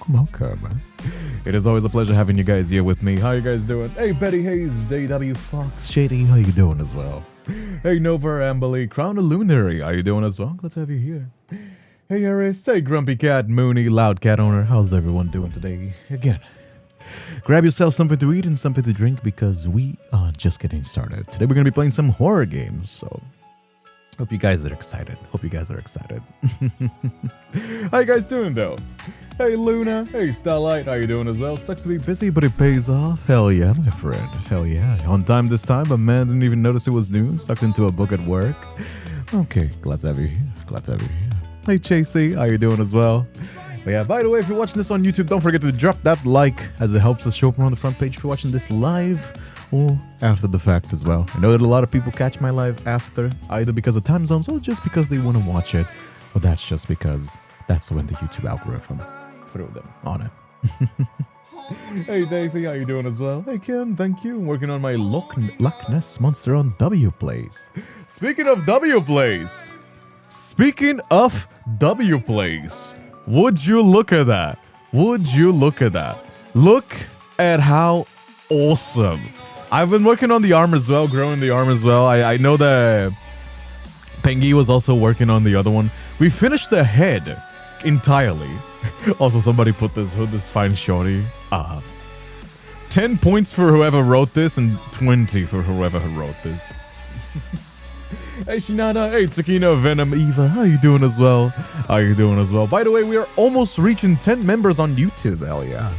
Welcome. It is always a pleasure having you guys here with me. How you guys doing? Hey, Betty Hayes, DW Fox, Shady, how you doing as well? Hey, Nova Amberly, Crown of Luminary, how you doing as well? Glad to have you here. Hey, Aris, hey, Grumpy Cat, Mooney, Loud Cat Owner, how's everyone doing today? Again, grab yourself something to eat and something to drink because we are just getting started. Today we're going to be playing some horror games, so hope you guys are excited. How you guys doing, though? Hey, Luna. Hey, Starlight. How you doing as well? Sucks to be busy, but it pays off. Hell yeah, my friend. Hell yeah. On time this time, but man didn't even notice it was noon. Sucked into a book at work. Okay, glad to have you here. Hey, Chasey. How you doing as well? But yeah, by the way, if you're watching this on YouTube, don't forget to drop that like, as it helps us show up on the front page if you're watching this live or after the fact as well. I know that a lot of people catch my live after, either because of time zones or just because they want to watch it, or that's just because that's when the YouTube algorithm threw them on it. Hey, Daisy, how you doing as well? Hey, Kim, thank you. I'm working on my Loch Ness Monster on W Plays. Speaking of W Plays, would you look at that? Look at how awesome. I've been working on the arm as well, growing the arm as well. I know that Pengi was also working on the other one. We finished the head entirely. Also, somebody put this hood, this fine shorty. 10 points for whoever wrote this and 20 for whoever wrote this. Hey, Shinada. Hey, Takina, Venom, Eva. How you doing as well? By the way, we are almost reaching 10 members on YouTube. Hell yeah.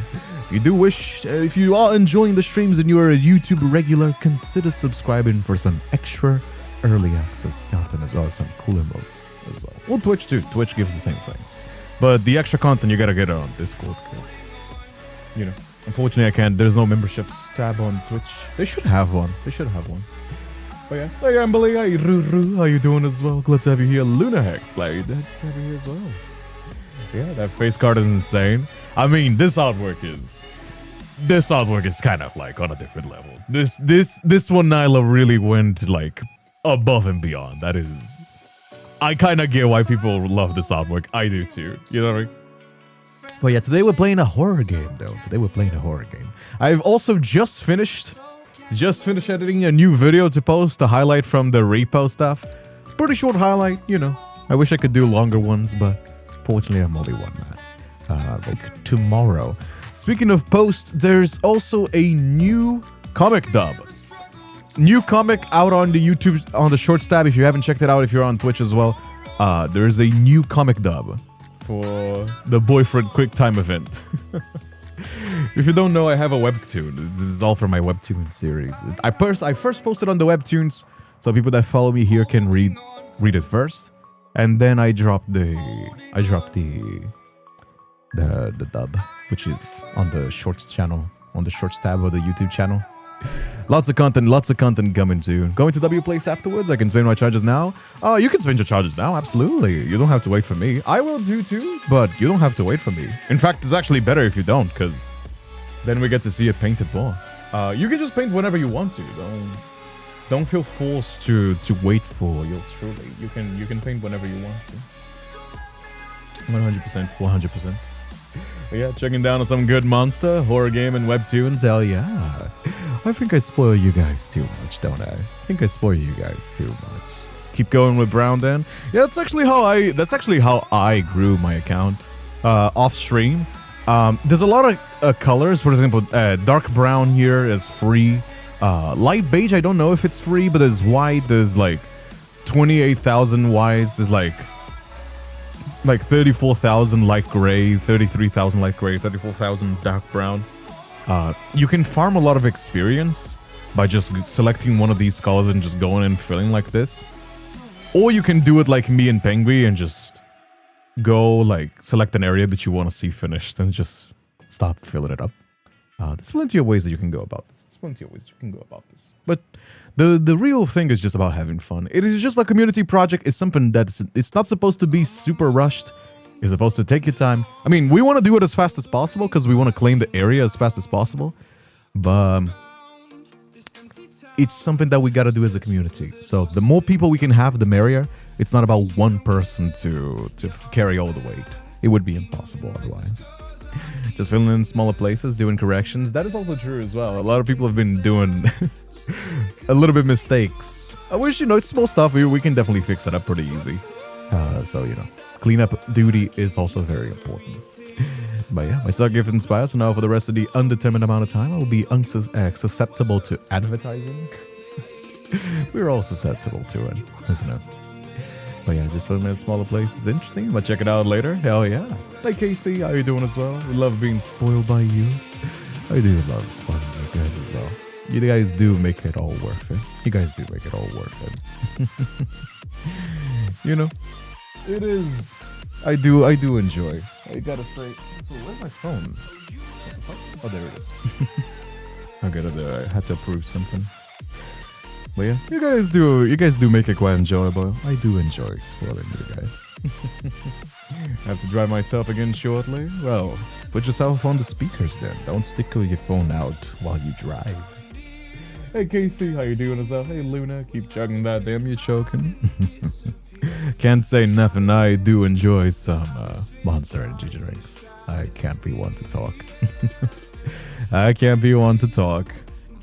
If you are enjoying the streams and you are a YouTube regular, consider subscribing for some extra early access content as well as some cool emotes as well. Well, Twitch too. Twitch gives the same things. But the extra content, you gotta get it on Discord because, you know, unfortunately I can't. There's no memberships tab on Twitch. They should have one. But yeah, hey Amberly, hey Ruru, how you doing as well? Glad to have you here. Luna Hex, glad to have you here as well. Yeah, that face card is insane. I mean, this artwork is kind of like on a different level. This one, Nyla really went like above and beyond. That is, I kind of get why people love this artwork. I do too. You know what I mean? But yeah, today we're playing a horror game though. I've also just finished editing a new video to post, a highlight from the repo stuff. Pretty short highlight, you know. I wish I could do longer ones, but fortunately I'm only one man. Like tomorrow. Speaking of post, there's also a new comic dub. New comic out on the YouTube, on the Shorts tab. If you haven't checked it out, if you're on Twitch as well, there's a new comic dub for the Boyfriend QuickTime event. If you don't know, I have a webtoon. This is all for my webtoon series. I first posted on the webtoons, so people that follow me here can read it first, and then I dropped the dub, which is on the Shorts channel, on the Shorts tab of the YouTube channel. Lots of content coming soon. Going to W Place afterwards. I can spend my charges now. Oh, you can spend your charges now. Absolutely. You don't have to wait for me. I will do too, but you don't have to wait for me. In fact, it's actually better if you don't, because then we get to see it painted more. You can just paint whenever you want to. Don't feel forced to wait for yours truly. You can paint whenever you want to. 100%. Yeah, checking down on some good monster, horror game, and webtoons. Hell yeah. I think I spoil you guys too much, don't I? Keep going with Brown then. Yeah, that's actually how I grew my account off stream. There's a lot of colors. For example, dark brown here is free. Light beige, I don't know if it's free, but there's white. There's like 28,000 whites. There's like 34,000 light gray, 33,000 light gray, 34,000 dark brown. You can farm a lot of experience by just selecting one of these colors and just going and filling like this. Or you can do it like me and Penguin and just go like select an area that you want to see finished and just stop filling it up. There's plenty of ways that you can go about this. But the real thing is just about having fun. It is just a community project. It's something it's not supposed to be super rushed. It's supposed to take your time. I mean, we want to do it as fast as possible because we want to claim the area as fast as possible. But it's something that we got to do as a community. So the more people we can have, the merrier. It's not about one person to carry all the weight. It would be impossible otherwise. Just filling in smaller places, doing corrections. That is also true as well. A lot of people have been doing a little bit mistakes. I wish, it's small stuff. We can definitely fix that up pretty easy. So, cleanup duty is also very important. But yeah, my stock gift inspires. So now for the rest of the undetermined amount of time, I will be susceptible to advertising. We're all susceptible to it, isn't it? But yeah, just filming in smaller places. Interesting. I'm gonna check it out later. Hell yeah. Hey Casey, how you doing as well? We love being spoiled by you. I do love spoiling you guys as well. You guys do make it all worth it. You guys do make it all worth it. It is. I do enjoy. I gotta say. So where's my phone? Oh, there it is. I had to approve something. But yeah, you guys do make it quite enjoyable. I do enjoy spoiling you guys. I have to drive myself again shortly. Well, put yourself on the speakers then. Don't stick your phone out while you drive. Hey Casey, how you doing as well? Hey Luna, keep chugging that. Damn, you choking. Can't say nothing. I do enjoy some Monster Energy drinks. I can't be one to talk. I can't be one to talk.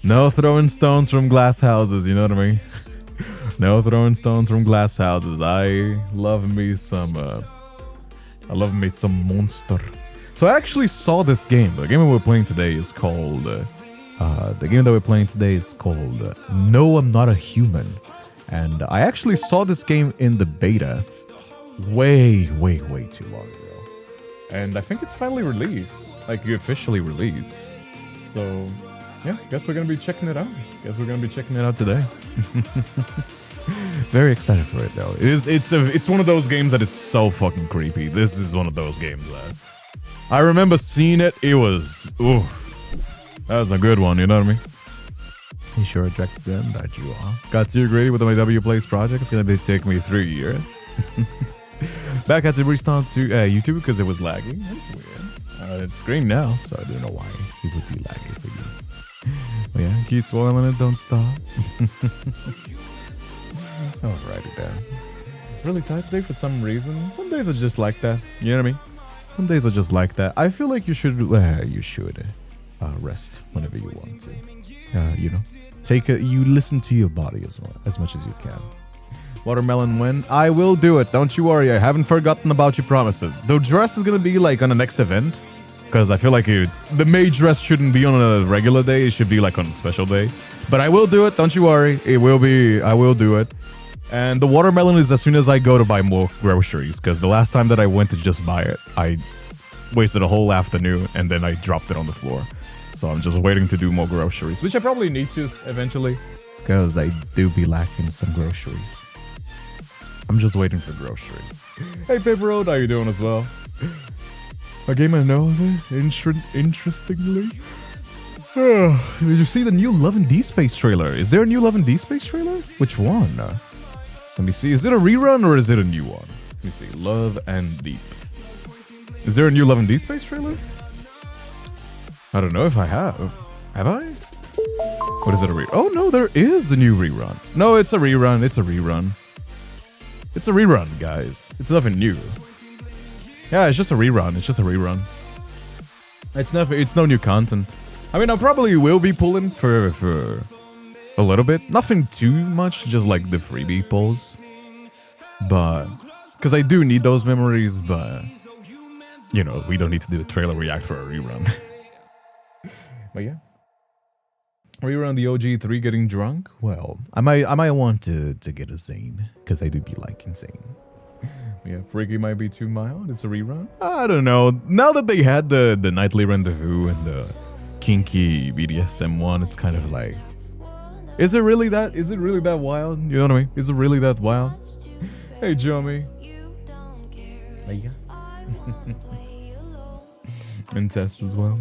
No throwing stones from glass houses, you know what I mean? No throwing stones from glass houses. I love me some Monster. So I actually saw this game. The game we're playing today is called No, I'm Not a Human. And I actually saw this game in the beta way too long ago. And I think it's finally released. Like, officially released. So yeah, guess we're gonna be checking it out. Guess we're gonna be checking it out today. Very excited for it though. It's one of those games that is so fucking creepy. This is one of those games that I remember seeing it. It was that was a good one. You know what I mean? You sure attracted them that you are. Got too greedy with my W Plays project. It's gonna take me 3 years. Back had to restart to YouTube because it was lagging. That's weird. It's green now, so I don't know why it would be lagging for you. But yeah, keep spoiling it, don't stop. Alrighty then. It's really tight today for some reason. Some days are just like that. You know what I mean? Some days are just like that. I feel like you should rest whenever you want to. You listen to your body as much as you can. Watermelon when? I will do it. Don't you worry. I haven't forgotten about your promises. The dress is gonna be like on the next event. Because I feel like the May dress shouldn't be on a regular day. It should be like on a special day. But I will do it. Don't you worry. I will do it. And the watermelon is as soon as I go to buy more groceries. Because the last time that I went to just buy it, I wasted a whole afternoon and then I dropped it on the floor. So I'm just waiting to do more groceries. Which I probably need to eventually. Because I do be lacking some groceries. I'm just waiting for groceries. Hey Paper Road, how you doing as well? A game I know of it, interestingly. Did you see the new Love and Deep Space trailer? Is there a new Love and Deep Space trailer? Which one? Let me see. Is it a rerun or is it a new one? Let me see. Love and Deep. Is there a new Love and Deep Space trailer? I don't know if I have. Have I? What is it, a rerun? Oh no, there is a new rerun. No, it's a rerun. It's a rerun. It's a rerun, guys. It's nothing new. Yeah, it's just a rerun. It's just a rerun. It's no new content. I mean, I probably will be pulling for a little bit. Nothing too much, just like the freebie pulls. But because I do need those memories, but we don't need to do a trailer react for a rerun. But yeah. Rerun the OG3 getting drunk? Well, I might want to get a Zane, because I do be liking Zane. Yeah, Freaky might be too mild. It's a rerun. I don't know. Now that they had the nightly rendezvous and the kinky BDSM one, it's kind of like, is it really that wild? You know what I mean? Is it really that wild? Hey, Jomi. Yeah. And Test as well.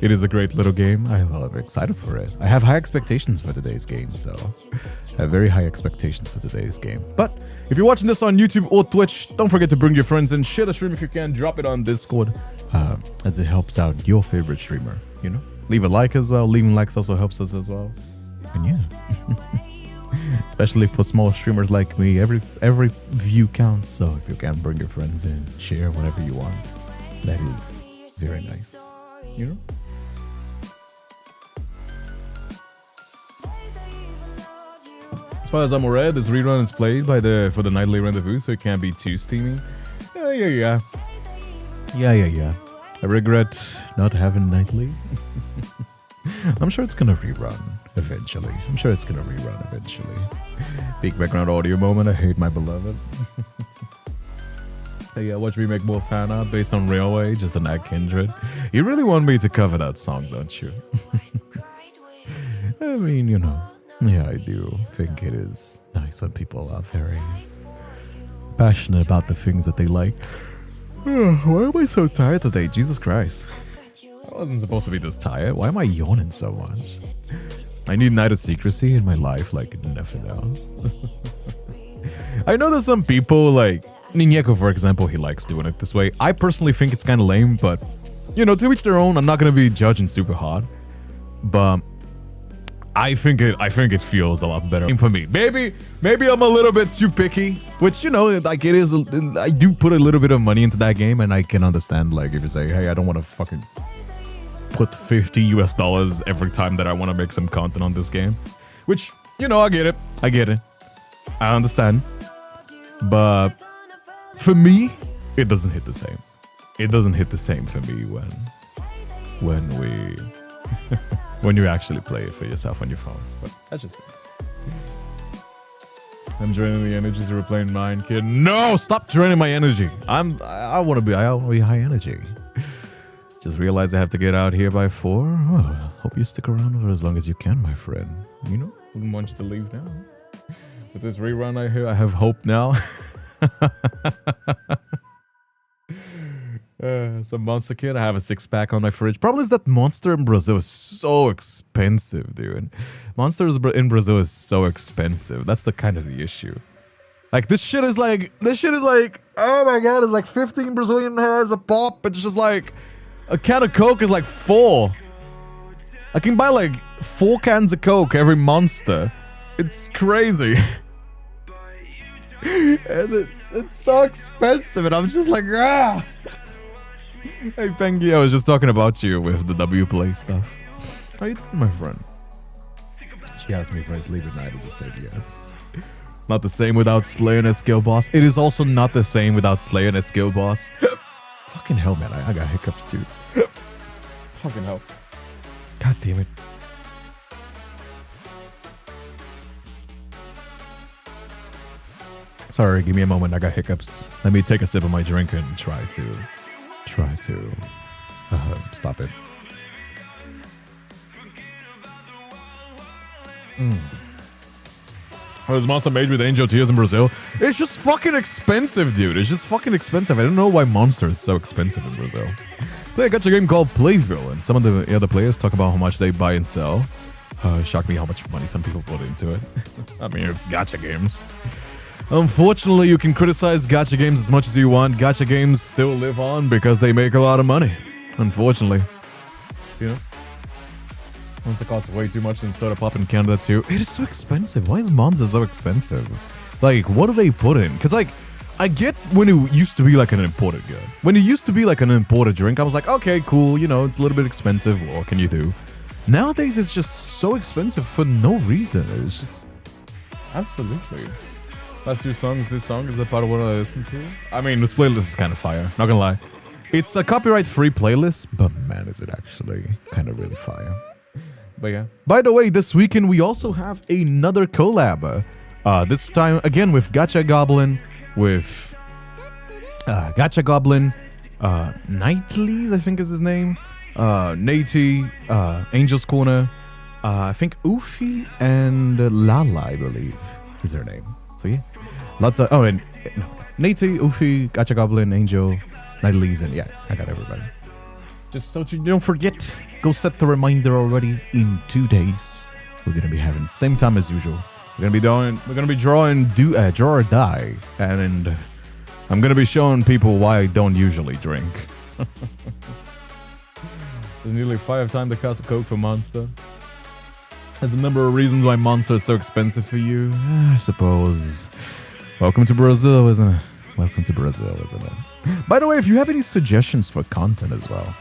It is a great little game. I'm excited for it. I have high expectations for today's game, so I have very high expectations for today's game. But if you're watching this on YouTube or Twitch, don't forget to bring your friends in. Share the stream if you can. Drop it on Discord, as it helps out your favorite streamer. Leave a like as well. Leaving likes also helps us as well. And yeah, especially for small streamers like me, every view counts. So if you can, bring your friends in. Share whatever you want. That is very nice. You know? As far as I'm aware, this rerun is played for the nightly rendezvous, so it can't be too steamy. Yeah. I regret not having nightly. I'm sure it's gonna rerun eventually. Big background audio moment. I hate my beloved. Hey, watch me make more fan art based on Railway, just an act Kindred. You really want me to cover that song, don't you? I mean, you know. Yeah, I do think it is nice when people are very passionate about the things that they like. Why am I so tired today? Jesus Christ. I wasn't supposed to be this tired. Why am I yawning so much? I need night of secrecy in my life like nothing else. I know there's some people like Ninyeko, for example, he likes doing it this way. I personally think it's kind of lame, but you know, to each their own. I'm not going to be judging super hard. But I think it feels a lot better for me. Maybe I'm a little bit too picky, which, you know, like it is. I do put a little bit of money into that game, and I can understand, like, if you say, hey, I don't want to fucking put $50 every time that I want to make some content on this game, which, you know, I get it. I understand. But for me, it doesn't hit the same. It doesn't hit the same for me when we when you actually play it for yourself on your phone. But that's just it. I'm draining the energy to replaying mine, kid. No, stop draining my energy. I want to be high energy. Just realized I have to get out here by 4. Oh, hope you stick around for as long as you can, my friend. You know, wouldn't want you to leave now. With this rerun I have hope now. Some Monster Kid. I have a 6-pack on my fridge. Problem is that Monster in Brazil is so expensive, dude. Monsters in Brazil is so expensive. That's the kind of the issue. Like this shit is like, oh my god, it's like 15 Brazilian reais a pop. It's just like a can of Coke is like 4. I can buy like 4 cans of Coke every Monster. It's crazy. And it's so expensive, and I'm just like, ah. Hey Pengi, I was just talking about you with the W Play stuff. How you doing, my friend? She asked me if I sleep at night. I just said yes. It's not the same without slaying a skill boss. It is also not the same without slaying a skill boss. Fucking hell, man. I got hiccups too. Fucking hell. God damn it. Sorry, give me a moment. I got hiccups. Let me take a sip of my drink and try to stop it. Oh, this Monster made with Angel Tears in Brazil. It's just fucking expensive, dude. It's just fucking expensive. I don't know why Monster is so expensive in Brazil. I got a game called Playville, and some of the other players talk about how much they buy and sell. Shocked me how much money some people put into it. I mean, it's gacha games. Unfortunately, you can criticize gacha games as much as you want. Gacha games still live on because they make a lot of money. Unfortunately. You know? Once it costs way too much than soda pop in Canada too. It is so expensive. Why is Monster so expensive? Like, what do they put in? Because, like, I get when it used to be like an imported good. When it used to be like an imported drink, I was like, okay, cool. You know, it's a little bit expensive. What can you do? Nowadays, it's just so expensive for no reason. It's just... Absolutely. Last 2 songs, this song is a part of what I listen to. I mean, this playlist is kind of fire, not gonna lie. It's a copyright-free playlist, but man, is it actually kind of really fire. But yeah. By the way, this weekend we also have another collab. This time, again, with Gacha Goblin, Nightly's, I think is his name, Nate, Angel's Corner, I think Ufi, and Lala, I believe, is her name. So yeah, lots of, Nate, Ufi, Gacha Goblin, Angel, Nightly's, and yeah, I got everybody. Just so you don't forget, go set the reminder already. In 2 days, we're gonna be having same time as usual. We're gonna be drawing draw or die, and I'm gonna be showing people why I don't usually drink. There's nearly 5 times the cost of Coke for Monster. There's a number of reasons why Monster is so expensive for you, I suppose. Welcome to Brazil, isn't it? By the way, if you have any suggestions for content as well,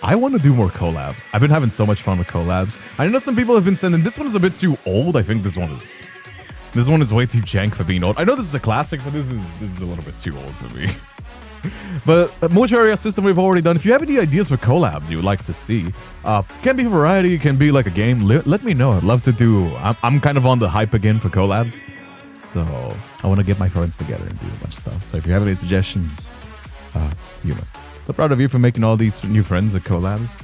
I want to do more collabs. I've been having so much fun with collabs. I know some people have been sending, this one is a bit too old. I think this one is way too jank for being old. I know this is a classic, but this is a little bit too old for me. But a mortuary system we've already done. If you have any ideas for collabs you would like to see, can be a variety, can be like a game. Let me know. I'd love to do. I'm kind of on the hype again for collabs, so I want to get my friends together and do a bunch of stuff. So if you have any suggestions, you know, so proud of you for making all these new friends with collabs.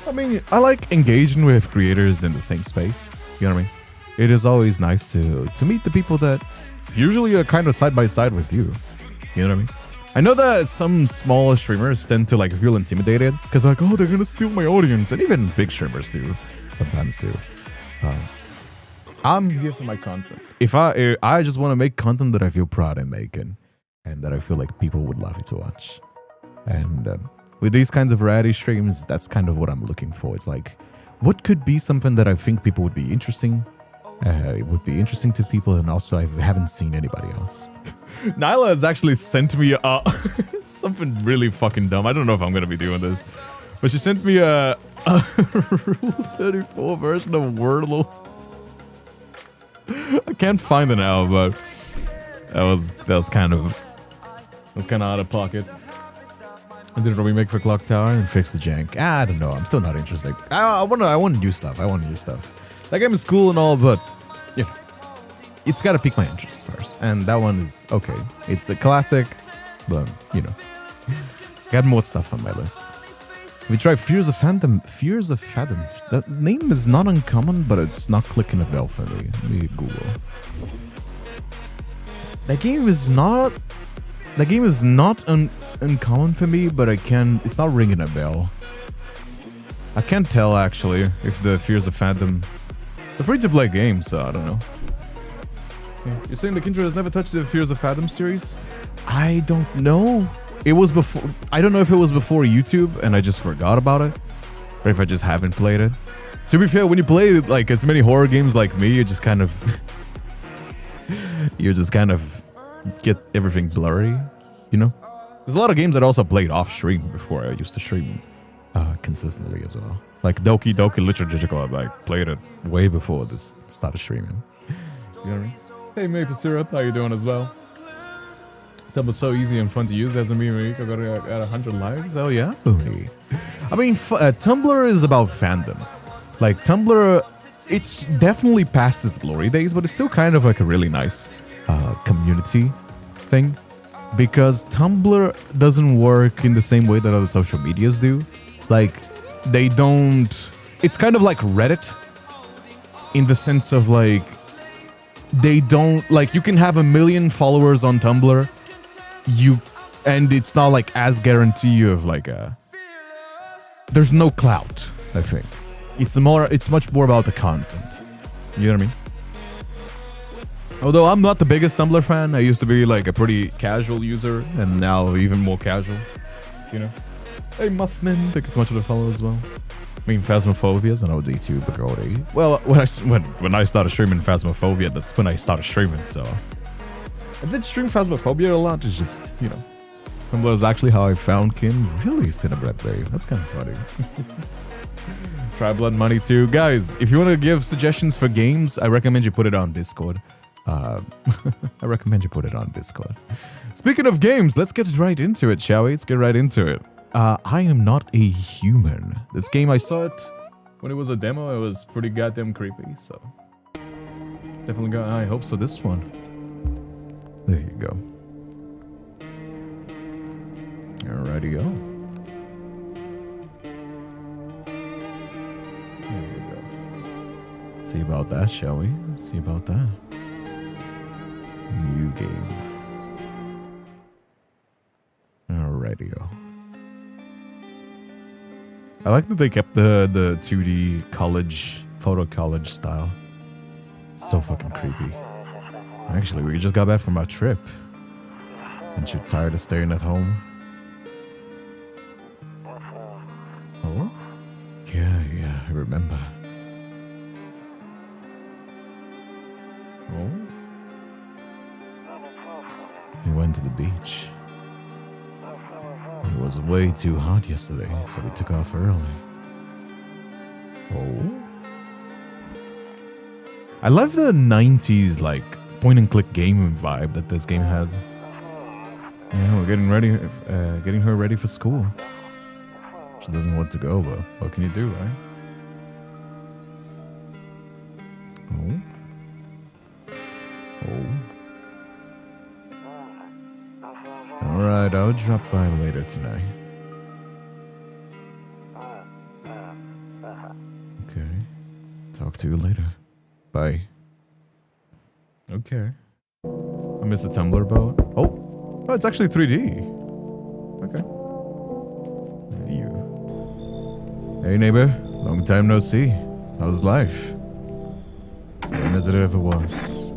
I mean, I like engaging with creators in the same space. You know what I mean? It is always nice to meet the people that usually are kind of side by side with you. You know what I mean? I know that some small streamers tend to like feel intimidated because like, oh, they're gonna steal my audience, and even big streamers do sometimes too. I'm here for my content. If I just want to make content that I feel proud in making, and that I feel like people would love it to watch. And with these kinds of variety streams, that's kind of what I'm looking for. It's like, what could be something that I think people would be interesting? It would be interesting to people, and also I haven't seen anybody else. Nyla has actually sent me something really fucking dumb. I don't know if I'm gonna be doing this, but she sent me a Rule 34 version of Wordle. I can't find it now, but that was kind of out of pocket. And then we make for Clock Tower and fix the jank. I don't know. I'm still not interested. I want to do stuff. I want to do stuff. That game is cool and all, but you know, it's got to pique my interest first. And that one is okay. It's a classic, but you know, got more stuff on my list. We try Fears of Phantom. Fears of Phantom. That name is not uncommon, but it's not clicking a bell for me. Let me Google. That game is not uncommon for me, but it's not ringing a bell. I can't tell actually if the Fears of Phantom. The free-to-play game, so I don't know. Yeah. You're saying the Kindred has never touched the Fears of Phantom series? I don't know. It was before. I don't know if it was before YouTube and I just forgot about it, or if I just haven't played it. To be fair, when you play like as many horror games like me, you just kind of get everything blurry, you know? There's a lot of games that I also played off stream before I used to stream consistently as well. Like Doki Doki Literature Club, I played it way before this started streaming. You know what I mean? Hey Maple Syrup, how you doing as well? Tumblr's so easy and fun to use. Hasn't been a week. I got 100 likes. Oh yeah, I mean, Tumblr is about fandoms. Like Tumblr, it's definitely past its glory days, but it's still kind of like a really nice community thing, because Tumblr doesn't work in the same way that other social medias do. Like they don't. It's kind of like Reddit in the sense of like they don't like you can have 1 million followers on Tumblr. And it's not like as guarantee you of like there's no clout. I think it's much more about the content. You know what I mean? Although I'm not the biggest Tumblr fan, I used to be like a pretty casual user, and now even more casual. You know? Hey Muffman, thank you so much for the follow as well. I mean, Phasmophobia is an OD2 Bagodi. Well, when I started streaming Phasmophobia, that's when I started streaming, so I did stream Phasmophobia a lot. It's just, you know, Tumblr is actually how I found Kim. Really, Cinebread Dave. That's kind of funny. Try Blood Money too. Guys, if you want to give suggestions for games, I recommend you put it on Discord. Speaking of games, let's get right into it, shall we? Let's get right into it. I Am Not a Human. This game, I saw it when it was a demo. It was pretty goddamn creepy, so definitely got high hopes for this one. There you go. Alrighty-o. There you go. See about that, shall we? See about that. New game. Alrighty-o. I like that they kept the 2D college, photo college style. It's so fucking creepy. Actually, we just got back from our trip. Aren't you tired of staying at home? Oh? Yeah, I remember. Oh? We went to the beach. It was way too hot yesterday, so we took off early. Oh? I love the 90s, like, point-and-click gaming vibe that this game has. Yeah, we're getting ready, getting her ready for school. She doesn't want to go, but what can you do, right? Oh? Oh. Alright, I'll drop by later tonight. Okay. Talk to you later. Bye. Okay. I missed the Tumblr boat. Oh! Oh, it's actually 3D. Okay. View. Hey neighbor, long time no see. How's life? Same as it ever was.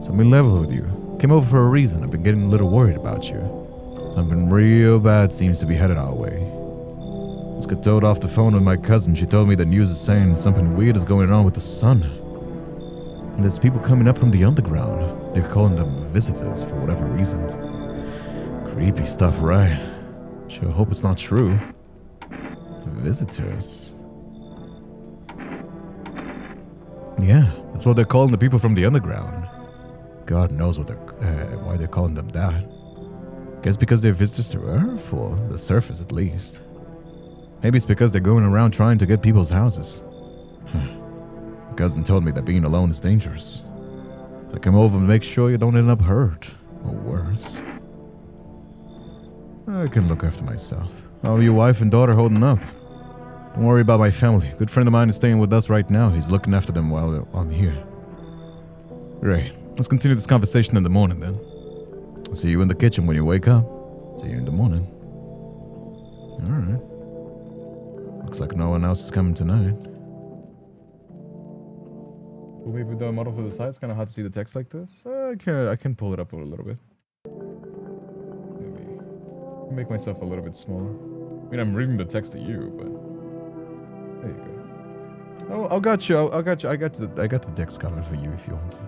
Something level with you. Came over for a reason. I've been getting a little worried about you. Something real bad seems to be headed our way. Just got told off the phone with my cousin. She told me the news is saying something weird is going on with the sun. And there's people coming up from the underground. They're calling them visitors for whatever reason. Creepy stuff, right? Sure hope it's not true. Visitors. Yeah, that's what they're calling the people from the underground. God knows what why they're calling them that. Guess because they're visitors to Earth, or the surface at least. Maybe it's because they're going around trying to get people's houses. My cousin told me that being alone is dangerous. So come over and make sure you don't end up hurt, or worse. I can look after myself. How are your wife and daughter holding up? Don't worry about my family. A good friend of mine is staying with us right now. He's looking after them while I'm here. Great. Let's continue this conversation in the morning then. I'll see you in the kitchen when you wake up. See you in the morning. Alright. Looks like no one else is coming tonight. Will we put the model for the side? It's kind of hard to see the text like this. I can pull it up a little bit. Maybe make myself a little bit smaller. I mean, I'm reading the text to you, but there you go. Oh, I got you. I got the text covered for you if you want to.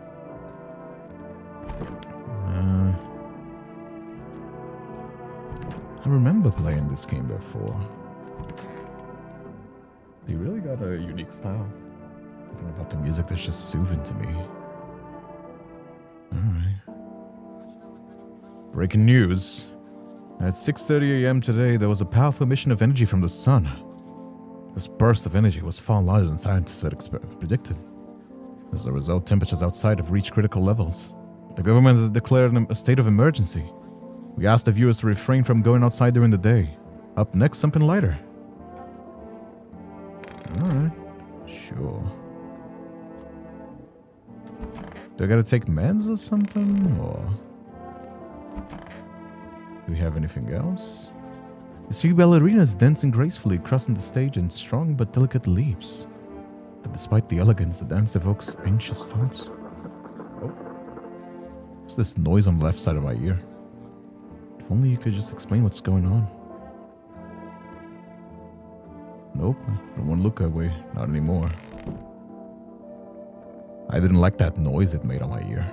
I remember playing this game before. You really got a unique style. Something about the music that's just soothing to me. Alright. Breaking news. At 6:30 a.m. today, there was a powerful emission of energy from the sun. This burst of energy was far larger than scientists had predicted. As a result, temperatures outside have reached critical levels. The government has declared a state of emergency. We asked the viewers to refrain from going outside during the day. Up next, something lighter. Alright. Sure. Do I gotta take meds or something? Or do we have anything else? You see ballerinas dancing gracefully, crossing the stage in strong but delicate leaps. But despite the elegance, the dance evokes anxious thoughts. Oh. What's this noise on the left side of my ear? If only you could just explain what's going on. Nope, I don't want to look that way. Not anymore. I didn't like that noise it made on my ear.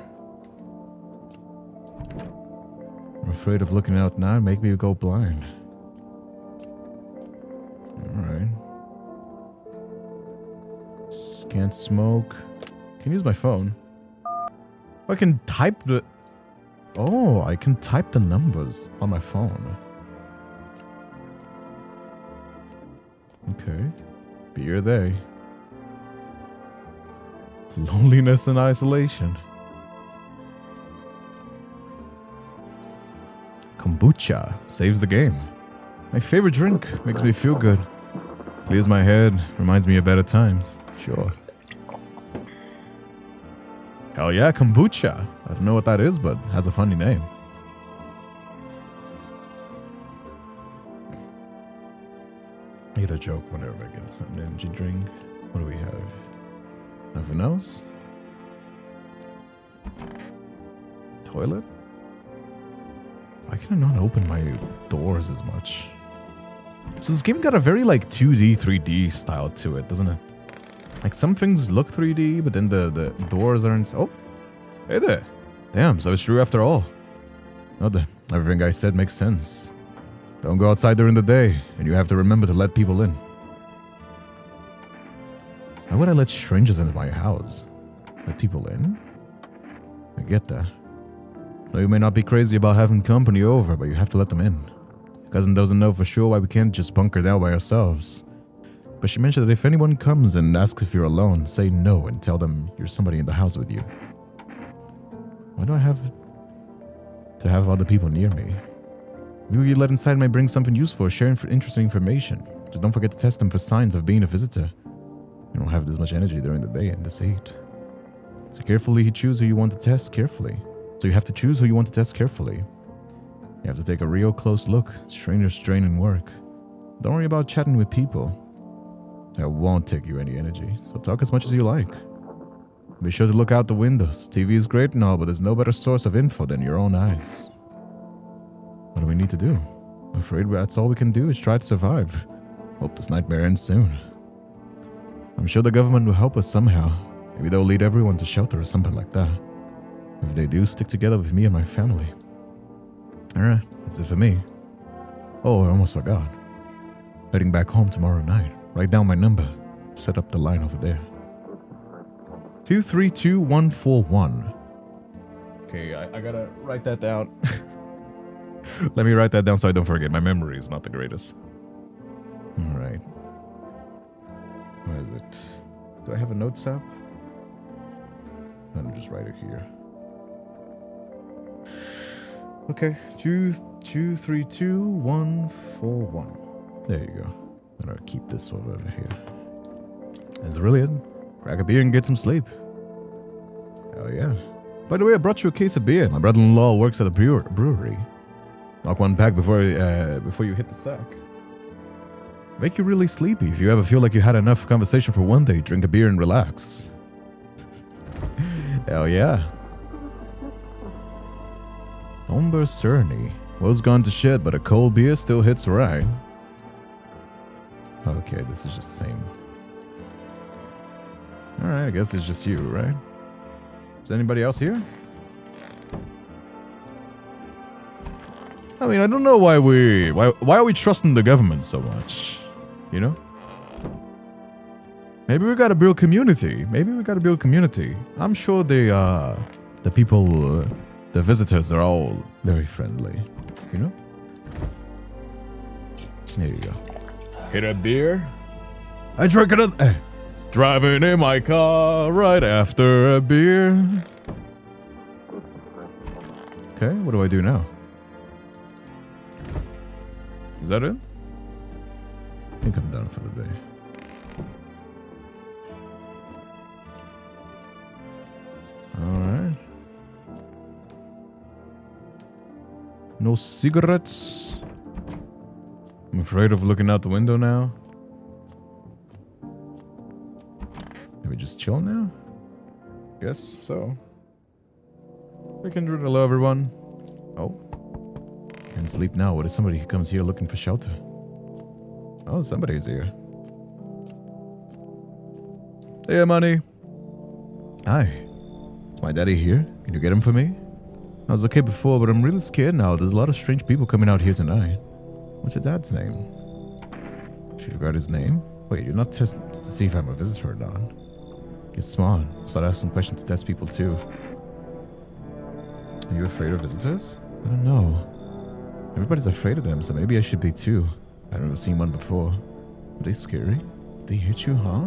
I'm afraid of looking out now and make me go blind. Alright. Can't smoke. Can use my phone. I can type the... Oh, I can type the numbers on my phone. Okay. Beer they. Loneliness and isolation. Kombucha saves the game. My favorite drink. Makes me feel good. Clears my head. Reminds me of better times. Sure. Hell yeah, kombucha. I don't know what that is, but has a funny name. I get a joke whenever I get an energy drink. What do we have? Nothing else? Toilet? Why can I not open my doors as much? So this game got a very like 2D, 3D style to it, doesn't it? Like some things look 3D, but then the doors aren't... Oh! Hey there! Damn, so it's true after all. No, everything I said makes sense. Don't go outside during the day, and you have to remember to let people in. Why would I let strangers into my house? Let people in? I get that. No, you may not be crazy about having company over, but you have to let them in. Your cousin doesn't know for sure why we can't just bunker down by ourselves. But she mentioned that if anyone comes and asks if you're alone, say no and tell them you're somebody in the house with you. Why do I have to have other people near me? Maybe you let inside might bring something useful or share interesting information. Just don't forget to test them for signs of being a visitor. You don't have this much energy during the day in this heat. So carefully choose who you want to test carefully. So you have to choose who you want to test carefully. You have to take a real close look. Strangers drain in work. Don't worry about chatting with people. That won't take you any energy, so talk as much as you like. Be sure to look out the windows. TV is great and all, but there's no better source of info than your own eyes. What do we need to do? I'm afraid that's all we can do is try to survive. Hope this nightmare ends soon. I'm sure the government will help us somehow. Maybe they'll lead everyone to shelter or something like that. If they do, stick together with me and my family. Alright, that's it for me. Oh, I almost forgot. Heading back home tomorrow night. Write down my number. Set up the line over there. 232141. Okay, I gotta write that down. Let me write that down so I don't forget. My memory is not the greatest. Alright. Where is it? Do I have a notes app? Let me just write it here. Okay, 232141. There you go. I'm gonna keep this one over here. That's brilliant. Crack a beer and get some sleep. Oh yeah. By the way, I brought you a case of beer. My brother-in-law works at a brewery. Knock one pack before you hit the sack. Make you really sleepy. If you ever feel like you had enough conversation for one day, drink a beer and relax. Hell yeah. Umber Cerny. Will's gone to shit, but a cold beer still hits right. Okay, this is just the same. Alright, I guess it's just you, right? Is anybody else here? I mean, I don't know why are we trusting the government so much? You know? Maybe we gotta build community. I'm sure the people, the visitors are all very friendly. You know? There you go. Hit a beer. I drank another. Driving in my car right after a beer. Okay, what do I do now? Is that it? I think I'm done for the day. Alright. No cigarettes. I'm afraid of looking out the window now. Can we just chill now? Guess so. Hey Kindred, hello everyone. Oh. Can't sleep now. What if somebody comes here looking for shelter? Oh, somebody's here. Hey, money. Hi. Is my daddy here? Can you get him for me? I was okay before, but I'm really scared now. There's a lot of strange people coming out here tonight. What's your dad's name? She forgot his name? Wait, you're not testing to see if I'm a visitor or not. You're smart. Start asking questions to test people too. Are you afraid of visitors? I don't know. Everybody's afraid of them, so maybe I should be too. I've never seen one before. Are they scary? They hit you, huh?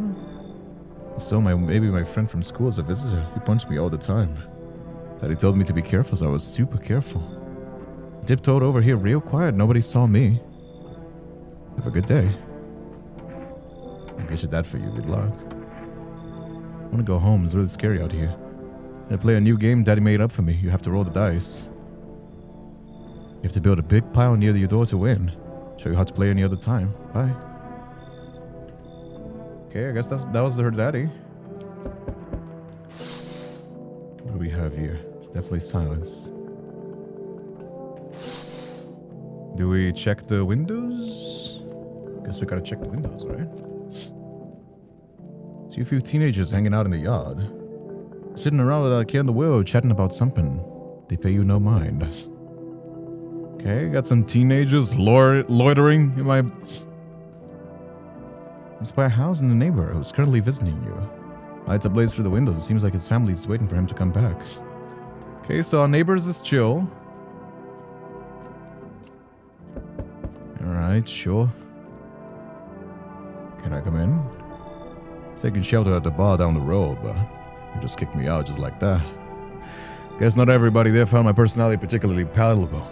So maybe my friend from school is a visitor. He punched me all the time. Daddy told me to be careful, so I was super careful. I tiptoed over here real quiet. Nobody saw me. Have a good day. I'll get your dad for you. Good luck. I want to go home. It's really scary out here. I play a new game Daddy made up for me. You have to roll the dice. You have to build a big pile near your door to win. Show you how to play any other time. Bye. Okay, I guess that was her daddy. What do we have here? It's definitely silence. Do we check the windows? Guess we gotta check the windows, right? See a few teenagers hanging out in the yard. Sitting around without a care in the world, chatting about something. They pay you no mind. Okay, got some teenagers loitering in my... It's by a house in the neighborhood who's currently visiting you. Lights ablaze through the windows. It seems like his family's waiting for him to come back. Okay, so our neighbors is chill. Alright, sure. Can I come in? Taking shelter at the bar down the road, but you just kicked me out just like that. Guess not everybody there found my personality particularly palatable.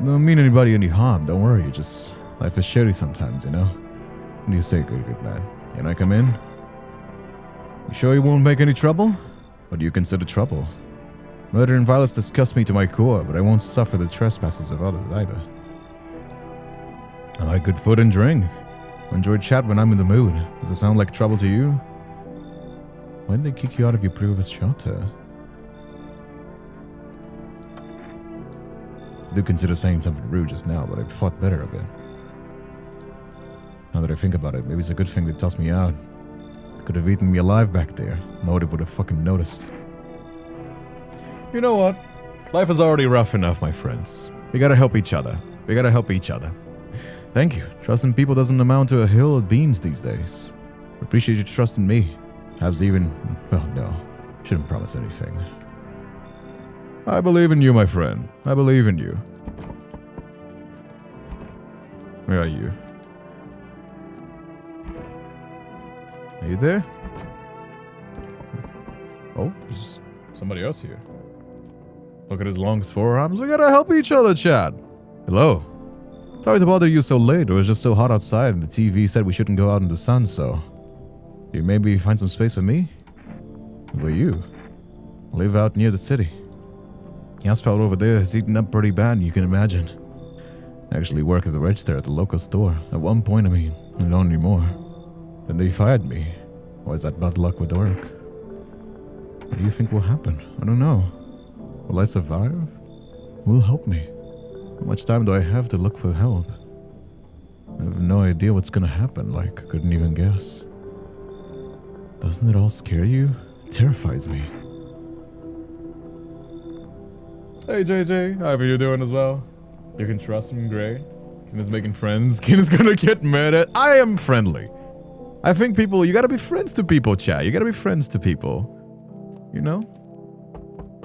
Don't mean anybody any harm, don't worry, just life is shitty sometimes, you know? What do you say, good man? Can I come in? You sure you won't make any trouble? What do you consider trouble? Murder and violence disgust me to my core, but I won't suffer the trespasses of others either. I like good food and drink. I enjoy chat when I'm in the mood. Does it sound like trouble to you? Why did they kick you out of your previous shelter? I do consider saying something rude just now, but I thought better of it. Now that I think about it, maybe it's a good thing they tossed me out. Could have eaten me alive back there. Nobody would have fucking noticed. You know what? Life is already rough enough, my friends. We gotta help each other. We gotta help each other. Thank you. Trusting people doesn't amount to a hill of beans these days. I appreciate you trusting me. Perhaps even... well, no. Shouldn't promise anything. I believe in you, my friend. I believe in you. Where are you? Are you there? Oh, there's somebody else here. Look at his long forearms. We gotta help each other, Chad. Hello. Sorry to bother you so late. It was just so hot outside and the TV said we shouldn't go out in the sun, so... you maybe find some space for me? Where you? I live out near the city. The asphalt over there is eaten up pretty bad, you can imagine. I actually work at the register at the local store. At one point, I mean, and not anymore. Then they fired me. Or is that bad luck with work? What do you think will happen? I don't know. Will I survive? Who will help me? How much time do I have to look for help? I have no idea what's gonna happen, like, I couldn't even guess. Doesn't it all scare you? It terrifies me. Hey JJ, how are you doing as well? You can trust him, Gray. Kin is making friends. Kin is gonna get mad at... I am friendly. I think people... you gotta be friends to people, chat. You gotta be friends to people. You know?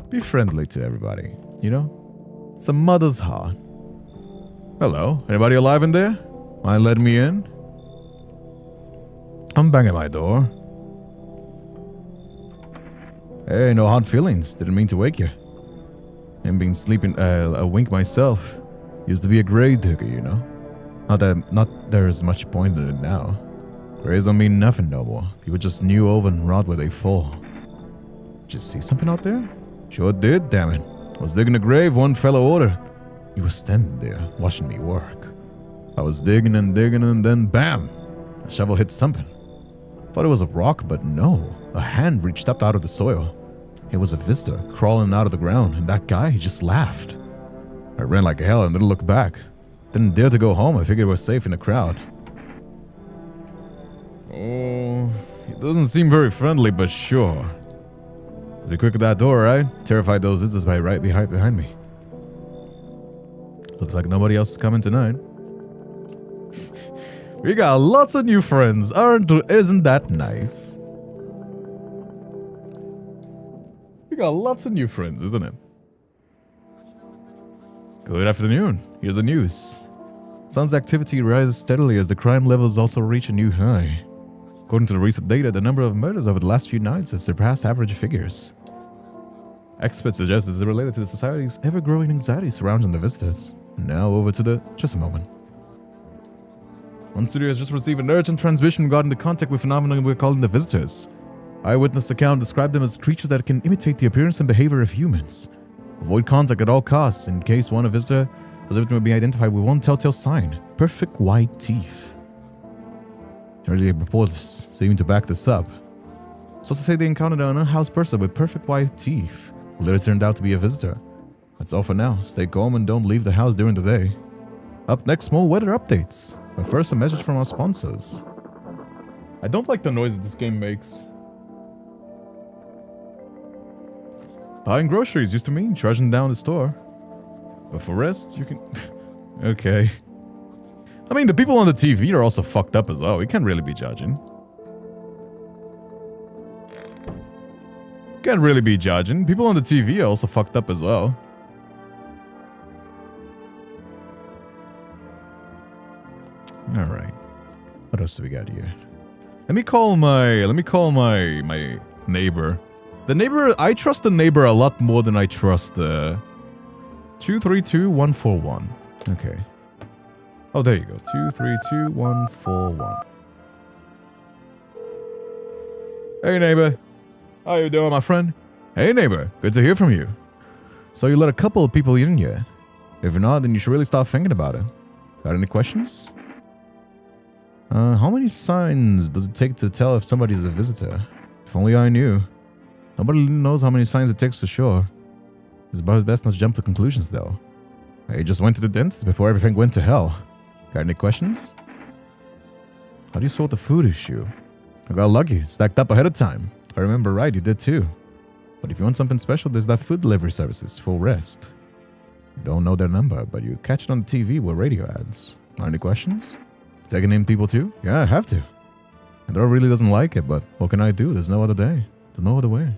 Be friendly to everybody, you know? It's a mother's heart. Hello, anybody alive in there? Mind letting me in? I'm banging my door. Hey, no hard feelings. Didn't mean to wake you. I've been sleeping a wink myself. Used to be a grave digger, you know? Not there's much point in it now. Graves don't mean nothing no more. People just knew over and rot where they fall. Did you see something out there? Sure did, damn it. I was digging a grave, one fellow ordered. He was standing there, watching me work. I was digging and then bam! A shovel hit something. Thought it was a rock, but no. A hand reached up out of the soil. It was a visitor crawling out of the ground, and that guy, he just laughed. I ran like hell and didn't look back. Didn't dare to go home. I figured it was safe in the crowd. Oh, he doesn't seem very friendly, but sure. So be quick at that door, right? Terrified those visitors by right behind me. Looks like nobody else is coming tonight. We got lots of new friends, isn't that nice? We got lots of new friends, isn't it? Good afternoon. Here's the news. Sun's activity rises steadily as the crime levels also reach a new high. According to the recent data, the number of murders over the last few nights has surpassed average figures. Experts suggest this is related to the society's ever-growing anxiety surrounding the visitors. Now over to the... just a moment. One studio has just received an urgent transmission regarding the contact with phenomenon we're calling the visitors. Eyewitness account described them as creatures that can imitate the appearance and behavior of humans. Avoid contact at all costs in case one visitor was able to be identified with one telltale sign: perfect white teeth. Earlier reports seem to back this up. So to say they encountered an unhoused person with perfect white teeth, who later turned out to be a visitor. That's all for now. Stay calm and don't leave the house during the day. Up next, more weather updates. But first, a message from our sponsors. I don't like the noises this game makes. Buying groceries used to mean trudging down the store. But for rest, you can... Okay. I mean, the people on the TV are also fucked up as well. We can't really be judging. Can't really be judging. People on the TV are also fucked up as well. Alright. What else do we got here? Let me call my neighbor. The neighbor, I trust the neighbor a lot more than I trust the 232141. Okay. Oh, there you go. 232141. Hey neighbor. How you doing, my friend? Hey neighbor, good to hear from you. So you let a couple of people in here. If not, then you should really start thinking about it. Got any questions? How many signs does it take to tell if somebody's a visitor? If only I knew. Nobody knows how many signs it takes for sure. It's about best not to jump to conclusions, though. I just went to the dentist before everything went to hell. Got any questions? How do you sort the food issue? I got lucky, stacked up ahead of time. If I remember right, you did too. But if you want something special, there's that food delivery services, full rest. Don't know their number, but you catch it on the TV with radio ads. Any questions? Taking in people too? Yeah, I have to. And Dora really doesn't like it, but what can I do? There's no other day. There's no other way.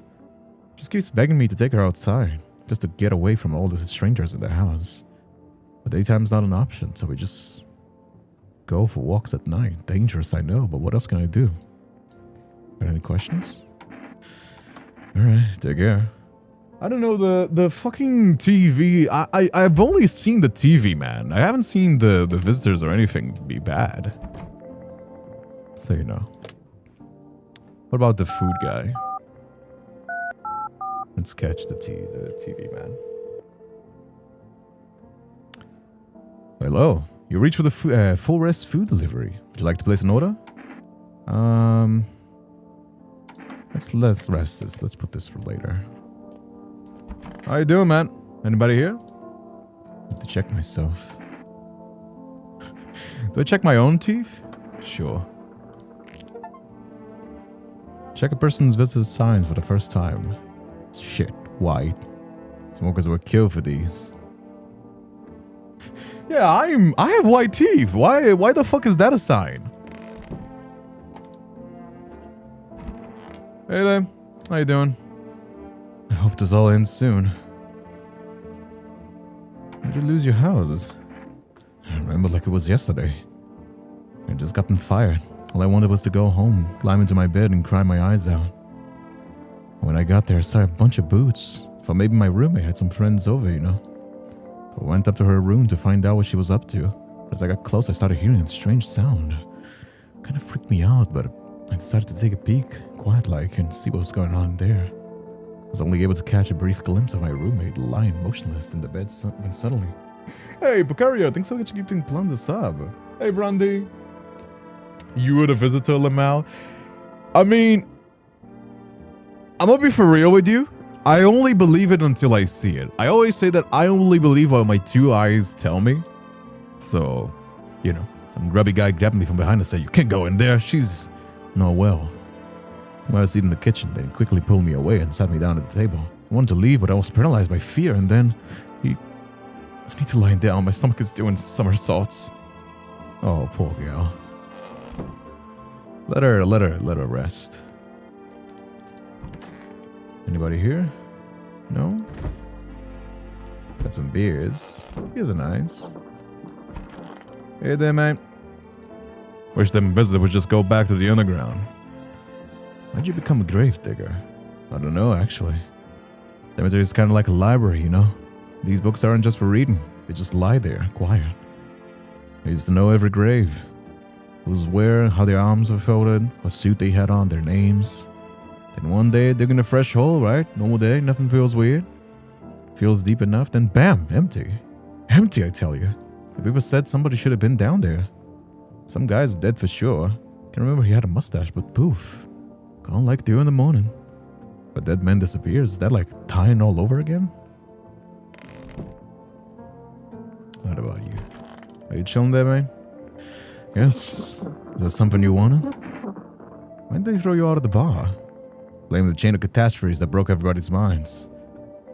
She just keeps begging me to take her outside, just to get away from all the strangers in the house. But daytime's not an option, so we just go for walks at night. Dangerous, I know, but what else can I do? Got any questions? Alright, take care. I don't know, the fucking TV, I've only seen the TV, man. I haven't seen the visitors or anything be bad. So you know. What about the food guy? Let's catch the TV man. Hello, you reached for the full rest food delivery. Would you like to place an order? Let's rest this. Let's put this for later. How you doing, man? Anybody here? I have to check myself. Do I check my own teeth? Sure. Check a person's visitor signs for the first time. Shit, white. Smokers were killed for these. Yeah, I have white teeth. Why the fuck is that a sign? Hey there. How you doing? I hope this all ends soon. Did you lose your house? I remember like it was yesterday. I had just gotten fired. All I wanted was to go home, climb into my bed and cry my eyes out. When I got there, I saw a bunch of boots. Thought maybe my roommate had some friends over, you know. So I went up to her room to find out what she was up to. As I got close, I started hearing a strange sound. Kind of freaked me out, but I decided to take a peek, quiet-like, and see what was going on there. I was only able to catch a brief glimpse of my roommate lying motionless in the bed when suddenly... Hey, Picario, thanks so much for keeping plans a sub. Hey, Brandy. You were the visitor, Lamau. I mean, I'm gonna be for real with you. I only believe it until I see it. I always say that I only believe what my two eyes tell me. So, you know, some grubby guy grabbed me from behind and said, "You can't go in there. She's not well." I was eating in the kitchen. They quickly pulled me away and sat me down at the table. I wanted to leave, but I was paralyzed by fear, and then I need to lie down. My stomach is doing somersaults. Oh, poor girl. Let her rest. Anybody here? No? Got some beers. Beers are nice. Hey there, mate. Wish them visitors would just go back to the underground. How'd you become a grave digger? I don't know, actually. Cemetery is kind of like a library, you know? These books aren't just for reading. They just lie there, quiet. I used to know every grave. Who's where, how their arms were folded, what suit they had on, their names. Then one day, digging a fresh hole, right? Normal day, nothing feels weird. Feels deep enough, then bam, empty. Empty, I tell you. The people said somebody should have been down there. Some guy's dead for sure. Can't remember he had a mustache, but poof. Gone like 2 in the morning. A dead man disappears. Is that like tying all over again? What about you? Are you chilling there, man? Yes. Is that something you wanted? Why did they throw you out of the bar? Blame the chain of catastrophes that broke everybody's minds.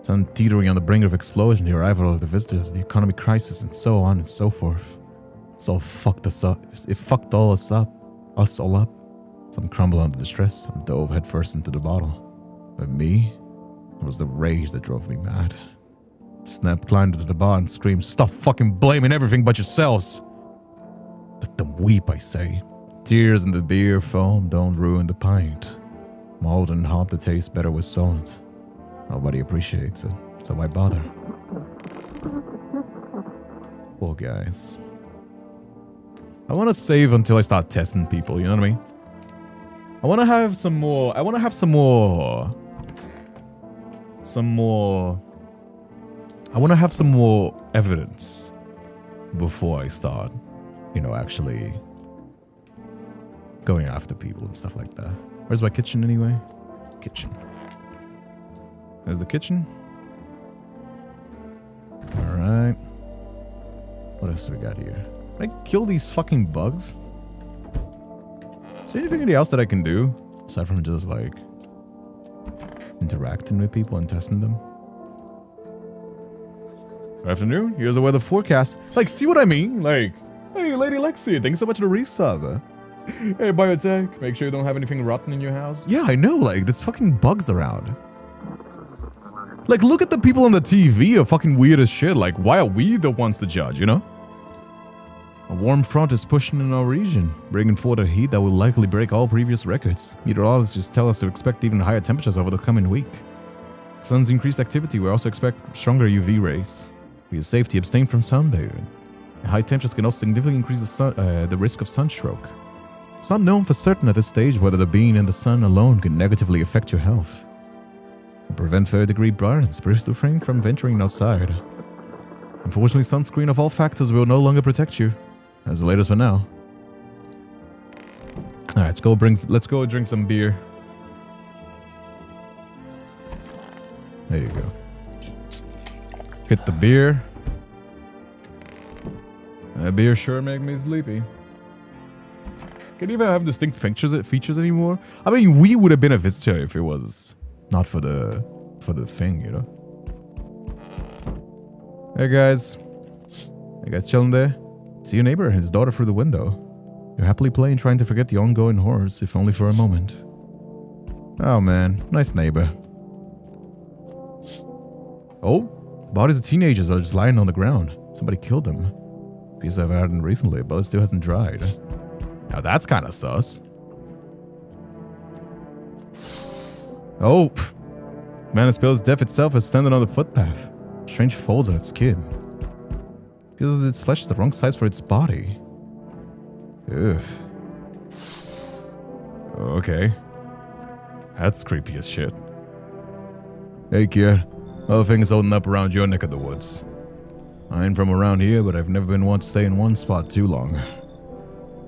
Sun teetering on the brink of explosion, the arrival of the visitors, the economic crisis, and so on and so forth. It's all fucked us up. It fucked us all up. Some crumbled under the stress, some dove headfirst into the bottle. But me, it was the rage that drove me mad. Snap climbed into the bar and screamed, "Stop fucking blaming everything but yourselves!" Let them weep, I say. Tears in the beer foam don't ruin the pint. Malt and hop that tastes better with salt. Nobody appreciates it, so why bother? Poor guys. I want to save until I start testing people, you know what I mean? I want to have some more evidence before I start, actually going after people and stuff like that. Where's my kitchen anyway? Kitchen. There's the kitchen. Alright. What else do we got here? Can I kill these fucking bugs? Is there anything else that I can do? Aside from just, like, interacting with people and testing them? Good afternoon. Here's the weather forecast. Like, see what I mean? Like, hey, Lady Lexi, thanks so much for the resub. Hey, Biotech, make sure you don't have anything rotten in your house. Yeah, I know, like, there's fucking bugs around. Like, look at the people on the TV are fucking weird as shit. Like, why are we the ones to judge, you know? A warm front is pushing in our region, bringing forth a heat that will likely break all previous records. Meteorologists tell us to expect even higher temperatures over the coming week. Sun's increased activity, we also expect stronger UV rays. For your safety, abstain from sunbathing. High temperatures can also significantly increase the risk of sunstroke. It's not known for certain at this stage whether the being in the sun alone can negatively affect your health. To prevent third-degree burns, please refrain from venturing outside. Unfortunately, sunscreen of all factors will no longer protect you. That's the latest for now. Alright, let's go drink some beer. There you go. Hit the beer. That beer sure make me sleepy. Can't even have distinct features anymore. I mean, we would have been a visitor if it was not for the thing, you know. Hey guys. You guys chilling there? See your neighbor and his daughter through the window. You're happily playing, trying to forget the ongoing horrors, if only for a moment. Oh man, nice neighbor. Oh, bodies of teenagers are just lying on the ground. Somebody killed them. Piece I've had recently, but it still hasn't dried. Now that's kind of sus. Oh, man, it spills death itself is standing on the footpath. Strange folds on its skin. Feels its flesh is the wrong size for its body. Ugh. Okay. That's creepy as shit. Hey kid, how are things holding up around your neck of the woods? I ain't from around here, but I've never been one to stay in one spot too long.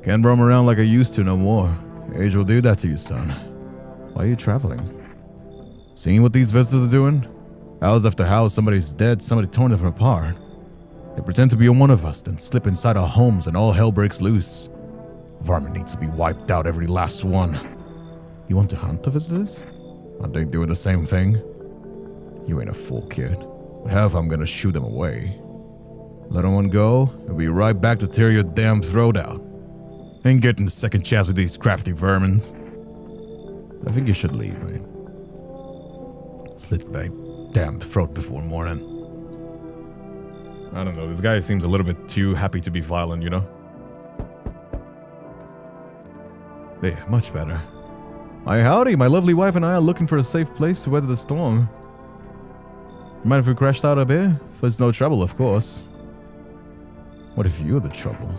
Can't roam around like I used to no more. Age will do that to you, son. Why are you traveling? Seeing what these visitors are doing? House after house, somebody's dead, somebody torn them apart. They pretend to be one of us, then slip inside our homes and all hell breaks loose. Varmint needs to be wiped out, every last one. You want to hunt the visitors? Aren't they doing the same thing? You ain't a fool, kid. Hell if I'm gonna shoot them away. Let one go, and be right back to tear your damn throat out. Ain't getting the second chance with these crafty vermins. I think you should leave, mate. Slit my damn throat before morning. I don't know, this guy seems a little bit too happy to be violent, you know? Yeah, much better. Hi, howdy, my lovely wife and I are looking for a safe place to weather the storm. Mind if we crashed out a bit? If it's no trouble, of course. What if you're the trouble?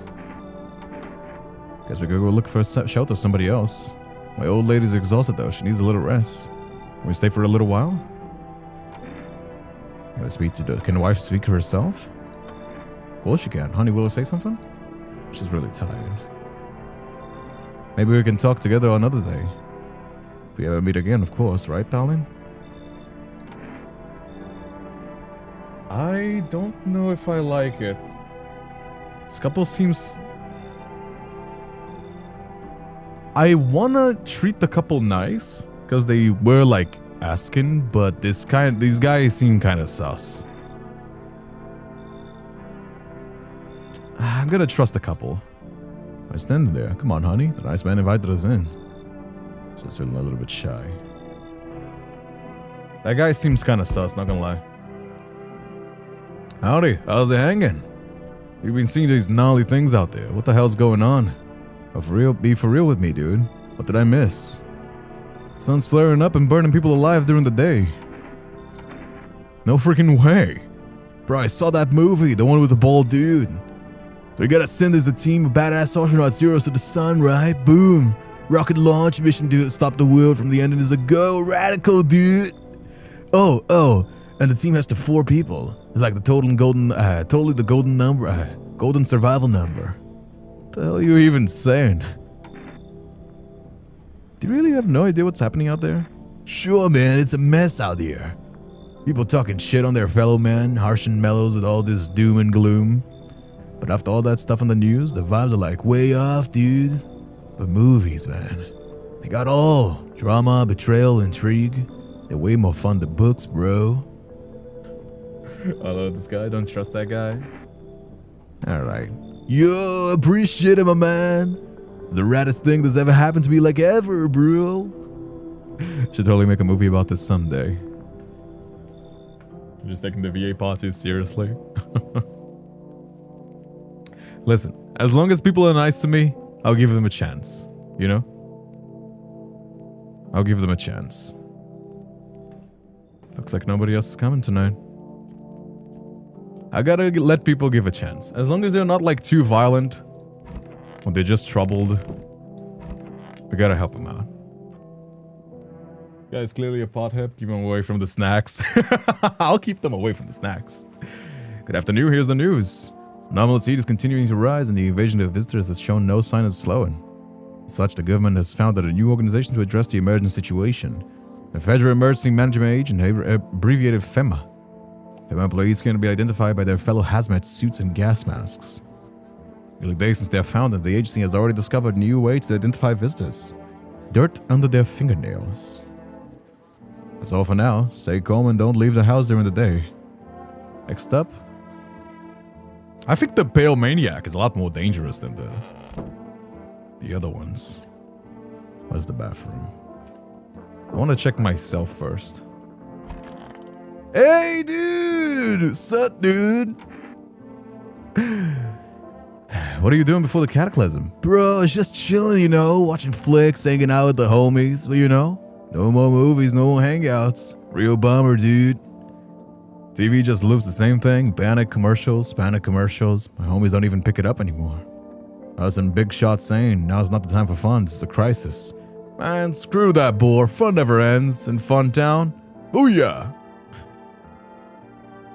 Guess we could go look for a shelter somebody else. My old lady's exhausted though, she needs a little rest. Can we stay for a little while? Can the wife speak for herself? Of course she can. Honey, will her say something? She's really tired. Maybe we can talk together another day. If we ever meet again, of course, right, darling? I don't know if I like it. This couple seems... I wanna treat the couple nice, because they were like asking, but these guys seem kind of sus. I'm gonna trust the couple. I stand there. Come on, honey. The nice man invited us in. Just feeling a little bit shy. That guy seems kind of sus, not gonna lie. Howdy, how's it hanging? You've been seeing these gnarly things out there. What the hell's going on? Be for real with me, dude. What did I miss? Sun's flaring up and burning people alive during the day. No freaking way. Bro, I saw that movie, the one with the bald dude. We gotta send as a team of badass astronaut zeros to the sun, right? Boom. Rocket launch mission to stop the world from the end is a go. Radical, dude. Oh, and the team has to 4 people. It's like the totally the golden number, golden survival number. What the hell are you even saying? Do you really have no idea what's happening out there? Sure, man, it's a mess out here. People talking shit on their fellow man, harsh and mellows with all this doom and gloom. But after all that stuff on the news, the vibes are like way off, dude. But movies, man, they got all drama, betrayal, intrigue. They're way more fun than books, bro. I love this guy. Don't trust that guy. Alright. Yo, appreciate it, my man. It's the raddest thing that's ever happened to me, like ever, bro. Should totally make a movie about this someday. I'm just taking the VA parties seriously. Listen, as long as people are nice to me, I'll give them a chance. You know? I'll give them a chance. Looks like nobody else is coming tonight. I gotta let people give a chance. As long as they're not like too violent, or they're just troubled, we gotta help them out. Guy's clearly a pothead. Keep him away from the snacks. I'll keep them away from the snacks. Good afternoon, here's the news. Anomalous heat is continuing to rise and the invasion of visitors has shown no sign of slowing. As such, the government has founded a new organization to address the emergent situation. The Federal Emergency Management Agency, abbreviated FEMA. FEMA employees can be identified by their fellow hazmat suits and gas masks. Early days since their founding, the agency has already discovered new ways to identify visitors. Dirt under their fingernails. That's all for now. Stay calm and don't leave the house during the day. Next up. I think the Pale Maniac is a lot more dangerous than the other ones. Where's the bathroom? I want to check myself first. Hey, dude! Sup, dude? What are you doing before the cataclysm? Bro, it's just chilling, you know, watching flicks, hanging out with the homies, but you know, no more movies, no more hangouts. Real bummer, dude. TV just loops the same thing, panic commercials. My homies don't even pick it up anymore. I was in big shot saying, now's not the time for fun, it's a crisis. Man, screw that bore, fun never ends in Fun Town. Booyah!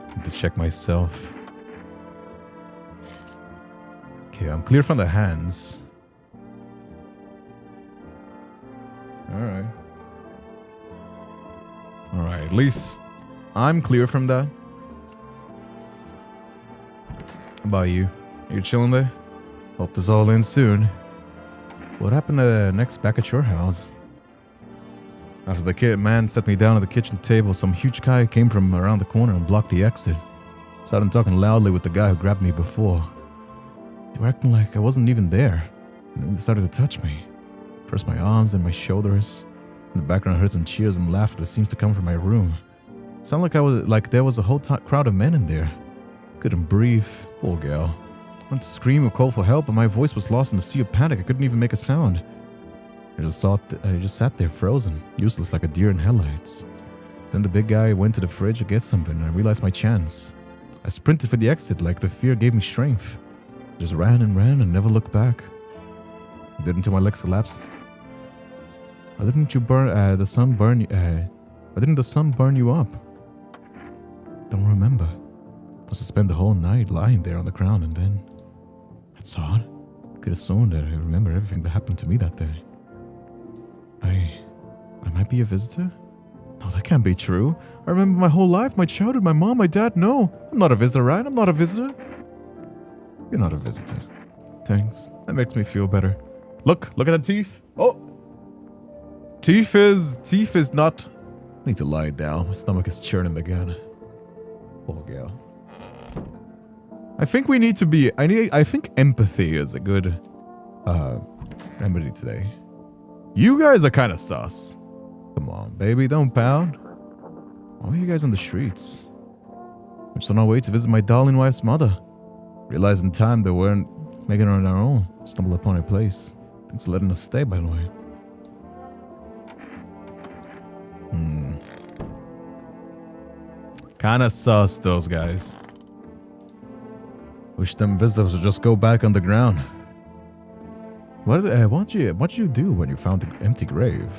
I need to check myself. Okay, I'm clear from the hands. Alright, at least I'm clear from that. How about you? Are you chilling there? Hope this all ends soon. What happened next back at your house? After the man set me down at the kitchen table, some huge guy came from around the corner and blocked the exit. Saw him talking loudly with the guy who grabbed me before. They were acting like I wasn't even there. And then they started to touch me. Pressed my arms and my shoulders. In the background I heard some cheers and laughter that seems to come from my room. Sounded like there was a whole crowd of men in there. Couldn't breathe. Poor gal. I wanted to scream or call for help, but my voice was lost in the sea of panic. I couldn't even make a sound. I just sat there frozen, useless like a deer in headlights. Then the big guy went to the fridge to get something, and I realized my chance. I sprinted for the exit like the fear gave me strength. I just ran and never looked back. I did until my legs collapsed. Why didn't the sun burn you up? Don't remember. Must have spent the whole night lying there on the ground and then... That's odd. Could have sworn that I remember everything that happened to me that day. I might be a visitor? No, that can't be true. I remember my whole life, my childhood, my mom, my dad. No, I'm not a visitor, right? I'm not a visitor. You're not a visitor. Thanks. That makes me feel better. Look at the teeth. Oh! Teeth is not need to lie down. My stomach is churning again. Poor girl. I think we need to be... I think empathy is a good remedy today. You guys are kind of sus. Come on, baby, don't pound. Why are you guys on the streets? We're just on our way to visit my darling wife's mother. Realized in time they weren't making it on our own. Stumbled upon a place. Thanks for letting us stay, by the way. Kinda sus, those guys. Wish them visitors would just go back on the ground. What'd you do when you found the empty grave?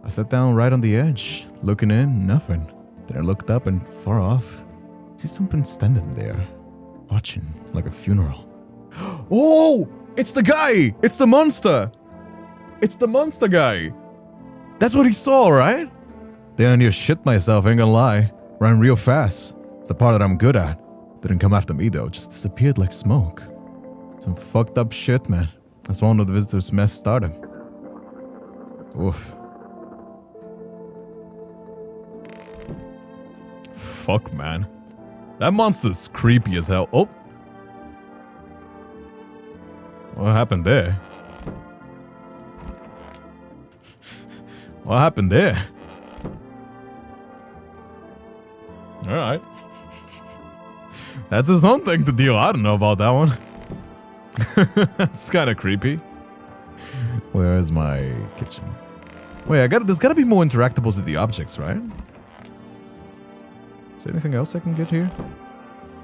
I sat down right on the edge, looking in, nothing. Then I looked up and far off, I see something standing there, watching like a funeral. Oh! It's the guy! It's the monster! It's the monster guy! That's what he saw, right? Then I near shit myself, ain't gonna lie. Ran real fast. It's the part that I'm good at. Didn't come after me though, just disappeared like smoke. Some fucked up shit, man. That's one of the visitors' mess started. Oof. Fuck, man. That monster's creepy as hell. Oh. What happened there? What happened there? Alright. That's his own thing to deal. I don't know about that one. That's kind of creepy. Where is my kitchen? Wait, there's gotta be more interactables with the objects, right? Is there anything else I can get here?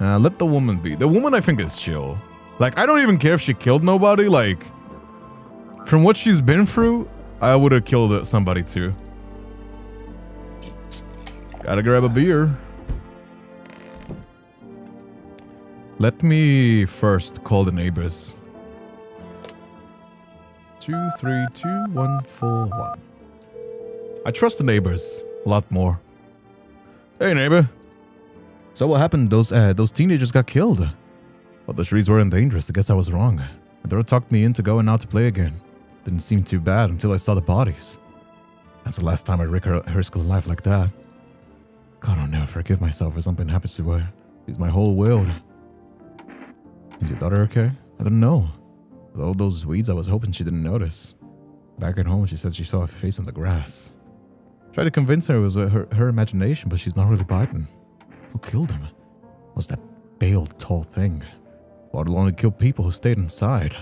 Let the woman be. The woman I think is chill. Like, I don't even care if she killed nobody. Like, from what she's been through, I would have killed somebody too. Gotta grab a beer. Let me first call the neighbors. 232-141. I trust the neighbors a lot more. Hey, neighbor. So what happened? Those teenagers got killed. But the trees weren't dangerous. I guess I was wrong. Adora talked me into going out to play again. Didn't seem too bad until I saw the bodies. That's the last time I risk her school life like that. God, I'll never forgive myself if something happens to her. She's my whole world. Is your daughter okay? I don't know. With all those weeds, I was hoping she didn't notice. Back at home, she said she saw a face in the grass. Tried to convince her it was her imagination, but she's not really biting. Who killed him? Was that pale, tall thing? Waddle only killed people who stayed inside.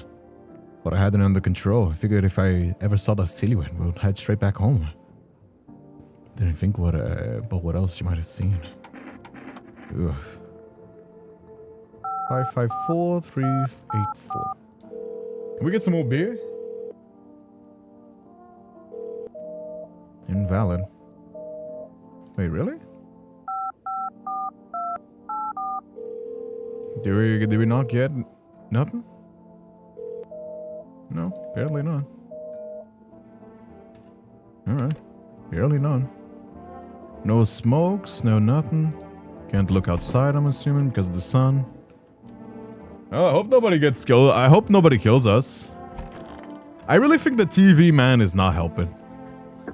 But I had it under control. I figured if I ever saw that silhouette, we'd head straight back home. Didn't think about what else she might have seen. Ugh. 554-384. Can we get some more beer? Invalid. Wait, really? Did we not get nothing? No, apparently not. Alright. Barely none. No smokes, no nothing. Can't look outside, I'm assuming, because of the sun. Oh, I hope nobody gets killed. I hope nobody kills us. I really think the TV man is not helping.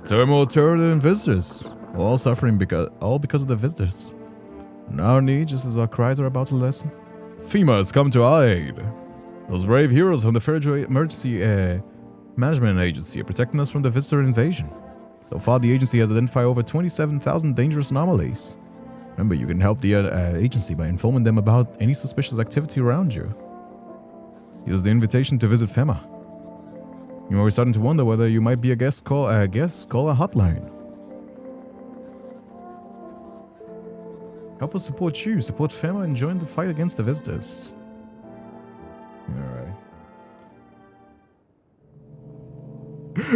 Turmoil, terror, and visitors. We're all suffering because of the visitors. And our need, just as our cries are about to lessen. FEMA has come to our aid. Those brave heroes from the Federal Emergency Management Agency are protecting us from the visitor invasion. So far, the agency has identified over 27,000 dangerous anomalies. Remember, you can help the agency by informing them about any suspicious activity around you. Here's the invitation to visit FEMA. You might be starting to wonder whether you might be a guest. Call a hotline. Help us support you, support FEMA, and join the fight against the visitors. Alright.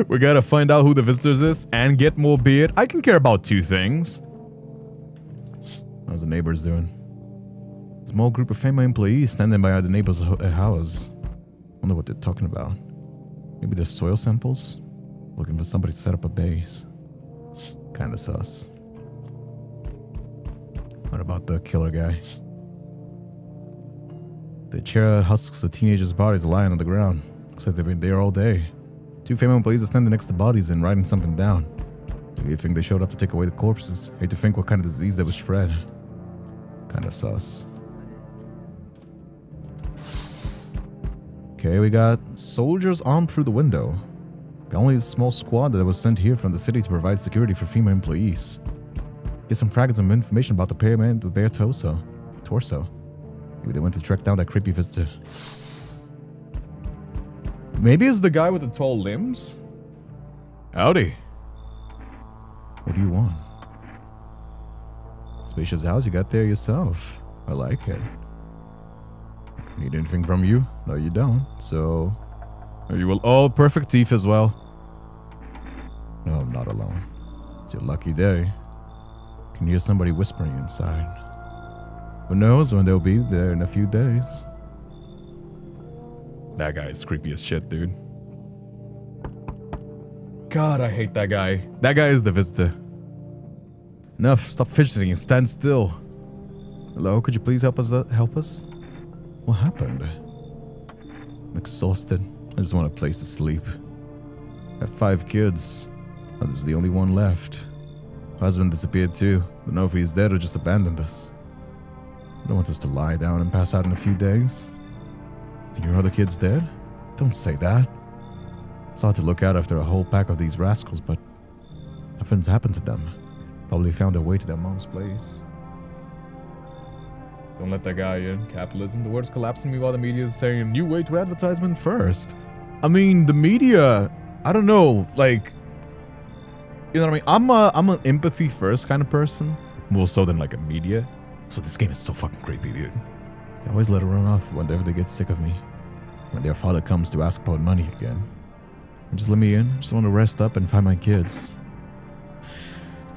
We gotta find out who the visitors is and get more beard. I can care about two things. How's the neighbors doing? A small group of FEMA employees standing by the neighbor's house. Wonder what they're talking about. Maybe they're soil samples? Looking for somebody to set up a base. Kinda sus. What about the killer guy? The chair husks the teenagers' bodies lying on the ground. Looks like they've been there all day. Two FEMA employees are standing next to bodies and writing something down. You think they showed up to take away the corpses? Hate to think what kind of disease that was spread. Kinda sus. Okay, we got soldiers armed through the window. Only a small squad that was sent here from the city to provide security for female employees. Get some fragments of information about the pair man with bare torso. Maybe they went to track down that creepy visitor. Maybe it's the guy with the tall limbs? Howdy. What do you want? Spacious house you got there yourself. I like it. Need anything from you? No, you don't. So, are you all perfect teeth as well? No, I'm not alone. It's your lucky day. Can hear somebody whispering inside. Who knows when they'll be there in a few days? That guy is creepy as shit, dude. God, I hate that guy. That guy is the visitor. Enough. Stop fidgeting and stand still. Hello, could you please help us? What happened? I'm exhausted. I just want a place to sleep. I have 5 kids. Now this is the only one left. Husband disappeared too. Don't know if he's dead or just abandoned us. I don't want us to lie down and pass out in a few days. Are your other kids dead? Don't say that. It's hard to look out after a whole pack of these rascals, but nothing's happened to them. Probably found their way to their mom's place. Don't let that guy in. Capitalism. The world's collapsing me while the media is saying a new way to advertisement first. I mean, the media, I don't know, like, you know what I mean? I'm an empathy first kind of person, more so than like a media. So this game is so fucking creepy, dude. I always let it run off whenever they get sick of me. When their father comes to ask about money again. And just let me in. Just want to rest up and find my kids.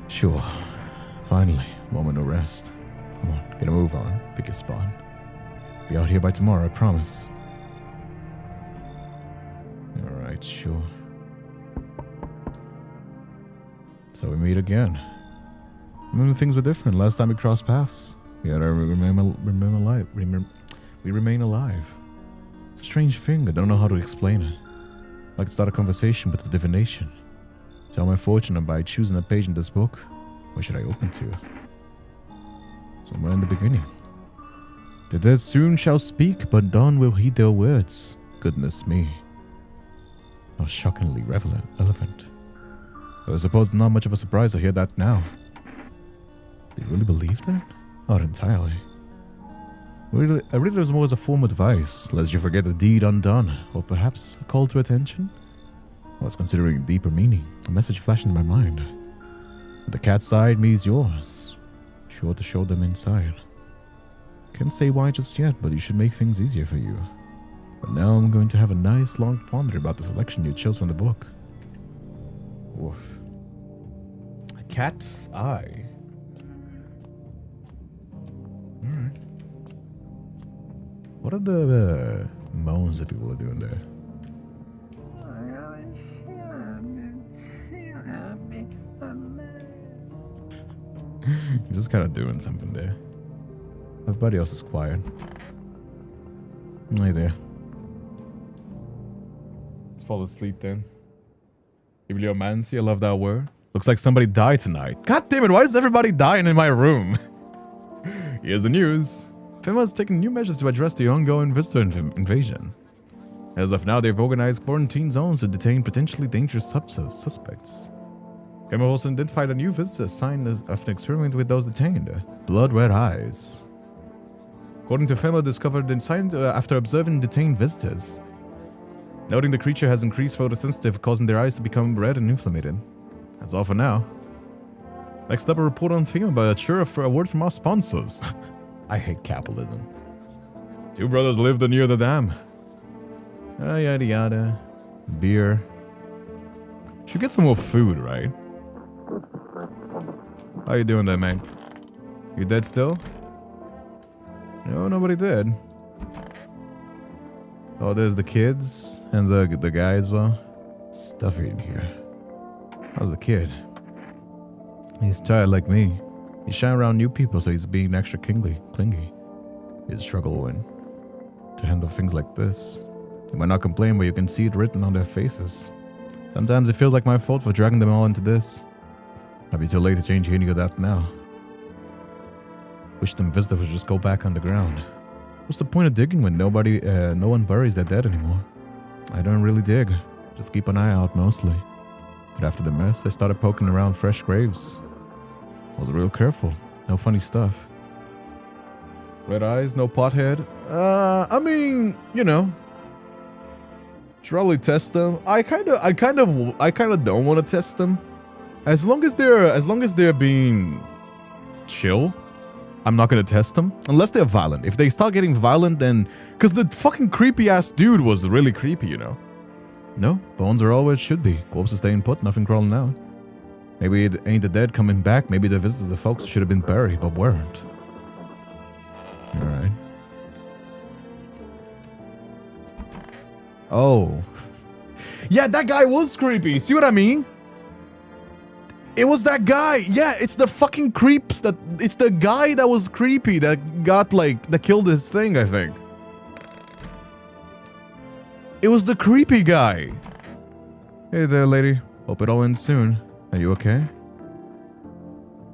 Sure. Finally, moment of rest. Come on, get a move on. Pick your spot. Be out here by tomorrow, I promise. Alright, sure. So we meet again. Remember things were different last time we crossed paths. We remain alive. It's a strange thing, I don't know how to explain it. I could start a conversation with the divination. Tell my fortune by choosing a page in this book. Where should I open to? Somewhere in the beginning. The dead soon shall speak, but none will heed their words. Goodness me. How shockingly relevant. Though I suppose not much of a surprise to hear that now. Do you really believe that? Not entirely. I read it as more as a form of advice, lest you forget the deed undone, or perhaps a call to attention? I was considering deeper meaning. A message flashed in my mind. The cat's side means yours. Sure to show them inside. Can't say why just yet, but you should make things easier for you. But now I'm going to have a nice long ponder about the selection you chose from the book. Woof. A cat's eye. Alright. What are the moans that people are doing there? You're just kind of doing something there. Everybody else is quiet. Right there. Let's fall asleep then. Bibliomancy, I love that word. Looks like somebody died tonight. God damn it, why is everybody dying in my room? Here's the news. FEMA has taken new measures to address the ongoing visitor invasion. As of now, they've organized quarantine zones to detain potentially dangerous suspects. FEMA also identified a new visitor sign of an experiment with those detained. Blood red eyes. According to FEMA, discovered in sign after observing detained visitors. Noting the creature has increased photosensitive, causing their eyes to become red and inflamed. That's all for now. Next up, a report on FEMA, but sure for a word from our sponsors. I hate capitalism. 2 brothers lived near the dam. Yada yada. Beer. Should get some more food, right? How you doing there, man? You dead still? No, nobody did. Oh, there's the kids and the guy as well. Stuffy in here. How's the kid? He's tired like me. He's shy around new people, so he's being extra clingy. He's struggling to handle things like this. He might not complain, but you can see it written on their faces. Sometimes it feels like my fault for dragging them all into this. Might be too late to change any of that now. Wish them visitors would just go back on the ground. What's the point of digging when no one buries their dead anymore? I don't really dig. Just keep an eye out mostly. But after the mess, I started poking around fresh graves. I was real careful. No funny stuff. Red eyes, no pothead. I mean, you know. Should probably test them. I kind of don't want to test them. As long as they're being chill, I'm not gonna test them unless they're violent. If they start getting violent, then because the fucking creepy ass dude was really creepy, you know. No, bones are all where it should be. Corpses staying put, nothing crawling out. Maybe it ain't the dead coming back. Maybe the visitors, the folks should have been buried, but weren't. All right. Oh, yeah, that guy was creepy. See what I mean? It was that guy. Yeah, it's the fucking creeps it's the guy that was creepy that got that killed his thing, I think. It was the creepy guy. Hey there, lady. Hope it all ends soon. Are you okay?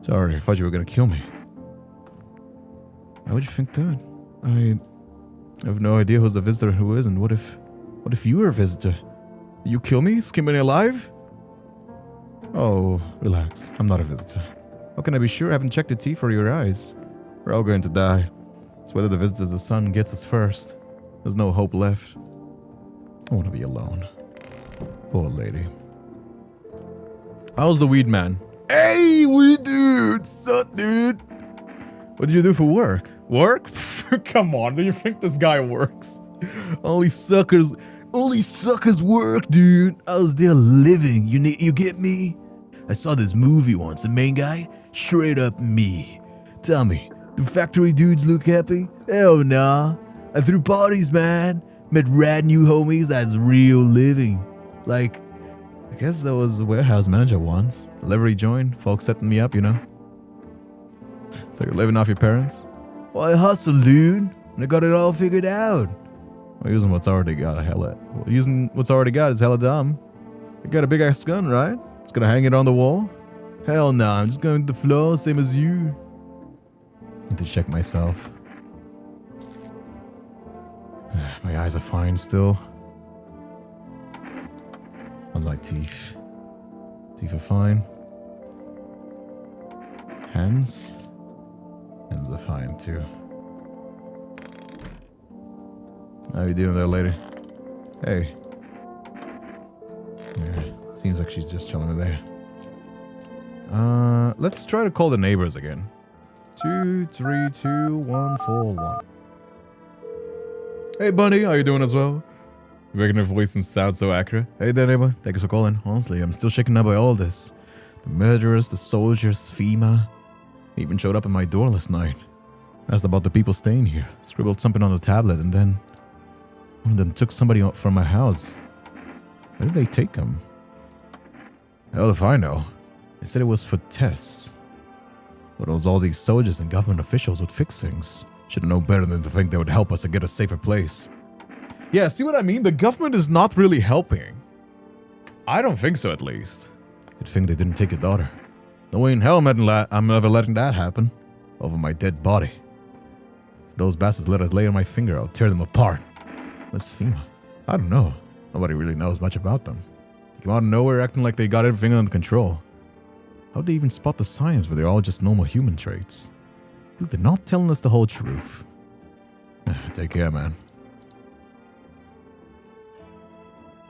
Sorry, I thought you were gonna kill me. Why would you think that? I have no idea who's a visitor and who isn't. What if you were a visitor? You kill me? Skin me alive? Oh, relax. I'm not a visitor. How can I be sure? I haven't checked your teeth or your eyes. We're all going to die. It's whether the visitor's the sun gets us first. There's no hope left. I want to be alone. Poor lady. How's the weed man? Hey, weed dude! Sup, dude? What did you do for work? Work? Come on, do you think this guy works? Only suckers work, dude. I was there living. You get me? I saw this movie once. The main guy, straight up me. Tell me, do factory dudes look happy? Hell nah. I threw parties, man. Met rad new homies. That's real living. Like, I guess there was a warehouse manager once. Delivery joint. Folks setting me up, you know. So you're living off your parents? Well, I hustle, dude. And I got it all figured out. Well, using what's already got is hella dumb. You got a big ass gun, right? It's gonna hang it on the wall? Hell no, I'm just going to the floor, same as you. Need to check myself. My eyes are fine still. On my teeth. Teeth are fine. Hands? Hands are fine too. How you doing there, lady? Hey. Yeah, seems like she's just chilling there. Let's try to call the neighbors again. 2, 3, 2, 1, 4, 1. Hey, Bunny, how you doing as well? Making her voice and sound so accurate. Hey there, neighbor. Thanks for calling. Honestly, I'm still shaken up by all this. The murderers, the soldiers, FEMA. They even showed up at my door last night. Asked about the people staying here. Scribbled something on the tablet, and then one of them took somebody from my house. Where did they take them? Hell if I know. They said it was for tests. But it was all these soldiers and government officials would fix things. Should have known better than to think they would help us to get a safer place. Yeah, see what I mean? The government is not really helping. I don't think so, at least. Good thing they didn't take your daughter. No way in hell I'm never letting that happen. Over my dead body. If those bastards let us lay on my finger, I'll tear them apart. What's FEMA? I don't know. Nobody really knows much about them. They came out of nowhere acting like they got everything under control. How'd they even spot the signs where they're all just normal human traits? Dude, they're not telling us the whole truth. Take care, man.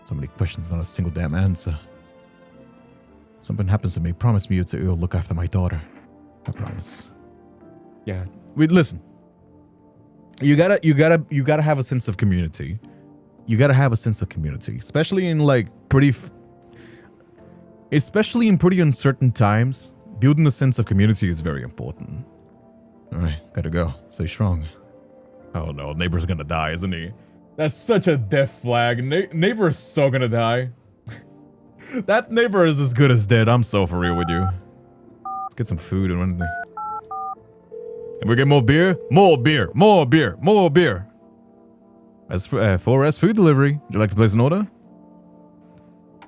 So many questions, not a single damn answer. Something happens to me, promise me you'll look after my daughter. I promise. Yeah. Wait, listen. You gotta have a sense of community. You gotta have a sense of community, especially in pretty uncertain times. Building a sense of community is very important. All right, gotta go. Stay strong. Oh no, neighbor's gonna die, isn't he? That's such a death flag. Neighbor is so gonna die. That neighbor is as good as dead. I'm so for real with you. Let's get some food and one thing. Can we get more beer? More beer. More beer. More beer. As for 4S food delivery. Would you like to place an order?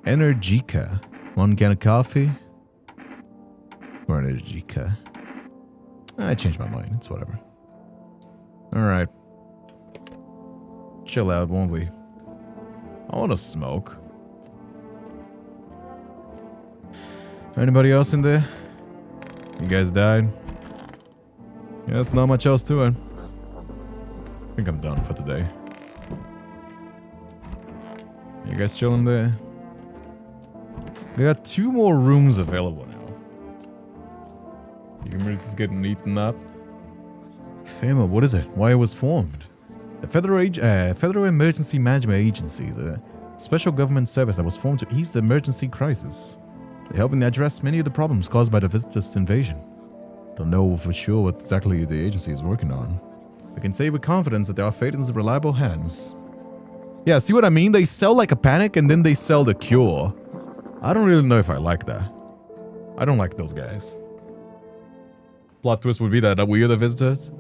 Energica. 1 can of coffee. Or Energica. I changed my mind. It's whatever. Alright. Chill out, won't we? I want to smoke. Anybody else in there? You guys died? Yeah, there's not much else to it. I think I'm done for today. You guys chilling there? We got 2 more rooms available now. You can just getting eaten up. FEMA, what is it? Why it was formed? The Federal Emergency Management Agency, the special government service that was formed to ease the emergency crisis. They're helping address many of the problems caused by the visitors' invasion. Don't know for sure what exactly the agency is working on. I can say with confidence that they are fate in reliable hands. Yeah, see what I mean? They sell like a panic and then they sell the cure. I don't really know if I like that. I don't like those guys. Plot twist would be that we are the visitors.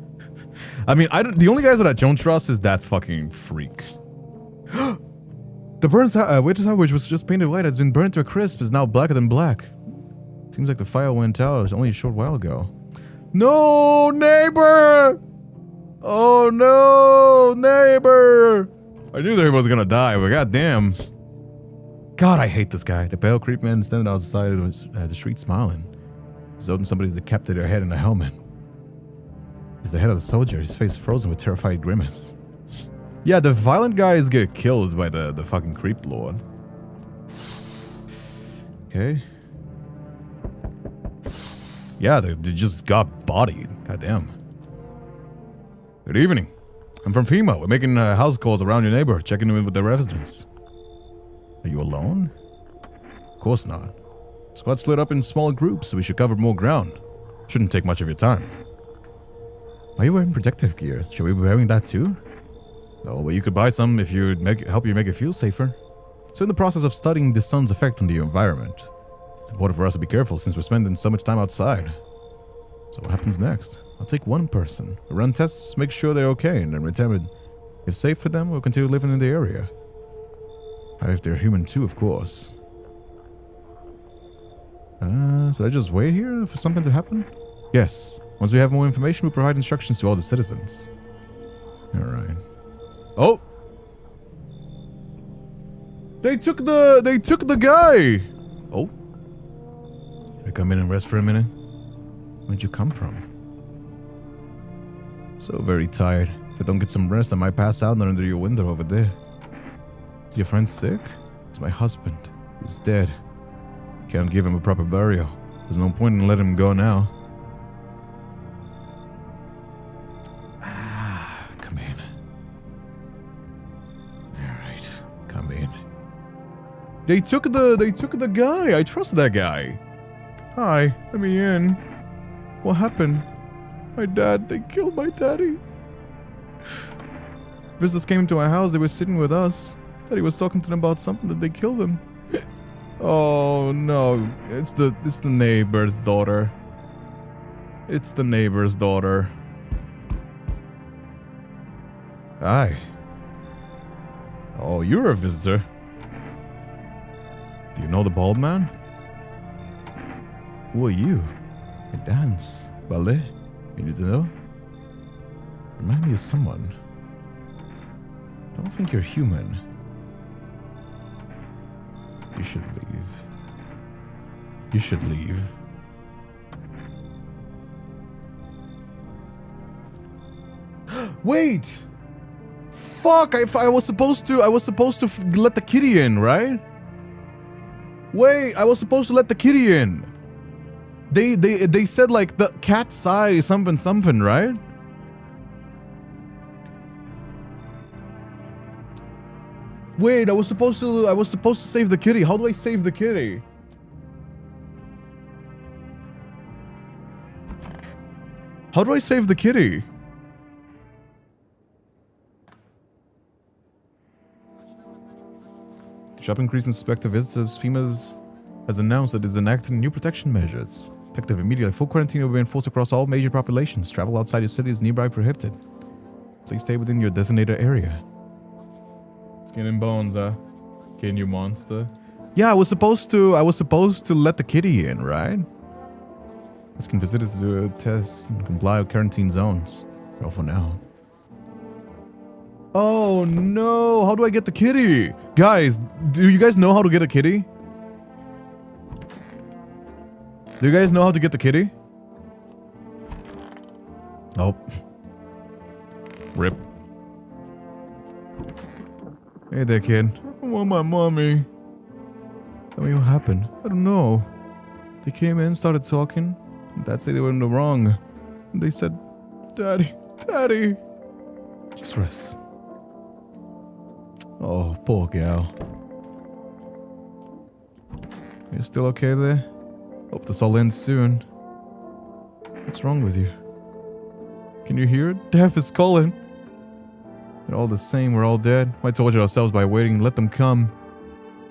I mean, the only guys that I don't trust is that fucking freak. The burnt waiter's which was just painted white has been burnt to a crisp is now blacker than black. Seems like the fire went out only a short while ago. No, neighbor! Oh no, neighbor! I knew that he was gonna die, but goddamn. God, I hate this guy. The pale creep man standing outside the street smiling. He's holding somebody's decapitated head in a helmet. He's the head of the soldier, his face frozen with terrified grimace. Yeah, the violent guys get killed by the fucking creep lord. Okay. Yeah, they just got bodied. Goddamn. Good evening. I'm from FEMA. We're making house calls around your neighbor, checking in with the residents. Are you alone? Of course not. Squad split up in smaller groups, so we should cover more ground. Shouldn't take much of your time. Why are you wearing protective gear? Should we be wearing that too? No, but you could buy some if you'd help you make it feel safer. So in the process of studying the sun's effect on the environment, it's important for us to be careful since we're spending so much time outside. So what happens next? I'll take one person, run tests, make sure they're okay, and then return. If safe for them, we'll continue living in the area. If they're human too, of course. Should I just wait here for something to happen? Yes. Once we have more information, we'll provide instructions to all the citizens. Alright. Oh! They took the guy! Oh. Can I come in and rest for a minute? Where'd you come from? So very tired. If I don't get some rest, I might pass out under your window over there. Is your friend sick? It's my husband. He's dead. Can't give him a proper burial. There's no point in letting him go now. Come in. Alright, come in. They took the guy. I trust that guy. Hi, let me in. What happened? My dad, they killed my daddy. Visitors came into my house, they were sitting with us. Thought he was talking to them about something, that they killed him. Oh no, it's the neighbor's daughter. It's the neighbor's daughter. Hi. Oh, you're a visitor. Do you know the bald man? Who are you? I dance. Ballet? You need to know? Remind me of someone. I don't think you're human. You should leave. You should leave. Wait! Fuck! I was supposed to let the kitty in, right? Wait, I was supposed to let the kitty in. They said like the cat size something, right? Wait, I was supposed to save the kitty. How do I save the kitty? How do I save the kitty? To sharp increase in suspected visitors, FEMA has announced that it is enacting new protection measures. Effective immediately, full quarantine will be enforced across all major populations. Travel outside your city is nearby prohibited. Please stay within your designated area. Skin and bones, Can you monster? Yeah, I was supposed to let the kitty in, right? Asking visitors to test and comply with quarantine zones. Well, for now. Oh no! How do I get the kitty? Guys, do you guys know how to get a kitty? Do you guys know how to get the kitty? Oh. Rip. Hey there, kid. I want my mommy. Tell me what happened. I don't know. They came in, started talking. Dad said they were in the wrong. And they said, Daddy, Daddy. Just rest. Oh, poor gal. You're still okay there? Hope this all ends soon. What's wrong with you? Can you hear it? Death is calling. They're all the same, we're all dead. Why torture ourselves by waiting? Let them come.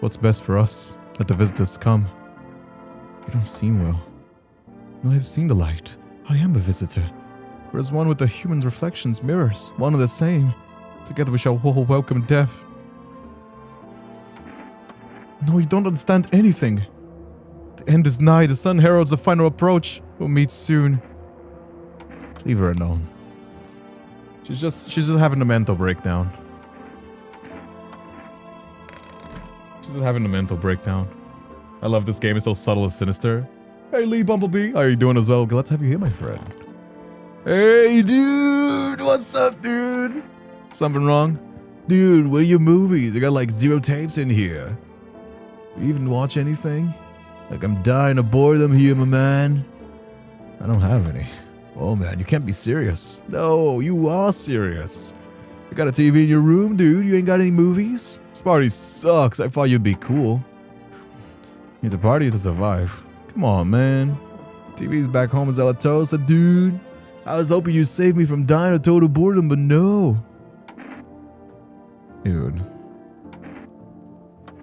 What's best for us? Let the visitors come. You don't seem well. No, I've seen the light. I am a visitor. We're as one with the human's reflections, mirrors, one and the same. Together we shall all welcome death. No, you don't understand anything. The end is nigh, the sun heralds the final approach. We'll meet soon. Leave her alone. She's just having a mental breakdown. She's just having a mental breakdown. I love this game, it's so subtle and sinister. Hey Lee Bumblebee, how are you doing as well? Glad to have you here, my friend. Hey dude, what's up dude? Something wrong? Dude, where are your movies? I got like 0 tapes in here. You even watch anything? Like I'm dying of boredom here, my man. I don't have any. Oh man, you can't be serious. No, you are serious. You got a TV in your room, dude? You ain't got any movies? This party sucks. I thought you'd be cool. You need to party to survive. Come on, man. TV's back home in Zalatosa, dude. I was hoping you'd save me from dying of total boredom, but no. Dude.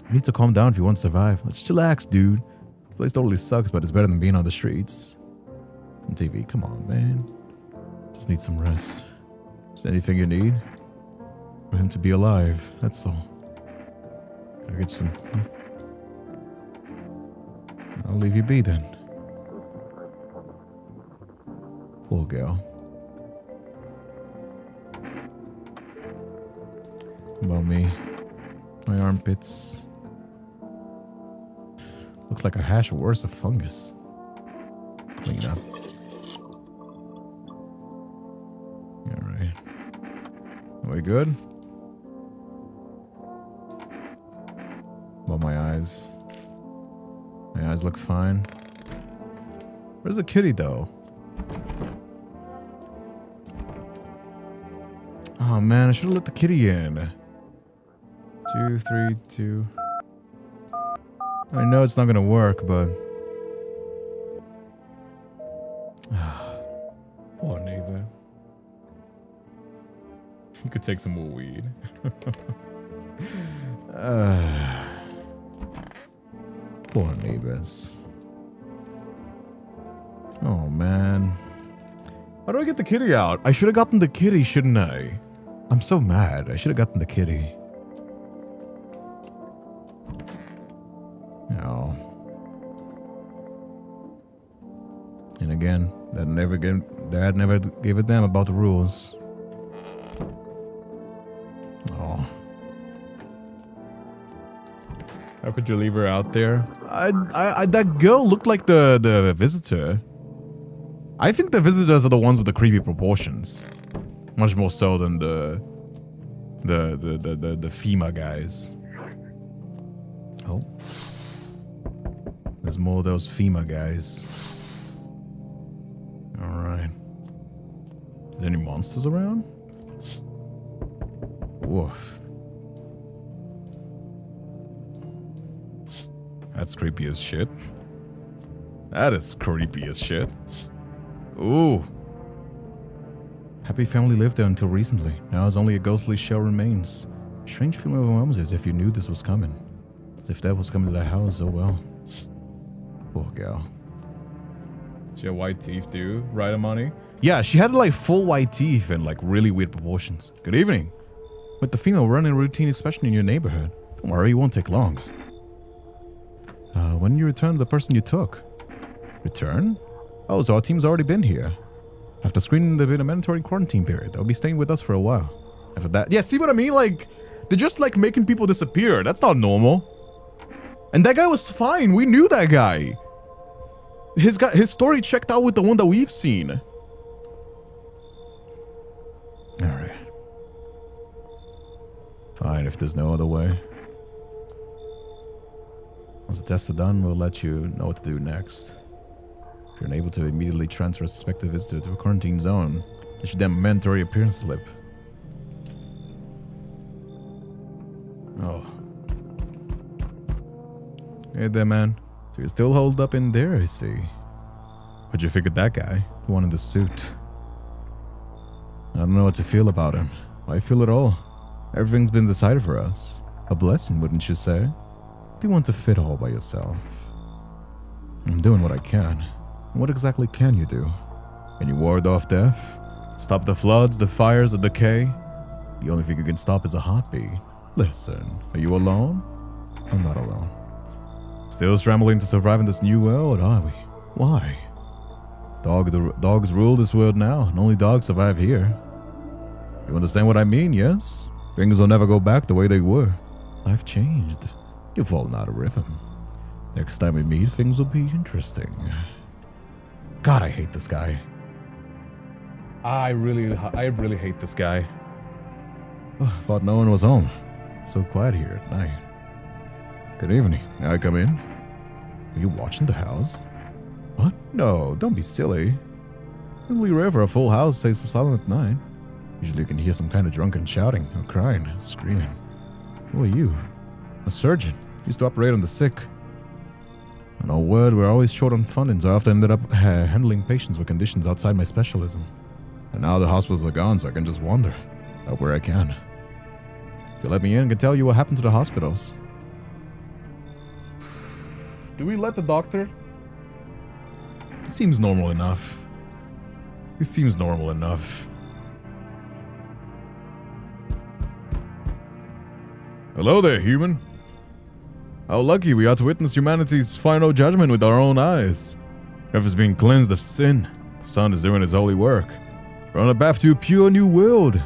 You need to calm down if you want to survive. Let's chillax, dude. The place totally sucks, but it's better than being on the streets. And TV, come on, man. Just need some rest. Is there anything you need? For him to be alive, that's all. I'll get some... I'll leave you be then. Poor girl. About me. My armpits. Looks like a hash or worse, a fungus. Clean up. Alright. Are we good? About my eyes. My eyes look fine. Where's the kitty though? Oh man, I should have let the kitty in. 2, 3, 2. I know it's not gonna work, but... Poor neighbor. You could take some more weed. Poor neighbors. Oh man. How do I get the kitty out? I should have gotten the kitty, shouldn't I? I'm so mad. I should have gotten the kitty. No. And again, Dad never gave a damn about the rules. Oh. How could you leave her out there? That girl looked like the visitor. I think the visitors are the ones with the creepy proportions. Much more so than the FEMA guys. Oh. There's more of those FEMA guys. Alright. Is there any monsters around? Woof. That's creepy as shit. That is creepy as shit. Ooh. Happy family lived there until recently. Now it's only a ghostly shell remains. Strange feeling overwhelms you as if you knew this was coming. As if that was coming to the house, oh well. Poor gal. She had white teeth, dude. Right, Amani? Yeah, she had like full white teeth and like really weird proportions. Good evening. With the female running routine, especially in your neighborhood. Don't worry, it won't take long. When you return to the person you took? Return? Oh, so our team's already been here. After screening, they've been a mandatory quarantine period. They'll be staying with us for a while. After that, yeah, see what I mean? Like, they're just like making people disappear. That's not normal. And that guy was fine. We knew that guy. His story checked out with the one that we've seen. All right. Fine, if there's no other way. Once the tests are done, we'll let you know what to do next. If you're unable to immediately transfer a suspected visitor to a quarantine zone, issue them a mandatory appearance slip. Oh. Hey there, man. So you're still holed up in there, I see. What'd you think of that guy who wanted the suit? I don't know what to feel about him. Why feel at all? Everything's been decided for us. A blessing, wouldn't you say? Do you want to fit all by yourself? I'm doing what I can. What exactly can you do? Can you ward off death? Stop the floods, the fires, the decay? The only thing you can stop is a heartbeat. Listen, are you alone? I'm not alone. Still scrambling to survive in this new world, are we? Why? Dogs rule this world now, and only dogs survive here. You understand what I mean, yes? Things will never go back the way they were. I've changed. You've fallen out of rhythm. Next time we meet, things will be interesting. God, I hate this guy. I really hate this guy. Oh, I thought no one was home. So quiet here at night. Good evening. May I come in? Are you watching the house? What? No, don't be silly. Really rare for a full house stays so silent at night. Usually you can hear some kind of drunken shouting or crying, screaming. Who are you? A surgeon. Used to operate on the sick. An old word, we're always short on funding, so I often ended up handling patients with conditions outside my specialism. And now the hospitals are gone, so I can just wander. Out where I can. If you let me in, I can tell you what happened to the hospitals. Do we let the doctor? He seems normal enough. He seems normal enough. Hello there, human. How lucky we are to witness humanity's final judgment with our own eyes. Earth is being cleansed of sin. The sun is doing its holy work. We're on a path to a pure new world.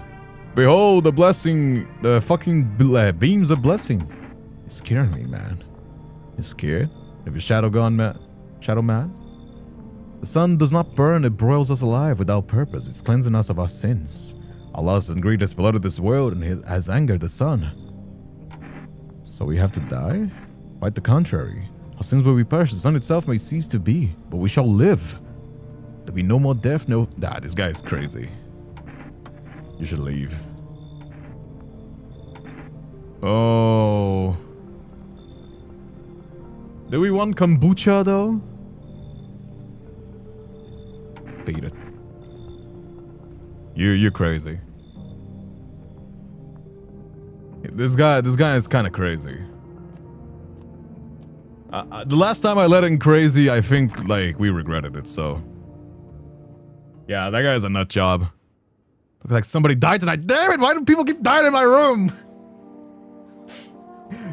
Behold the blessing, the fucking beams of blessing. You're scaring me, man. You scared? Have your shadow gone mad? Shadow mad? The sun does not burn, it broils us alive without purpose. It's cleansing us of our sins. Our lust and greed has polluted this world and it has angered the sun. So we have to die? Quite the contrary. Our sins will be perished. The sun itself may cease to be, but we shall live. There'll be no more death, no... Nah, this guy is crazy. You should leave. Oh. Do we want kombucha, though? Beat it. You're crazy. This guy is kind of crazy. The last time I let him crazy, I think, like, we regretted it, so... Yeah, that guy's a nut job. Looks like somebody died tonight. Damn it, why do people keep dying in my room?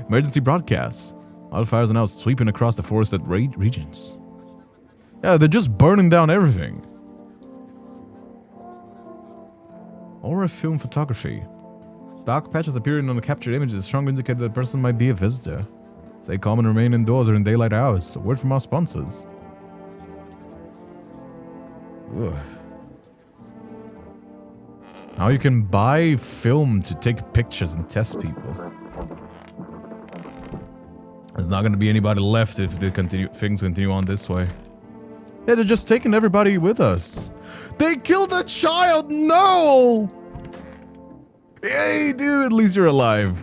Emergency broadcasts. Wildfires are now sweeping across the forested regions. Yeah, they're just burning down everything. Aura film photography. Dark patches appearing on the captured images is a strong indicator that the person might be a visitor. Stay calm and remain indoors during daylight hours. A word from our sponsors. Ugh. Now you can buy film to take pictures and test people. There's not going to be anybody left if things continue on this way. Yeah, they're just taking everybody with us. They killed a child! No! Hey, dude, at least you're alive.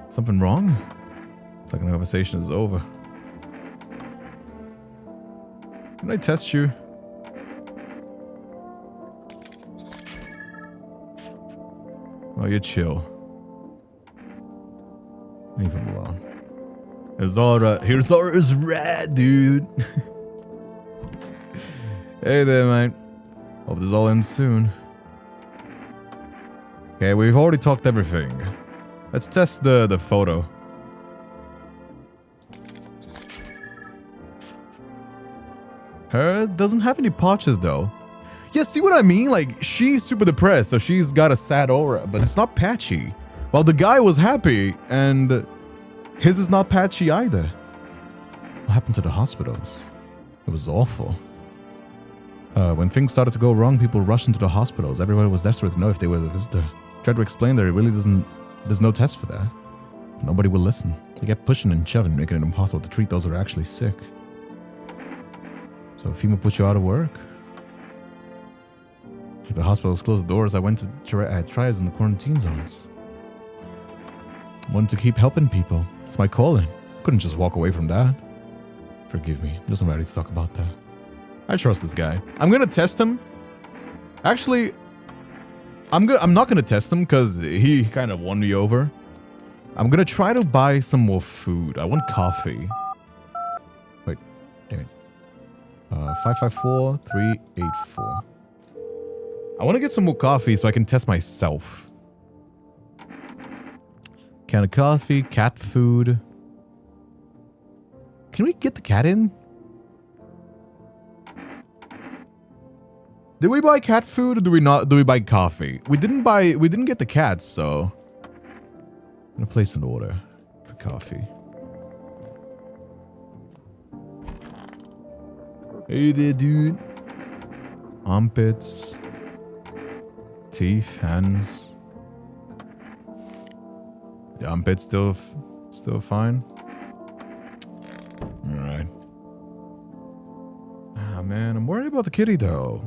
Something wrong? It's like the conversation is over. Can I test you? Oh, you're chill. Leave him alone. Here's Zara's rat, dude. Hey there, mate. Hope this all ends soon. Okay, we've already talked everything. Let's test the photo. Her doesn't have any patches though. Yeah, see what I mean? Like, she's super depressed, so she's got a sad aura, but it's not patchy. While the guy was happy, and his is not patchy either. What happened to the hospitals? It was awful. When things started to go wrong, people rushed into the hospitals. Everybody was desperate to know if they were the visitor. Tried to explain that it really there's no test for that. Nobody will listen. They kept pushing and shoving, making it impossible to treat those who are actually sick. So FEMA put you out of work? If the hospitals closed the doors, I went to trials in the quarantine zones. I wanted to keep helping people. It's my calling. Couldn't just walk away from that. Forgive me. I'm just not ready to talk about that. I trust this guy. I'm gonna test him. Actually, I'm not gonna test him because he kind of won me over. I'm gonna try to buy some more food. I want coffee. Wait, damn it. 554-384. I want to get some more coffee so I can test myself. Can of coffee, cat food. Can we get the cat in? Did we buy cat food or do we not? Do we buy coffee? We didn't get the cats, so I'm gonna place an order for coffee. Hey there, dude. Armpits. Teeth, hands. The armpit's still fine. Alright. Ah, man, I'm worried about the kitty, though.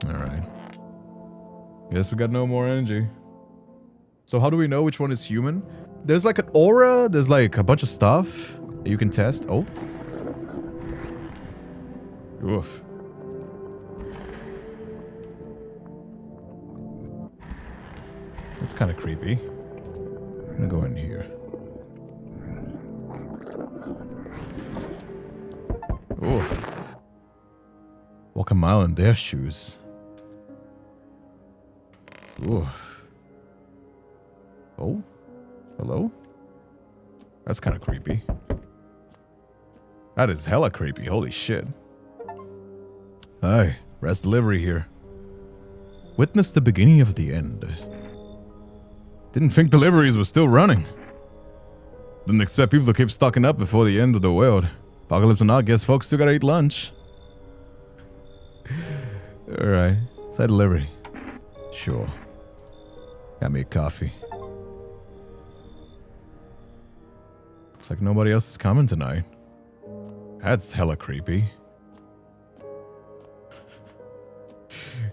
Alright. Guess we got no more energy. So how do we know which one is human? There's like an aura, there's like a bunch of stuff that you can test. Oh. Oof. That's kind of creepy. I'm gonna go in here. Oof. Walk a mile in their shoes. Oof. Oh? Hello? That's kind of creepy. That is hella creepy. Holy shit. Hi. Rest delivery here. Witness the beginning of the end. Didn't think deliveries were still running. Didn't expect people to keep stocking up before the end of the world. Apocalypse or not, guess folks still gotta eat lunch. Alright. Side delivery. Sure. Got me a coffee. Looks like nobody else is coming tonight. That's hella creepy.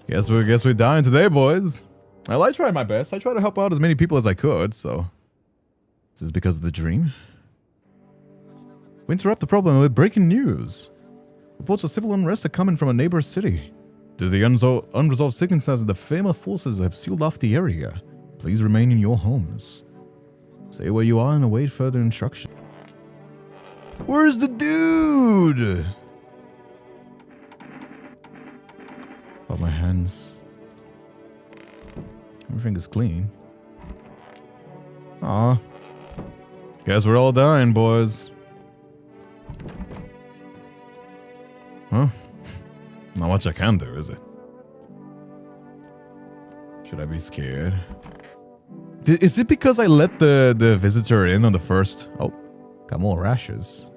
Guess we're dying today, boys. Well, I tried my best. I tried to help out as many people as I could, so... This is because of the dream? We interrupt the problem with breaking news. Reports of civil unrest are coming from a neighbor city. Due to the unresolved circumstances, the FEMA forces have sealed off the area. Please remain in your homes. Stay where you are and await further instruction. Where's the dude? Oh, my hands. Everything is clean. Aw. Guess we're all dying, boys. Huh? Not much I can do, is it? Should I be scared? Is it because I let the visitor in on the first... Oh, got more rashes.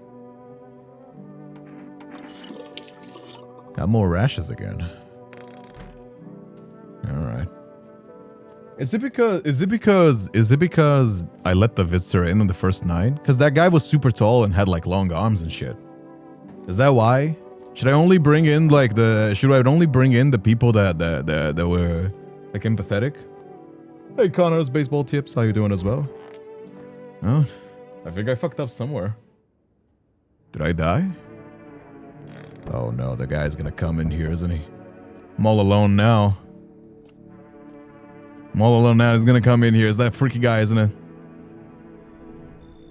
Got more rashes again. Alright. Is it because I let the visitor in on the first night? Because that guy was super tall and had like long arms and shit. Is that why? Should I only bring in like the people that were like empathetic? Hey Connor's baseball tips, how you doing as well? Oh, I think I fucked up somewhere. Did I die? Oh no, the guy's gonna come in here, isn't he? I'm all alone now. He's gonna come in here. It's that freaky guy, isn't it?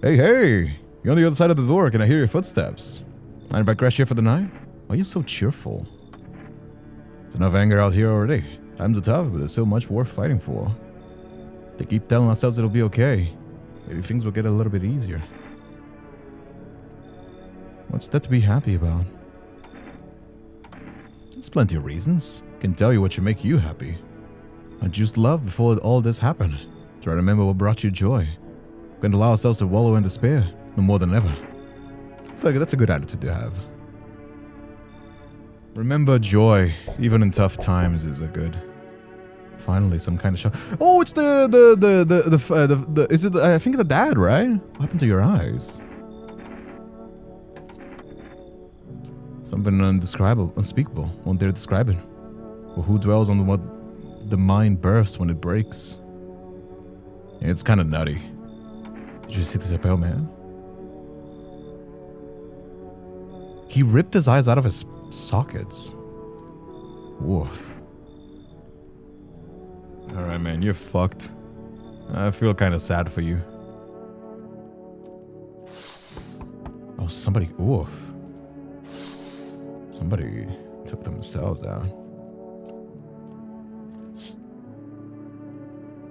Hey, you're on the other side of the door. Can I hear your footsteps? Mind if I crash here for the night? Why are you so cheerful? There's enough anger out here already. Times are tough, but there's so much worth fighting for. They keep telling ourselves it'll be okay. Maybe things will get a little bit easier. What's that to be happy about? There's plenty of reasons. Can tell you what should make you happy. I used love before all this happened. Try to remember what brought you joy. We can allow ourselves to wallow in despair, no more than ever. That's a good attitude to have. Remember joy, even in tough times, is a good. Finally, some kind of show. Oh, it's the is it? I think the dad, right? What happened to your eyes? Something undescribable, unspeakable. Won't dare to describe it. Or who dwells on what the mind births when it breaks? Yeah, it's kind of nutty. Did you see the Chappelle man? He ripped his eyes out of his sockets. Woof. Alright, man, you're fucked. I feel kind of sad for you. Oh, somebody... Oof. Somebody took themselves out.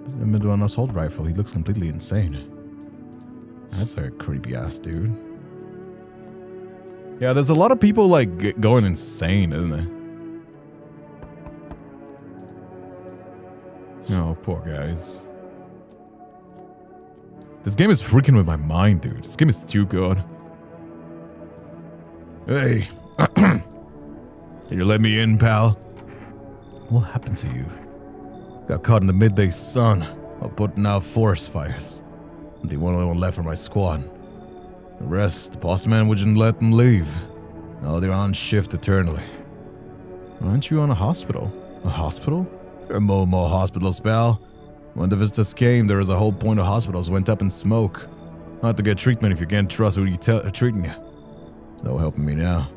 With an assault rifle, he looks completely insane. That's a creepy ass dude. Yeah, there's a lot of people like going insane, isn't there? Oh, poor guys. This game is freaking with my mind, dude. This game is too good. Hey. Can you let me in, pal? What happened to you? Got caught in the midday sun while putting out forest fires. I'm the only one left from my squad. The rest, the boss man wouldn't let them leave. Now they're on shift eternally. Aren't you on a hospital? A hospital? There are more hospitals, pal. When the visitors came, there was a whole point of hospitals went up in smoke. Not to get treatment if you can't trust who treating you. There's no helping me now.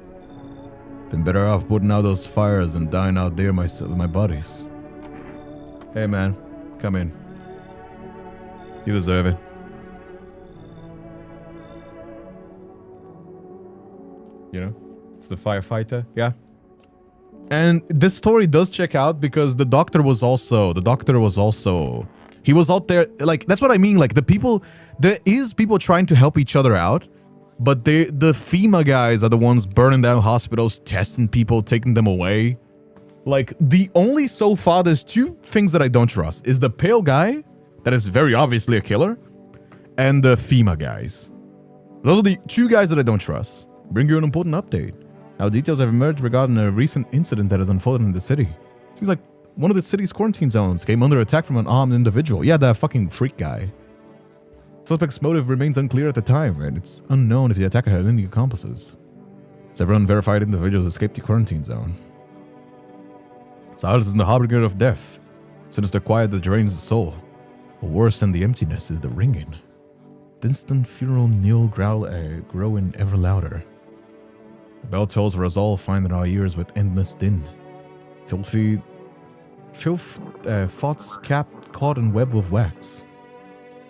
Been better off putting out those fires than dying out there with my buddies. Hey man, come in. You deserve it. You know, it's the firefighter, yeah. And this story does check out because the doctor was also, he was out there, like, that's what I mean, like, there is people trying to help each other out, but the FEMA guys are the ones burning down hospitals, testing people, taking them away. Like, so far, there's two things that I don't trust, is the pale guy, that is very obviously a killer, and the FEMA guys. Those are the two guys that I don't trust. Bring you an important update. Now, details have emerged regarding a recent incident that has unfolded in the city. Seems like one of the city's quarantine zones came under attack from an armed individual. Yeah, that fucking freak guy. Suspect's motive remains unclear at the time, and it's unknown if the attacker had any accomplices. Several unverified individuals escaped the quarantine zone. Silence is the harbinger of death. Sinister quiet that drains the soul. But worse than the emptiness is the ringing. Distant funeral knell growing ever louder. The bell tolls for us all, finding our ears with endless din. Thoughts capped, caught in web of wax.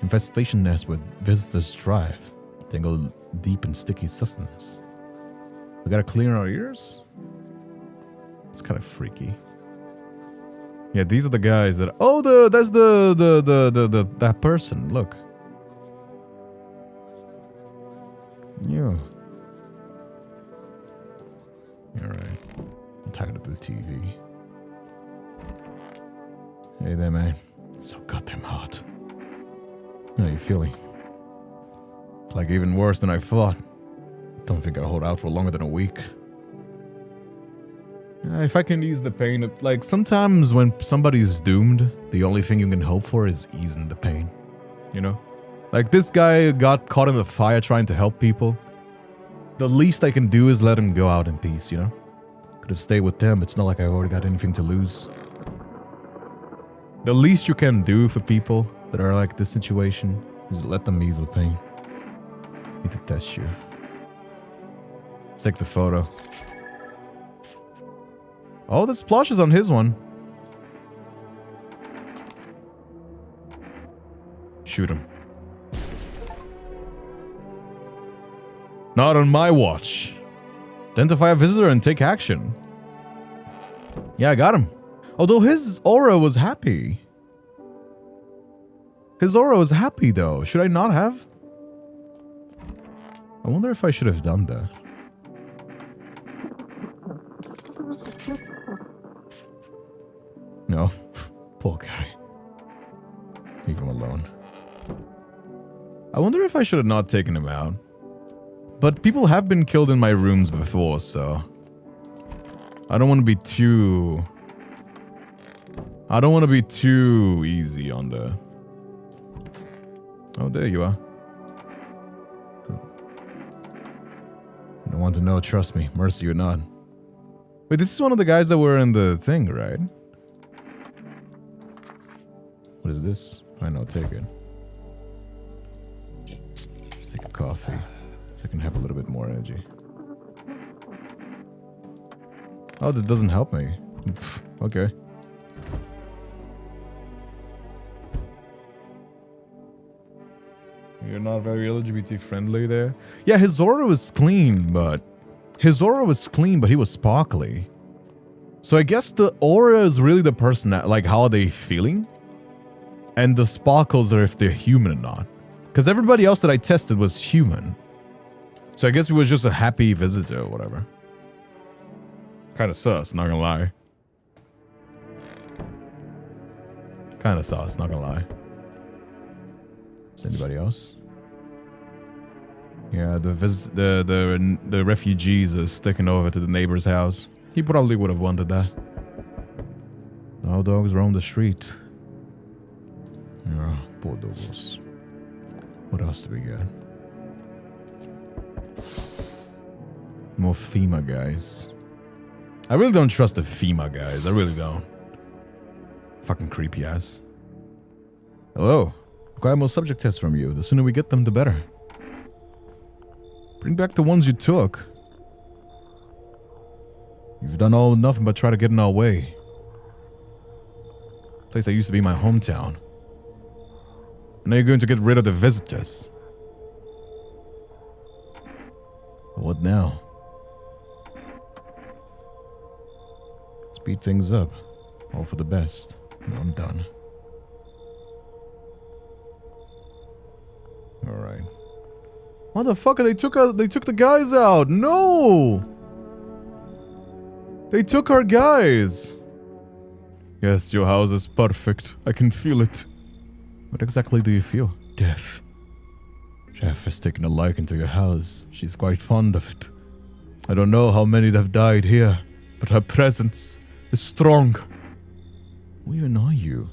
Infestation nest where visitors strive, tangled deep in sticky sustenance. We gotta clear our ears? It's kind of freaky. Yeah, these are the guys that. Oh, that's that person. Look. Yeah. Alright. I'm tired of the TV. Hey there, man. It's so goddamn hot. How are you feeling? It's like even worse than I thought. Don't think I'll hold out for longer than a week. If I can ease the pain, like sometimes when somebody's doomed, the only thing you can hope for is easing the pain. You know? Like this guy got caught in the fire trying to help people. The least I can do is let him go out in peace, you know? Could have stayed with them, it's not like I already got anything to lose. The least you can do for people that are like this situation is let them ease with pain. Need to test you. Let's take the photo. Oh, this plush is on his one. Shoot him. Not on my watch. Identify a visitor and take action. Yeah, I got him. Although his aura was happy. His aura was happy though. Should I not have? I wonder if I should have done that. No. Poor guy. Leave him alone. I wonder if I should have not taken him out. But people have been killed in my rooms before, so... I don't want to be too... I don't want to be too easy on the... Oh, there you are. I don't want to know, trust me. Mercy or not. Wait, this is one of the guys that were in the thing, right? What is this? Fine, I'll take it. Let's take a coffee so I can have a little bit more energy. Oh, that doesn't help me. Okay. You're not very LGBT friendly there. Yeah, his aura was clean, but he was sparkly. So I guess the aura is really the person that, like, how are they feeling? And the sparkles are if they're human or not. Because everybody else that I tested was human. So I guess he was just a happy visitor or whatever. Kinda sus, not gonna lie. Kinda sus, not gonna lie. Is anybody else? Yeah, the refugees are sticking over to the neighbor's house. He probably would have wanted that. All dogs roam the street. Oh, poor dogs. What else do we got? More FEMA guys. I really don't trust the FEMA guys. I really don't. Fucking creepy ass. Hello. Require more subject tests from you. The sooner we get them, the better. Bring back the ones you took. You've done all nothing but try to get in our way. Place that used to be my hometown. Now you're going to get rid of the visitors. What now? Speed things up. All for the best. No, I'm done. Alright. Motherfucker, they took the guys out! No! They took our guys! Yes, your house is perfect. I can feel it. What exactly do you feel? Death. Jeff has taken a liking to your house. She's quite fond of it. I don't know how many have died here, but her presence is strong. Who even are you?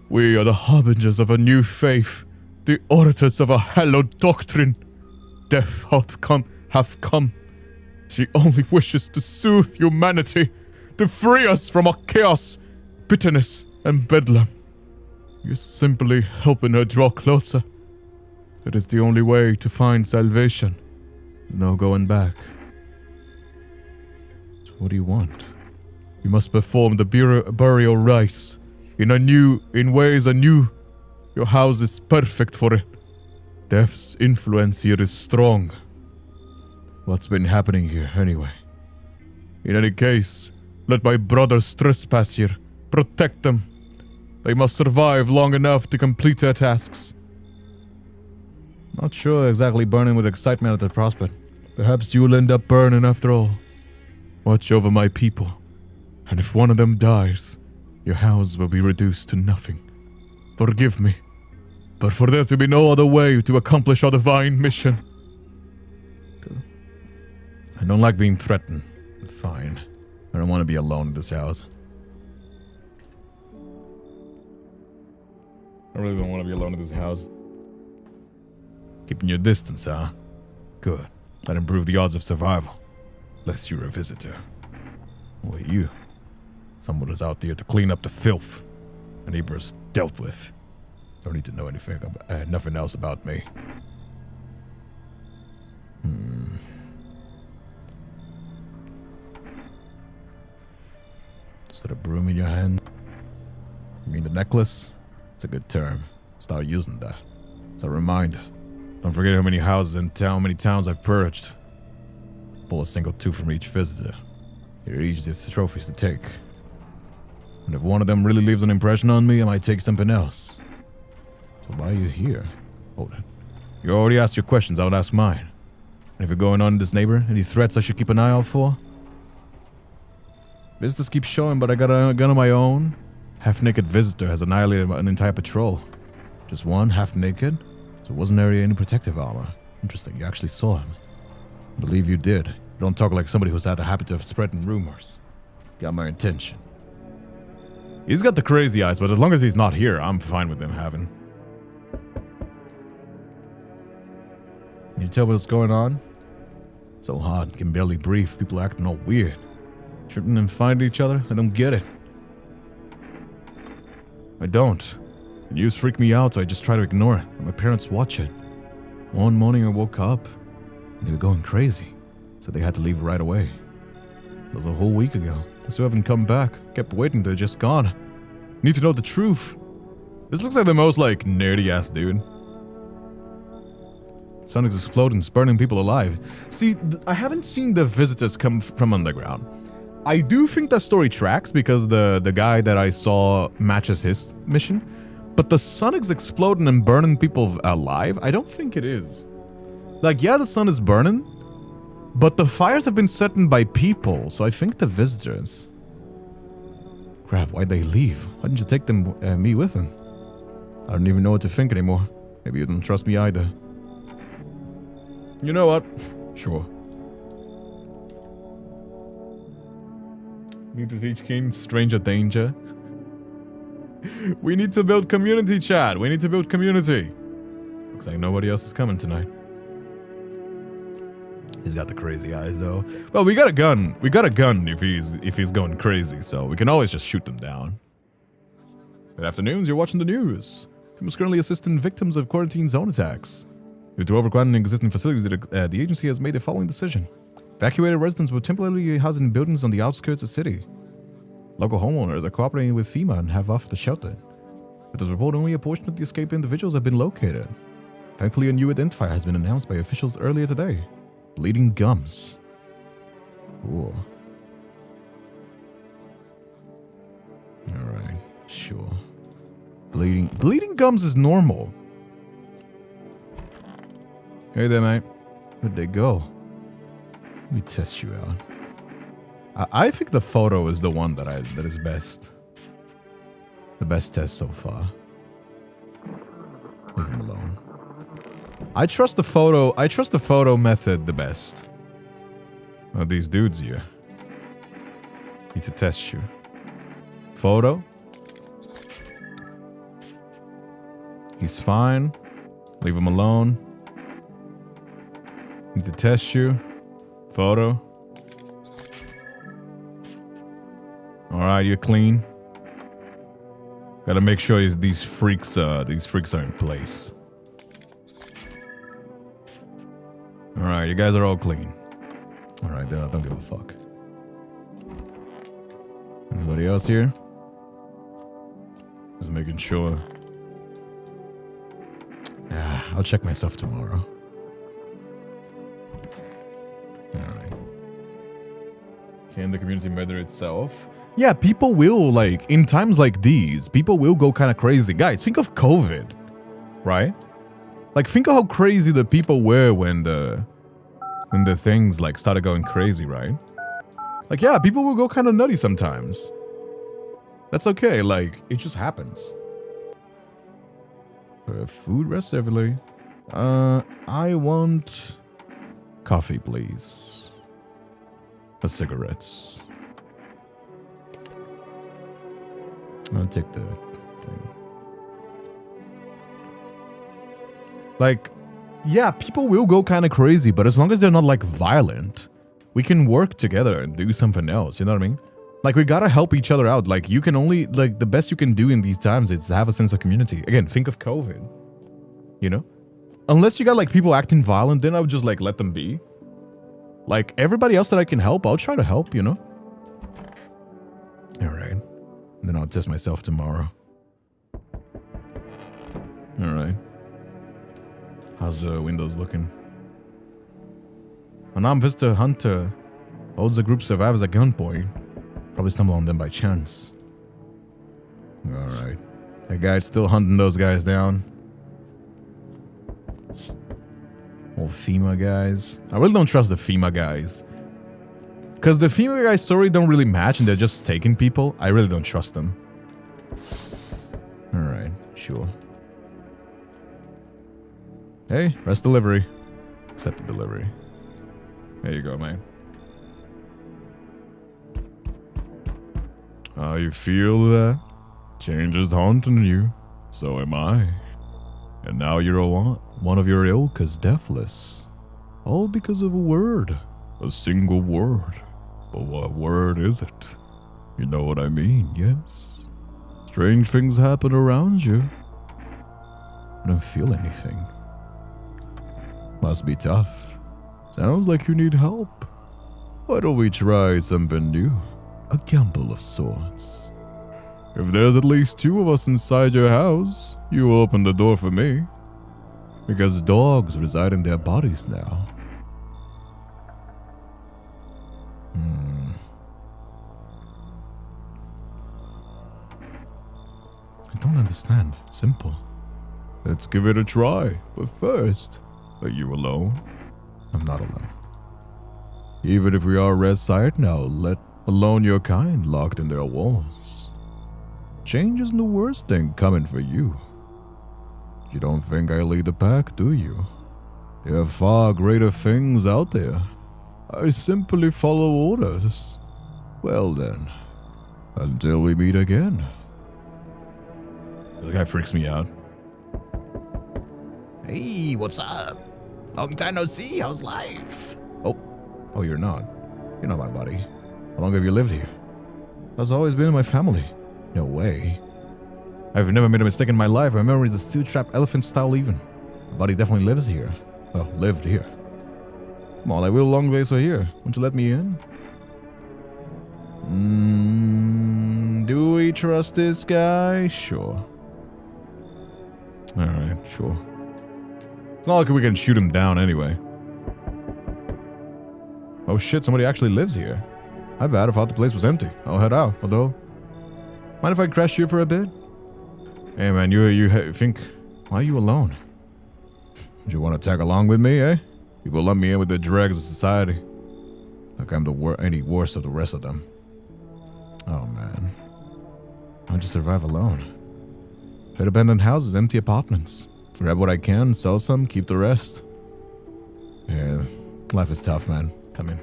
We are the harbingers of a new faith, the auditors of a hallowed doctrine. Death hath come. She only wishes to soothe humanity, to free us from our chaos, bitterness, and bedlam. You're simply helping her draw closer. It is the only way to find salvation. There's no going back. So what do you want? You must perform the burial rites in ways anew. Your house is perfect for it. Death's influence here is strong. What's been happening here, anyway? In any case, let my brothers trespass here. Protect them. They must survive long enough to complete their tasks. Not sure exactly burning with excitement at the prospect. Perhaps you'll end up burning after all. Watch over my people. And if one of them dies, your house will be reduced to nothing. Forgive me, but for there to be no other way to accomplish our divine mission. I don't like being threatened. Fine. I don't want to be alone in this house. I really don't want to be alone in this house. Keeping your distance, huh? Good. That improve the odds of survival. Unless you're a visitor. Or you. Someone is out there to clean up the filth my neighbors dealt with. Don't need to know nothing else about me. Is that a broom in your hand? You mean the necklace? It's a good term. Start using that. It's a reminder. Don't forget how many houses in town, many towns I've purged. Pull a single tooth from each visitor. They're easiest trophies to take. And if one of them really leaves an impression on me, I might take something else. So why are you here? Hold it. You already asked your questions, I would ask mine. And if you're going on in this neighbor, any threats I should keep an eye out for? Visitors keep showing, but I got a gun of my own. Half-naked visitor has annihilated an entire patrol. Just one, half-naked? So wasn't there any protective armor? Interesting, you actually saw him. I believe you did. You don't talk like somebody who's had a habit of spreading rumors. Got my attention. He's got the crazy eyes, but as long as he's not here, I'm fine with him having. Can you tell me what's going on? So hard, can barely breathe. People are acting all weird. Shouldn't them find each other? I don't get it. I don't. The news freaked me out, so I just try to ignore it. My parents watch it. One morning I woke up, and they were going crazy. So they had to leave right away. That was a whole week ago. They still haven't come back. Kept waiting, they're just gone. Need to know the truth. This looks like the most, like, nerdy-ass dude. Sun is exploding, it's burning people alive. See, I haven't seen the visitors come from underground. I do think that story tracks because the guy that I saw matches his mission. But the sun is exploding and burning people alive? I don't think it is. Like, yeah, the sun is burning, but the fires have been set in by people, so I think the visitors. Crap, why'd they leave? Why didn't you take them, me with them? I don't even know what to think anymore. Maybe you don't trust me either. You know what? Sure. Need to teach King stranger danger. We need to build community, Chad. We need to build community. Looks like nobody else is coming tonight. He's got the crazy eyes though. Well, we got a gun. We got a gun if he's going crazy, so we can always just shoot them down. Good afternoons, you're watching the news. We must currently assist in victims of quarantine zone attacks. Due to overcrowding existing facilities, the agency has made the following decision. Evacuated residents will temporarily housed in buildings on the outskirts of the city. Local homeowners are cooperating with FEMA and have offered the shelter. It is reported only a portion of the escaped individuals have been located. Thankfully, a new identifier has been announced by officials earlier today. Bleeding gums. Ooh. Alright, sure. Bleeding gums is normal. Hey there, mate. Where'd they go? Let me test you out. I think the photo is the one that is best. The best test so far. Leave him alone. I trust the photo method the best. Oh, these dudes here. Need to test you. Photo. He's fine. Leave him alone. Need to test you. Photo. Alright, you're clean. Gotta make sure these freaks are in place. Alright, you guys are all clean. Alright, then I don't give a fuck. Anybody else here? Just making sure. I'll check myself tomorrow. Alright. Can the community murder itself? Yeah, people will, like, in times like these, people will go kind of crazy. Guys, think of COVID, right? Like, think of how crazy the people were when the things, like, started going crazy, right? Like, yeah, people will go kind of nutty sometimes. That's okay, like, it just happens. Food reservoir. I want coffee, please. Cigarettes. I'll take the thing. Like, yeah, people will go kind of crazy, but as long as they're not, like, violent, we can work together and do something else, you know what I mean? Like, we gotta help each other out. Like, you can only, like, the best you can do in these times is have a sense of community. Again, think of COVID, you know? Unless you got, like, people acting violent, then I would just, like, let them be. Like, everybody else that I can help, I'll try to help, you know? Alright. And then I'll test myself tomorrow. Alright. How's the windows looking? An armed visitor hunter holds a group of survivors at gunpoint. Probably stumble on them by chance. Alright. That guy's still hunting those guys down. Old FEMA guys. I really don't trust the FEMA guys. Because the female guy's story don't really match and they're just taking people. I really don't trust them. Alright, sure. Hey, rest delivery. Accept the delivery. There you go, man. I feel that change is haunting you. So am I. And now you're one of your ilk is deathless. All because of a word. A single word. But what word is it? You know what I mean, yes? Strange things happen around you. I don't feel anything. Must be tough. Sounds like you need help. Why don't we try something new? A gamble of sorts. If there's at least 2 of us inside your house, you open the door for me. Because dogs reside in their bodies now. I don't understand. Simple. Let's give it a try. But first, are you alone? I'm not alone. Even if we are red side now, let alone your kind locked in their walls. Change isn't the worst thing coming for you. You don't think I lead the pack, do you? There are far greater things out there. I simply follow orders. Well then, until we meet again. This guy freaks me out. Hey, what's up? Long time no see, how's life? Oh, you're not. You're not my buddy. How long have you lived here? That's always been in my family. No way. I've never made a mistake in my life. My memory is a steel-trap elephant style even. My buddy definitely lives here. Well, lived here. Come on, I will long ways for here. Won't you let me in? Do we trust this guy? Sure. Alright, sure. It's not like we can shoot him down anyway. Oh shit, somebody actually lives here. My bad, I thought the place was empty. I'll head out, although... Mind if I crash here for a bit? Hey man, you think... Why are you alone? Do you want to tag along with me, eh? People lump me in with the dregs of society. Like I'm any worse of the rest of them. Oh man. How'd you survive alone? Hit abandoned houses, empty apartments. Grab what I can, sell some, keep the rest. Yeah, life is tough, man. Come in.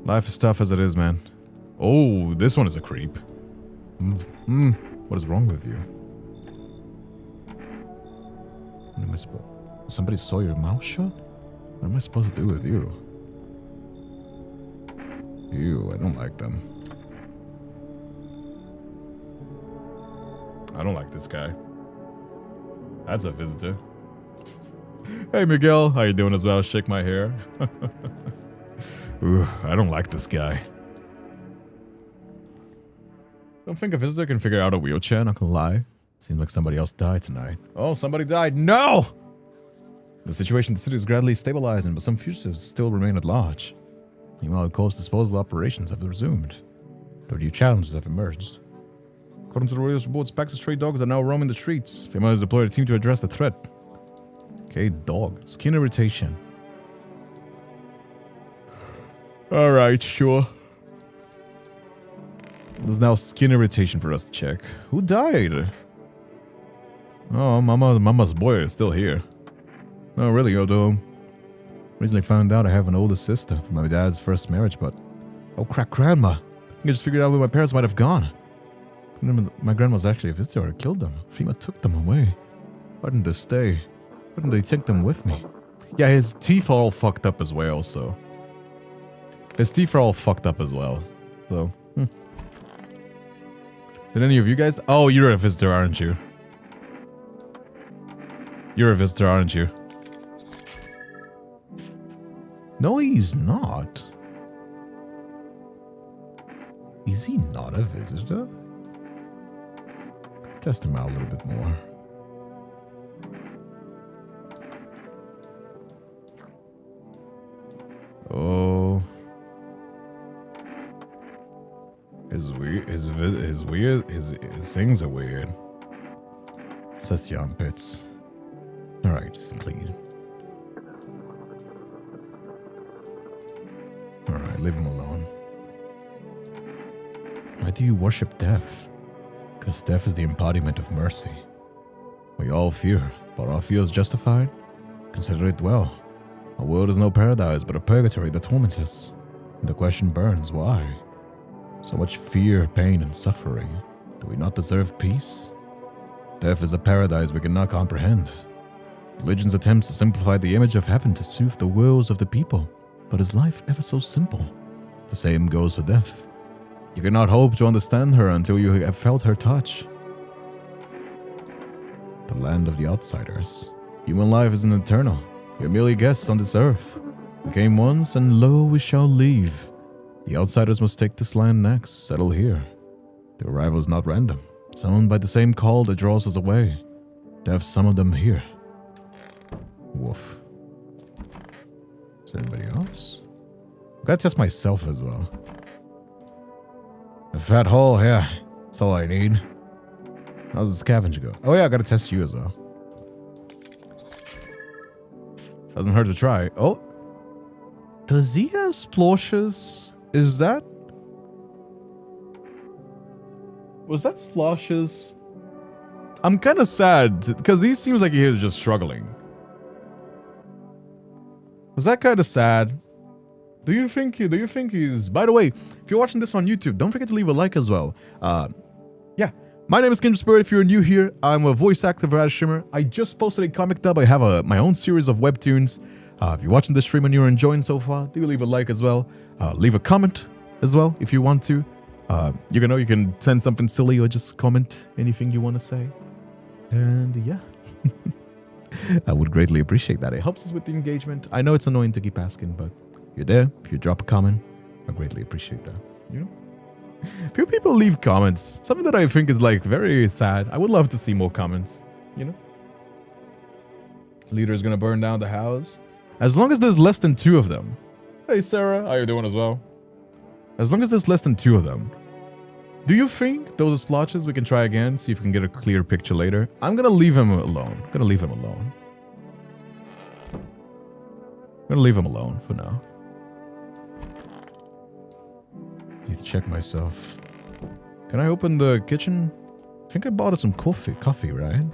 Life is tough as it is, man. Oh, this one is a creep. What is wrong with you? What am I supposed... Somebody saw your mouth shut? What am I supposed to do with you? Ew, I don't like them. I don't like this guy. That's a visitor. Hey Miguel, how you doing as well? Shake my hair. Ooh, I don't like this guy. Don't think a visitor can figure out a wheelchair, not gonna lie. Seems like somebody else died tonight. Oh, somebody died. No! The situation in the city is gradually stabilizing, but some fugitives still remain at large. Meanwhile, corpse disposal operations have resumed. Though new challenges have emerged. According to the Royals reports, packs of stray dogs are now roaming the streets. FEMA has deployed a team to address the threat. Okay, dog. Skin irritation. Alright, sure. There's now skin irritation for us to check. Who died? Oh, Mama's boy is still here. Oh, really, although... Recently found out I have an older sister from my dad's first marriage, but... Oh, crap, Grandma! I just figured out where my parents might have gone. My grandma was actually a visitor or killed them. FEMA took them away. Why didn't they stay? Why didn't they take them with me? Yeah, his teeth are all fucked up as well, so... His teeth are all fucked up as well, so... Did any of you guys... Oh, you're a visitor, aren't you? You're a visitor, aren't you? No, he's not. Is he not a visitor? Test him out a little bit more. Oh. His things are weird. Says the armpits. Alright, it's clean. leave him alone. Why do you worship death? Because death is the embodiment of mercy. We all fear, but our fear is justified. Consider it well. Our world is no paradise, but a purgatory that torments us. And the question burns, why? So much fear, pain, and suffering. Do we not deserve peace? Death is a paradise we cannot comprehend. Religion's attempts to simplify the image of heaven to soothe the woes of the people. But is life ever so simple? The same goes for death. You cannot hope to understand her until you have felt her touch. The land of the outsiders. Human life isn't eternal. We are merely guests on this earth. We came once, and lo, we shall leave. The outsiders must take this land next, settle here. The arrival is not random. Summoned by the same call that draws us away. Death summoned them here. Woof. Is there anybody else? I gotta test myself as well. A fat hole, yeah. That's all I need. How's the scavenger go? Oh yeah, I gotta test you as well. Doesn't hurt to try. Oh. Does he have splashes? Is that... Was that splashes? I'm kind of sad, because he seems like he is just struggling. Was that kind of sad? Do you think he's... By the way, if you're watching this on YouTube, don't forget to leave a like as well. Yeah. My name is kindredspiritva. If you're new here, I'm a voice actor for Shimmer. I just posted a comic dub. I have my own series of webtoons. If you're watching this stream and you're enjoying so far, do leave a like as well. Leave a comment as well if you want to. You can send something silly or just comment anything you want to say. And yeah. I would greatly appreciate that. It helps us with the engagement. I know it's annoying to keep asking, but if you're there, if you drop a comment, I greatly appreciate that. You know? Few people leave comments. Something that I think is like very sad. I would love to see more comments, you know? Leader is gonna burn down the house. As long as there's less than 2 of them. Hey Sarah, how you doing as well? As long as there's less than 2 of them. Do you think those are splotches? We can try again, see if we can get a clear picture later. I'm gonna leave him alone. I'm gonna leave him alone. I'm gonna leave him alone for now. Need to check myself. Can I open the kitchen? I think I bought us some coffee, right?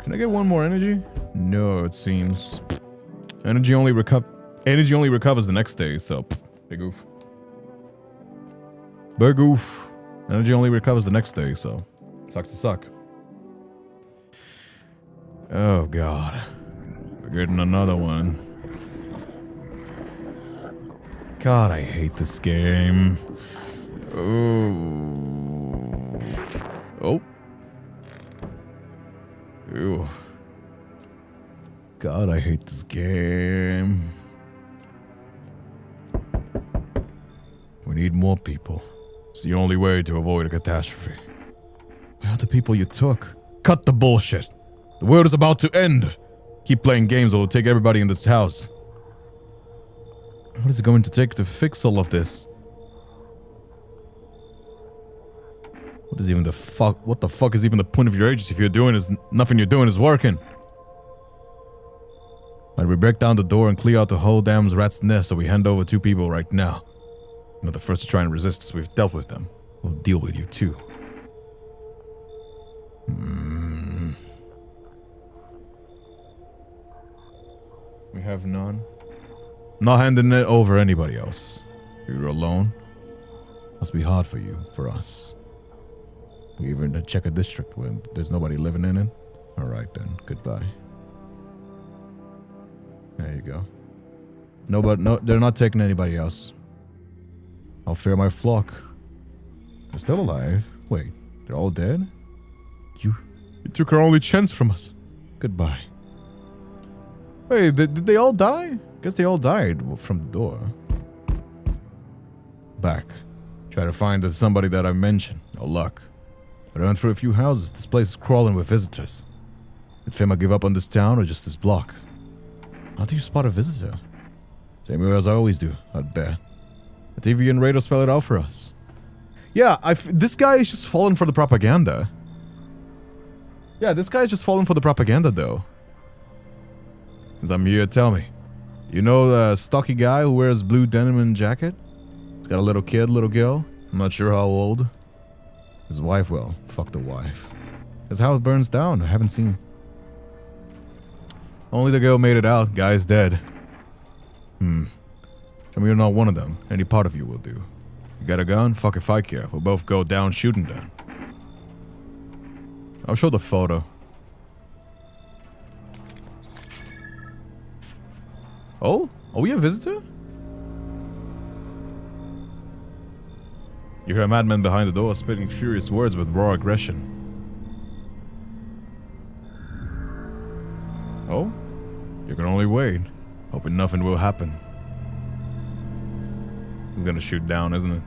Can I get one more energy? No, it seems. Energy only recovers the next day, so big oof. Big oof. Energy only recovers the next day, so sucks to suck. Oh god. We're getting another one. God, I hate this game. Oh. Oh. Ew. God, I hate this game. We need more people. It's the only way to avoid a catastrophe. Where are the people you took? Cut the bullshit. The world is about to end. Keep playing games or we'll take everybody in this house. What is it going to take to fix all of this? What is even the fuck? What the fuck is even the point of your agency if nothing you're doing is working? Might we break down the door and clear out the whole damn rat's nest so we hand over 2 people right now? You're not the first to try and resist us. We've dealt with them. We'll deal with you too. We have none. Not handing it over anybody else. You're alone. Must be hard for you, for us. We even check a district where there's nobody living in it. Alright then, goodbye. There you go. No, they're not taking anybody else. I'll fear my flock. They're still alive. Wait, they're all dead? You took our only chance from us. Goodbye. Wait, did they all die? Guess they all died from the door. Back. Try to find somebody that I mentioned. No luck. I ran through a few houses. This place is crawling with visitors. Did Fema give up on this town or just this block? How do you spot a visitor? Same way as I always do, I'd bet. The TV and radar spell it out for us. Yeah, this guy is just falling for the propaganda. Yeah, this guy is just falling for the propaganda though. Since I'm here, tell me. You know the stocky guy who wears blue denim and jacket? He's got a little kid, little girl. I'm not sure how old. His wife, well, fuck the wife. His house burns down. I haven't seen. Only the girl made it out. Guy's dead. Tell me you're not one of them. Any part of you will do. You got a gun? Fuck if I care. We'll both go down shooting then. I'll show the photo. Oh? Are we a visitor? You hear a madman behind the door spitting furious words with raw aggression. Oh? You can only wait, hoping nothing will happen. He's gonna shoot down, isn't it?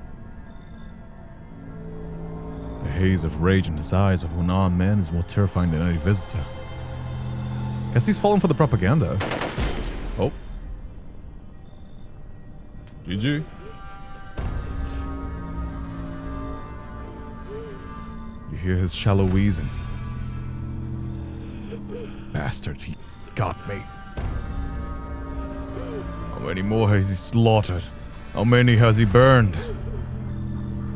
The haze of rage in his eyes of an armed man is more terrifying than any visitor. Guess he's falling for the propaganda. Oh. GG. You hear his shallow wheezing. Bastard, he got me. How many more has he slaughtered? How many has he burned?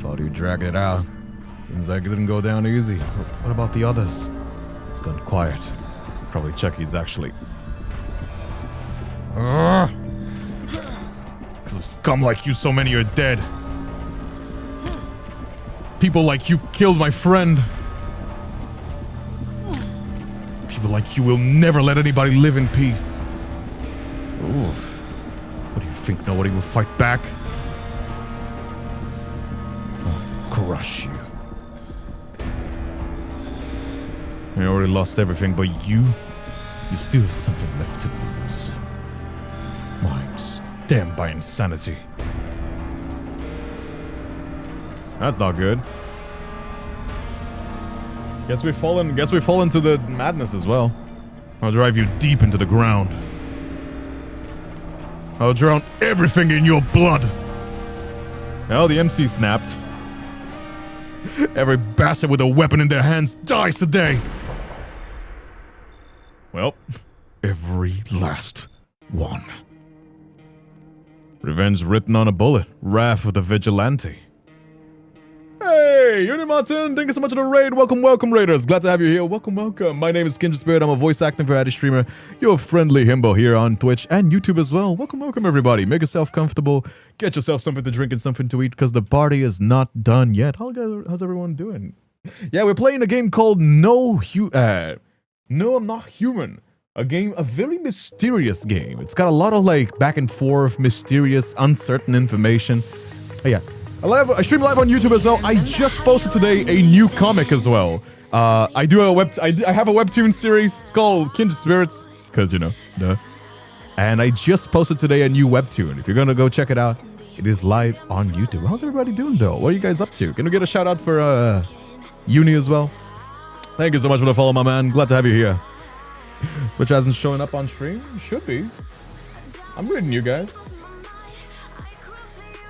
Thought he'd drag it out. Seems like it didn't go down easy. What about the others? It's gone quiet. Probably check he's actually... Because of scum like you, so many are dead. People like you killed my friend. People like you will never let anybody live in peace. Oof. What do you think? Nobody will fight back? I'll crush you. I already lost everything, but you still have something left to lose. Minds damned by insanity. That's not good. Guess we fall into the madness as well. I'll drive you deep into the ground. I'll drown everything in your blood. Well, the MC snapped. Every bastard with a weapon in their hands dies today. Well, every last one. Revenge written on a bullet. Wrath of the vigilante. Hey, Uni Martin, thank you so much for the raid. Welcome, welcome, raiders. Glad to have you here. Welcome, welcome. My name is Kindred Spirit. I'm a voice acting variety streamer. Your friendly himbo here on Twitch and YouTube as well. Welcome, welcome, everybody. Make yourself comfortable. Get yourself something to drink and something to eat because the party is not done yet. How's everyone doing? Yeah, we're playing a game called No, I'm Not Human. A very mysterious game. It's got a lot of like back and forth, mysterious, uncertain information. Oh, yeah. I stream live on YouTube as well. I just posted today a new comic as well. I have a webtoon series. It's called Kindred Spirits, because you know, duh. And I just posted today a new webtoon. If you're gonna go check it out, it is live on YouTube. How's everybody doing though? What are you guys up to? Can we get a shout out for Uni as well? Thank you so much for the follow, my man. Glad to have you here. Which hasn't shown up on stream? Should be. I'm reading you guys.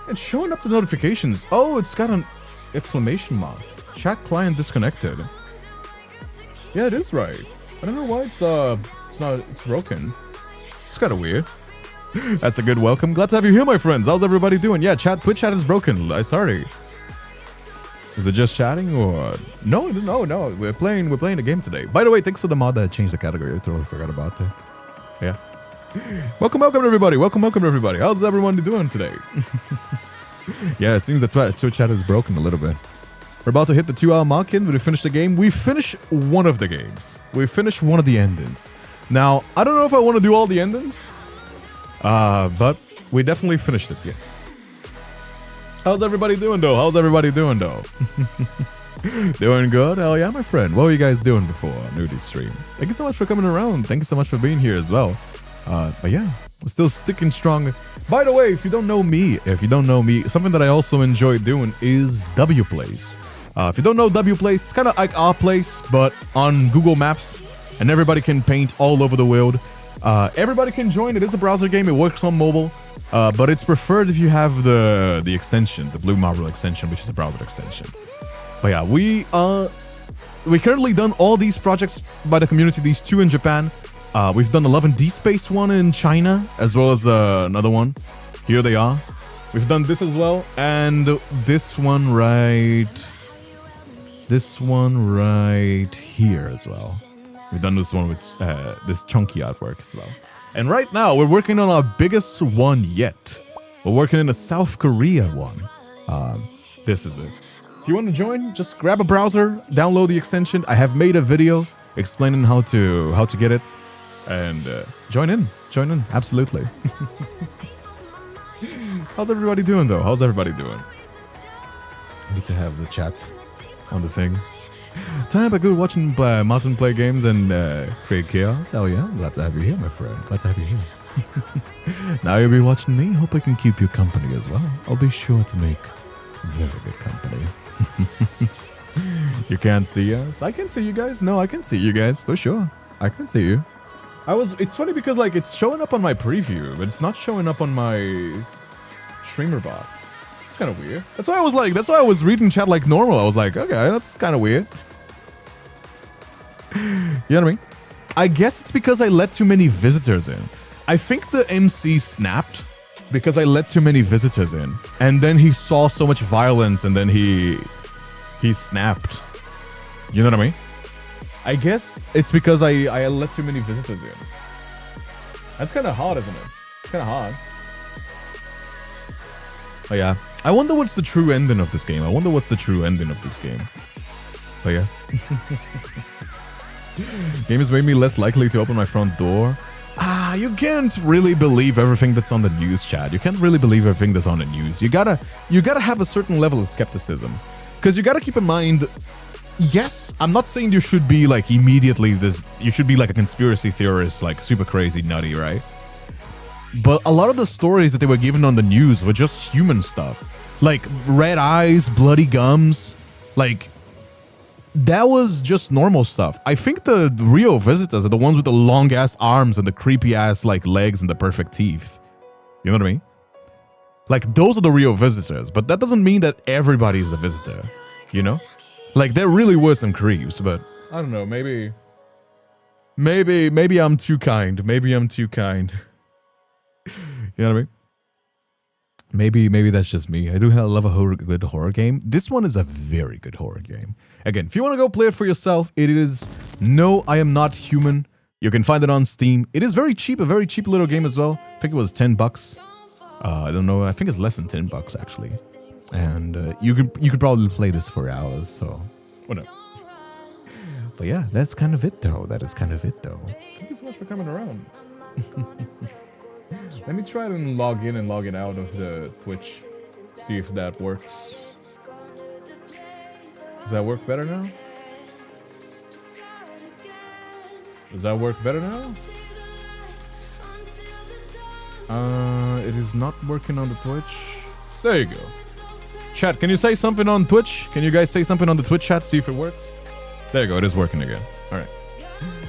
It's showing up the notifications. Oh, it's got an exclamation mark. Chat client disconnected. Yeah, it is right. I don't know why it's broken. It's kind of weird. That's a good welcome. Glad to have you here, my friends. How's everybody doing? Yeah, Twitch chat is broken. Sorry. Is it just chatting or no? We're playing a game today. By the way, thanks for the mod that changed the category. I totally forgot about that. Yeah. Welcome everybody. Welcome everybody. How's everyone doing today? Yeah, it seems that Twitch chat is broken a little bit. We're about to hit the 2-hour mark in. We finished the game. We finished one of the games. We finished one of the endings. Now, I don't know if I want to do all the endings. But we definitely finished it, yes. How's everybody doing though? Doing good? Hell yeah, my friend. What were you guys doing before Nudie stream? Thank you so much for coming around. Thank you so much for being here as well. But yeah, still sticking strong. By the way, if you don't know me, something that I also enjoy doing is W Place. If you don't know W Place, it's kind of like our place, but on Google Maps, and everybody can paint all over the world. Everybody can join. It is a browser game. It works on mobile, but it's preferred if you have the extension, the Blue Marble extension, which is a browser extension. But yeah, we currently done all these projects by the community. These 2 in Japan. We've done 11D Space one in China, as well as another one. Here they are. We've done this as well, and this one right here as well. We've done this one with this chunky artwork as well. And right now, we're working on our biggest one yet. We're working in a South Korea one. This is it. If you want to join, just grab a browser, download the extension. I have made a video explaining how to get it, and join in. Join in, absolutely. How's everybody doing though? How's everybody doing? I need to have the chat on the thing. Time good watching Martin play games and create chaos. Oh yeah, glad to have you here, my friend. Glad to have you here. Now you'll be watching me. Hope I can keep you company as well. I'll be sure to make very good company. You can't see us? I can see you guys. No, I can see you guys for sure. I can see you. It's funny because like it's showing up on my preview, but it's not showing up on my streamer bot. It's kind of weird. That's why I was reading chat like normal. I was like, okay, that's kind of weird. You know what I mean? I guess it's because I let too many visitors in. I think the MC snapped because I let too many visitors in, and then he saw so much violence, and then he snapped. You know what I mean? I guess it's because I let too many visitors in. That's kind of hard, isn't it? It's kind of hard. Oh yeah. I wonder what's the true ending of this game. But yeah. Game has made me less likely to open my front door. You can't really believe everything that's on the news, chat. You can't really believe everything that's on the news. You gotta have a certain level of skepticism. Because you gotta keep in mind, yes, I'm not saying you should be like immediately you should be like a conspiracy theorist, like super crazy nutty, right? But a lot of the stories that they were given on the news were just human stuff. Like red eyes, bloody gums, like that was just normal stuff. I think the real visitors are the ones with the long ass arms and the creepy ass like legs and the perfect teeth. You know what I mean? Like those are the real visitors, but that doesn't mean that everybody is a visitor, you know? Like there really were some creeps, but I don't know, maybe I'm too kind. Maybe I'm too kind. You know what I mean? Maybe that's just me. I do love a good horror game. This one is a very good horror game. Again, if you want to go play it for yourself, it is No, I Am Not Human. You can find it on Steam. It is very cheap, a very cheap little game as well. I think it was $10. I don't know. I think it's less than $10 actually. And you could probably play this for hours. So whatever. But yeah, that's kind of it though. That is kind of it though. Thank you so much for coming around. Let me try to log in and log it out of the Twitch. See if that works. Does that work better now? Does that work better now? It is not working on the Twitch. There you go. Chat, can you say something on Twitch? Can you guys say something on the Twitch chat? See if it works. There you go. It is working again. All right.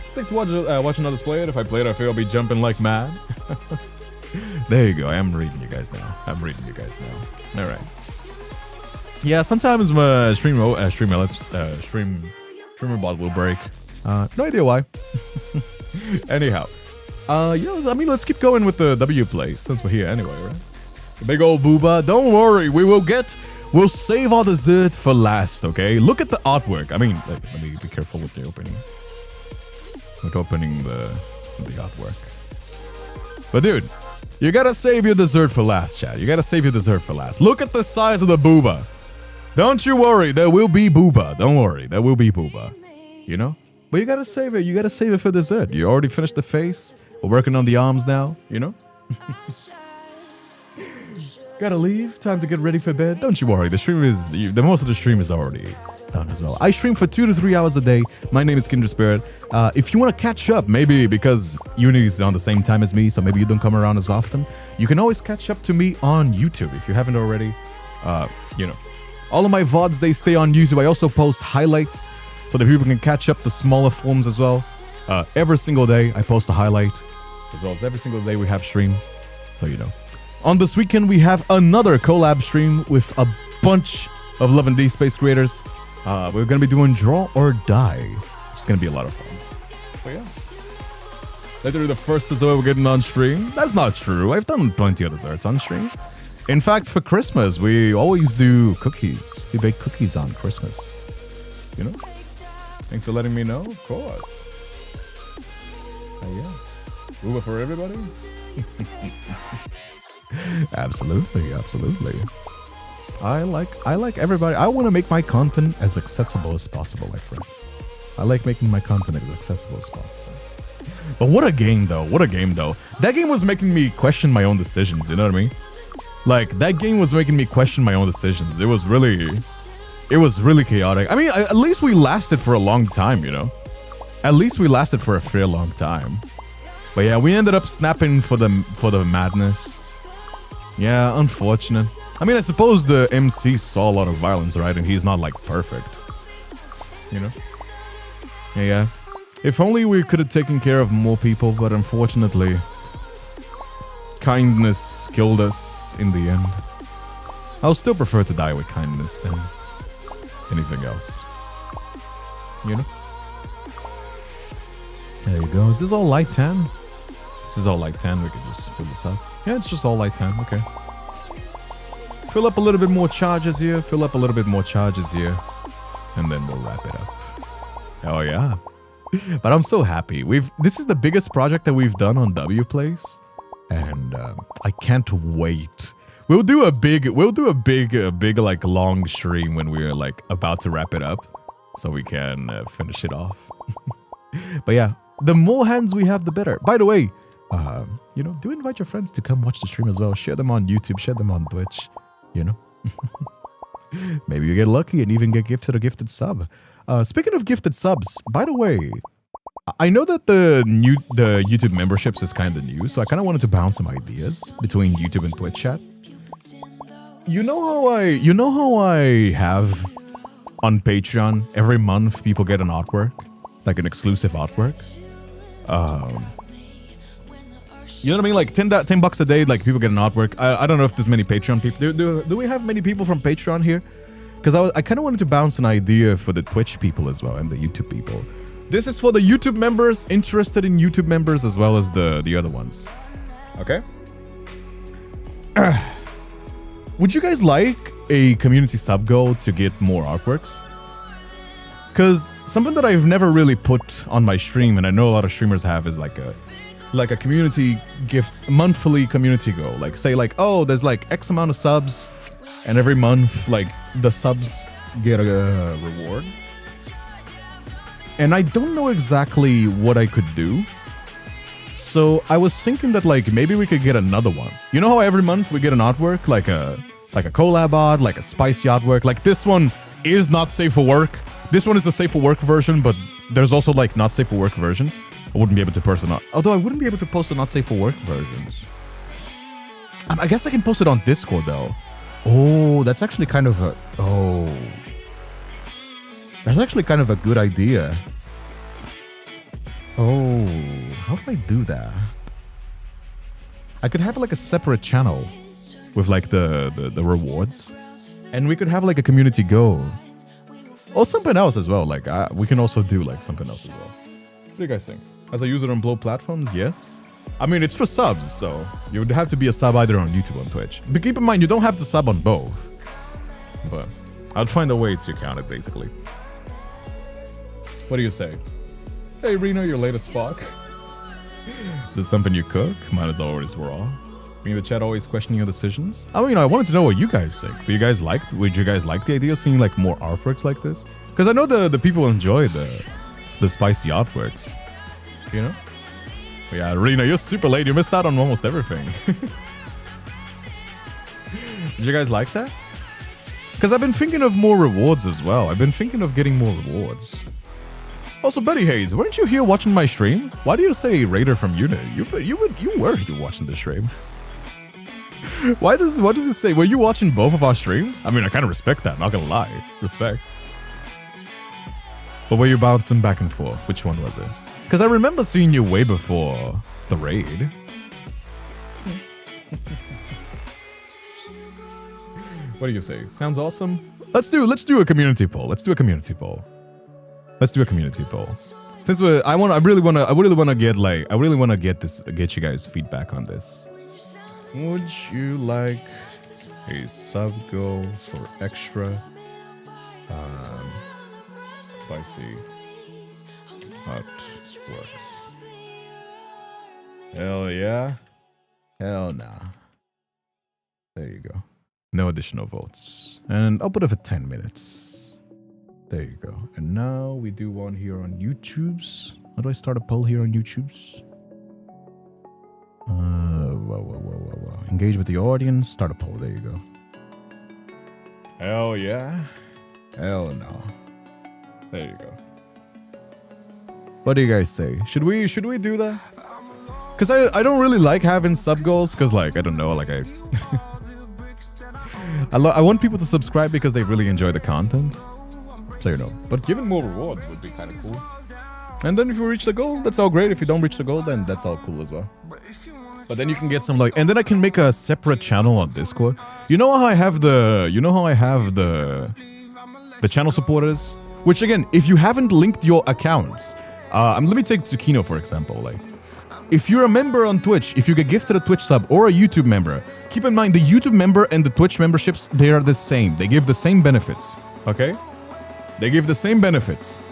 Stick to watching others play it. If I play it, I feel I'll be jumping like mad. There you go. I am reading you guys now. All right. Yeah, sometimes my streamer bot will break. No idea why. Anyhow, yeah, I mean, let's keep going with the W play since we're here anyway, right? The big old booba. Don't worry, we'll save all the dessert for last, okay? Look at the artwork. I mean, let me be careful with the opening. With opening the artwork. But dude, you gotta save your dessert for last, chat. You gotta save your dessert for last. Look at the size of the booba. Don't you worry, there will be booba. Don't worry, there will be booba. You know? But you gotta save it. You gotta save it for dessert. You already finished the face. We're working on the arms now, you know? Gotta leave. Time to get ready for bed. Don't you worry. The most of the stream is already done as well. I stream for 2 to 3 hours a day. My name is Kindred. If you want to catch up, maybe because uni is on the same time as me, so maybe you don't come around as often, you can always catch up to me on YouTube if you haven't already. You know, all of my VODs, they stay on YouTube. I also post highlights so that people can catch up the smaller forms as well. Every single day, I post a highlight, as well as every single day we have streams, so you know. On this weekend, we have another collab stream with a bunch of 11D space creators. We're going to be doing Draw or Die. It's going to be a lot of fun. So yeah. Literally the first dessert we're getting on stream. That's not true. I've done plenty of desserts on stream. In fact, for Christmas, we always do cookies. We bake cookies on Christmas. You know? Thanks for letting me know. Of course. Yeah. Uber for everybody? Absolutely, absolutely. I like everybody. I want to make my content as accessible as possible, my friends. I like making my content as accessible as possible. But what a game, though. What a game, though. That game was making me question my own decisions, you know what I mean? Like, that game was making me question my own decisions. It was really chaotic. I mean, at least we lasted for a long time, you know? At least we lasted for a fair long time. But yeah, we ended up snapping for the madness. Yeah, unfortunate. I mean, I suppose the MC saw a lot of violence, right? And he's not, like, perfect. You know? Yeah. If only we could have taken care of more people, but unfortunately, kindness killed us in the end. I'll still prefer to die with kindness than anything else. You know? There you go. Is this all light tan? This is all light tan. We can just fill this up. Yeah, it's just all light tan. Okay. Fill up a little bit more charges here. Fill up a little bit more charges here. And then we'll wrap it up. Oh, yeah. But I'm so happy. This is the biggest project that we've done on WPlace. And I can't wait. We'll do a big like long stream when we're like about to wrap it up. So we can finish it off. But yeah, the more hands we have, the better. By the way, you know, do invite your friends to come watch the stream as well. Share them on YouTube, share them on Twitch, you know. Maybe you get lucky and even get gifted a gifted sub. Speaking of gifted subs, by the way, I know that the YouTube memberships is kind of new, so I kind of wanted to bounce some ideas between YouTube and Twitch chat. You know how I have on Patreon every month people get an artwork, like an exclusive artwork. You know what I mean? Like $10 a day, like people get an artwork. I don't know if there's many Patreon people. Do we have many people from Patreon here? Because I kind of wanted to bounce an idea for the Twitch people as well and the YouTube people. This is for the YouTube members interested in YouTube members as well as the other ones. Okay? Would you guys like a community sub goal to get more artworks? Because something that I've never really put on my stream, and I know a lot of streamers have, is like a community gifts, monthly community goal. Like say like, oh, there's like X amount of subs, and every month like the subs get a reward. And I don't know exactly what I could do. So I was thinking that like maybe we could get another one. You know how every month we get an artwork, like a collab art, like a spicy artwork. Like this one is not safe for work. This one is the safe for work version, but there's also like not safe for work versions. I wouldn't be able to post although I wouldn't be able to post the not safe for work versions. I guess I can post it on Discord though. Oh, that's actually kind of a that's actually kind of a good idea. Oh, how do I do that? I could have like a separate channel with like the rewards, and we could have like a community goal or something else as well. Like we can also do like something else as well. What do you guys think? As a user on both platforms, yes. I mean, it's for subs, so you would have to be a sub either on YouTube or on Twitch. But keep in mind, you don't have to sub on both. But I'd find a way to count it, basically. What do you say? Hey, Reno, your latest fuck. Is this something you cook? Mine is always raw. Me in the chat always questioning your decisions. I mean, I wanted to know what you guys think. Would you guys like the idea of seeing like more artworks like this? Because I know the people enjoy the spicy artworks. You know? But yeah, Reno, you're super late. You missed out on almost everything. Did you guys like that? Because I've been thinking of more rewards as well. I've been thinking of getting more rewards. Also, Betty Hayes, weren't you here watching my stream? Why do you say Raider from Unit? You were here watching the stream. What does it say? Were you watching both of our streams? I mean, I kind of respect that, not gonna lie. Respect. But were you bouncing back and forth? Which one was it? Because I remember seeing you way before the raid. What do you say? Sounds awesome? Let's do a community poll. Let's do a community poll. Since I really want to get get you guys feedback on this. Would you like a sub goal for extra spicy hot works? Hell yeah. Hell nah. There you go. No additional votes. And I'll put it for 10 minutes. There you go. And now we do one here on YouTube's. How do I start a poll here on YouTube's? Engage with the audience. Start a poll. There you go. Hell yeah. Hell no. There you go. What do you guys say? Should we do that? Because I don't really like having sub goals. Because like, I don't know, like I want people to subscribe because they really enjoy the content. So you know. But giving more rewards would be kind of cool. And then if you reach the goal, that's all great. If you don't reach the goal, then that's all cool as well. But then you can get some like, and then I can make a separate channel on Discord. You know how I have the channel supporters? Which again, if you haven't linked your accounts, let me take Tsukino for example. Like, if you're a member on Twitch, if you get gifted a Twitch sub or a YouTube member, keep in mind the YouTube member and the Twitch memberships, they are the same. They give the same benefits, okay? They give the same benefits.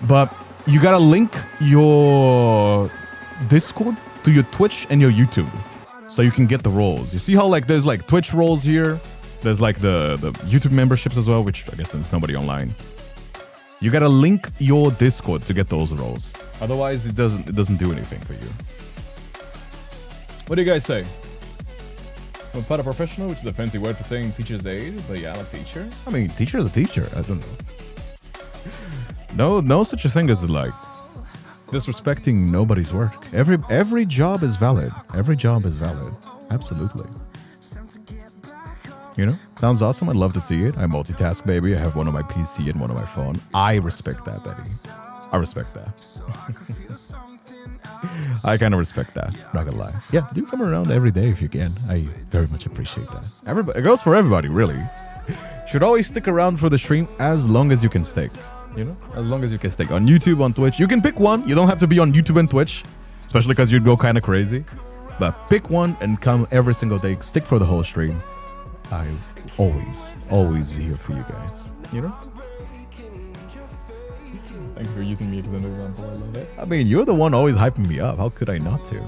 But you gotta link your Discord to your Twitch and your YouTube so you can get the roles. You see how like there's like Twitch roles here? There's like the YouTube memberships as well, which I guess there's nobody online. You gotta link your Discord to get those roles. Otherwise, it doesn't do anything for you. What do you guys say? I'm a professional, which is a fancy word for saying teacher's aide, but yeah, I'm a teacher. I mean, teacher is a teacher. I don't know. No such a thing as like disrespecting nobody's work. Every job is valid. Every job is valid. Absolutely. You know, sounds awesome. I'd love to see it. I multitask, baby. I have one on my PC and one on my phone. I respect that, Betty. I respect that. I kind of respect that. Not gonna lie. Yeah, do come around every day if you can. I very much appreciate that. Everybody, it goes for everybody, really. Should always stick around for the stream as long as you can stick. You know, as long as you can stick on YouTube, on Twitch. You can pick one. You don't have to be on YouTube and Twitch, especially because you'd go kind of crazy. But pick one and come every single day. Stick for the whole stream. I always here for you guys. You know? Thank you for using me as an example. I love it. I mean, you're the one always hyping me up. How could I not to?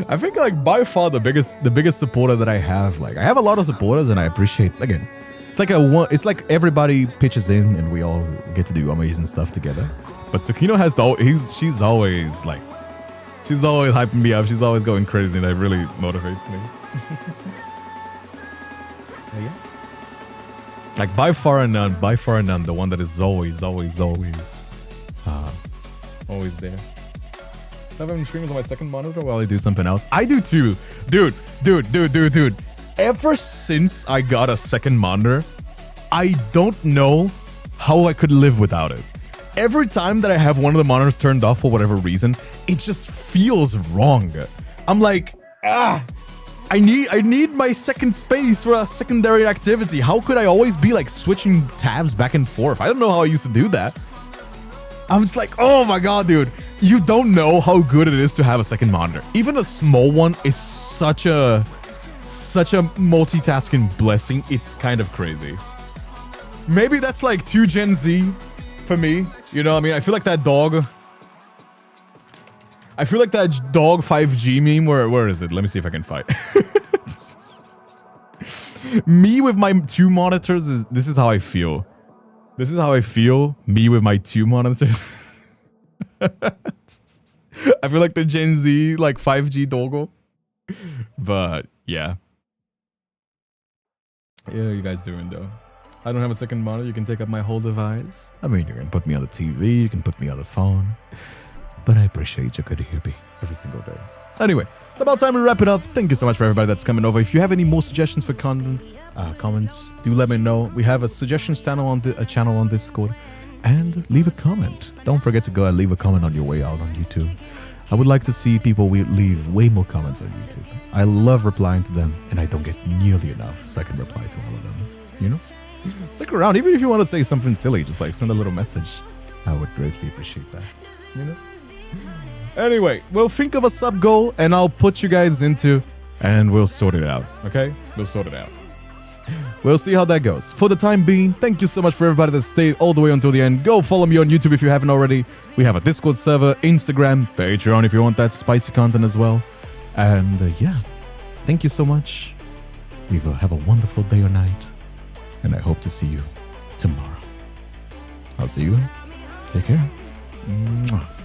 I think like by far the biggest supporter that I have. Like I have a lot of supporters, and I appreciate. Again, it's like everybody pitches in, and we all get to do amazing stuff together. But Tsukino has she's always hyping me up. She's always going crazy, and that really motivates me. Yeah. Like by far and none, the one that is always there. I have streams on my second monitor while I do something else. I do too. Dude. Ever since I got a second monitor, I don't know how I could live without it. Every time that I have one of the monitors turned off for whatever reason, it just feels wrong. I'm like, I need my second space for a secondary activity. How could I always be like switching tabs back and forth? I don't know how I used to do that. I'm just like, oh my god, dude. You don't know how good it is to have a second monitor. Even a small one is such a multitasking blessing. It's kind of crazy. Maybe that's like too Gen Z for me. You know what I mean? I feel like that dog 5G meme. Where is it? Let me see if I can find me with my two monitors. This is how I feel. This is how I feel. Me with my two monitors. I feel like the Gen Z like 5G doggo. But yeah. Yeah, you guys doing though? I don't have a second monitor. You can take up my whole device. I mean, you can put me on the TV. You can put me on the phone. But I appreciate you could hear me every single day. Anyway, it's about time to wrap it up. Thank you so much for everybody that's coming over. If you have any more suggestions for content, comments, do let me know. We have a suggestions channel on Discord. And leave a comment. Don't forget to go and leave a comment on your way out on YouTube. I would like to see people leave way more comments on YouTube. I love replying to them, and I don't get nearly enough, so I can reply to all of them. You know? Stick around. Even if you want to say something silly, just like send a little message. I would greatly appreciate that. You know? Anyway, we'll think of a sub goal and I'll put you guys into and we'll sort it out. Okay? We'll sort it out. We'll see how that goes. For the time being, thank you so much for everybody that stayed all the way until the end. Go follow me on YouTube if you haven't already. We have a Discord server, Instagram, Patreon if you want that spicy content as well. And yeah, thank you so much. Either have a wonderful day or night. And I hope to see you tomorrow. I'll see you then. Take care. Mwah.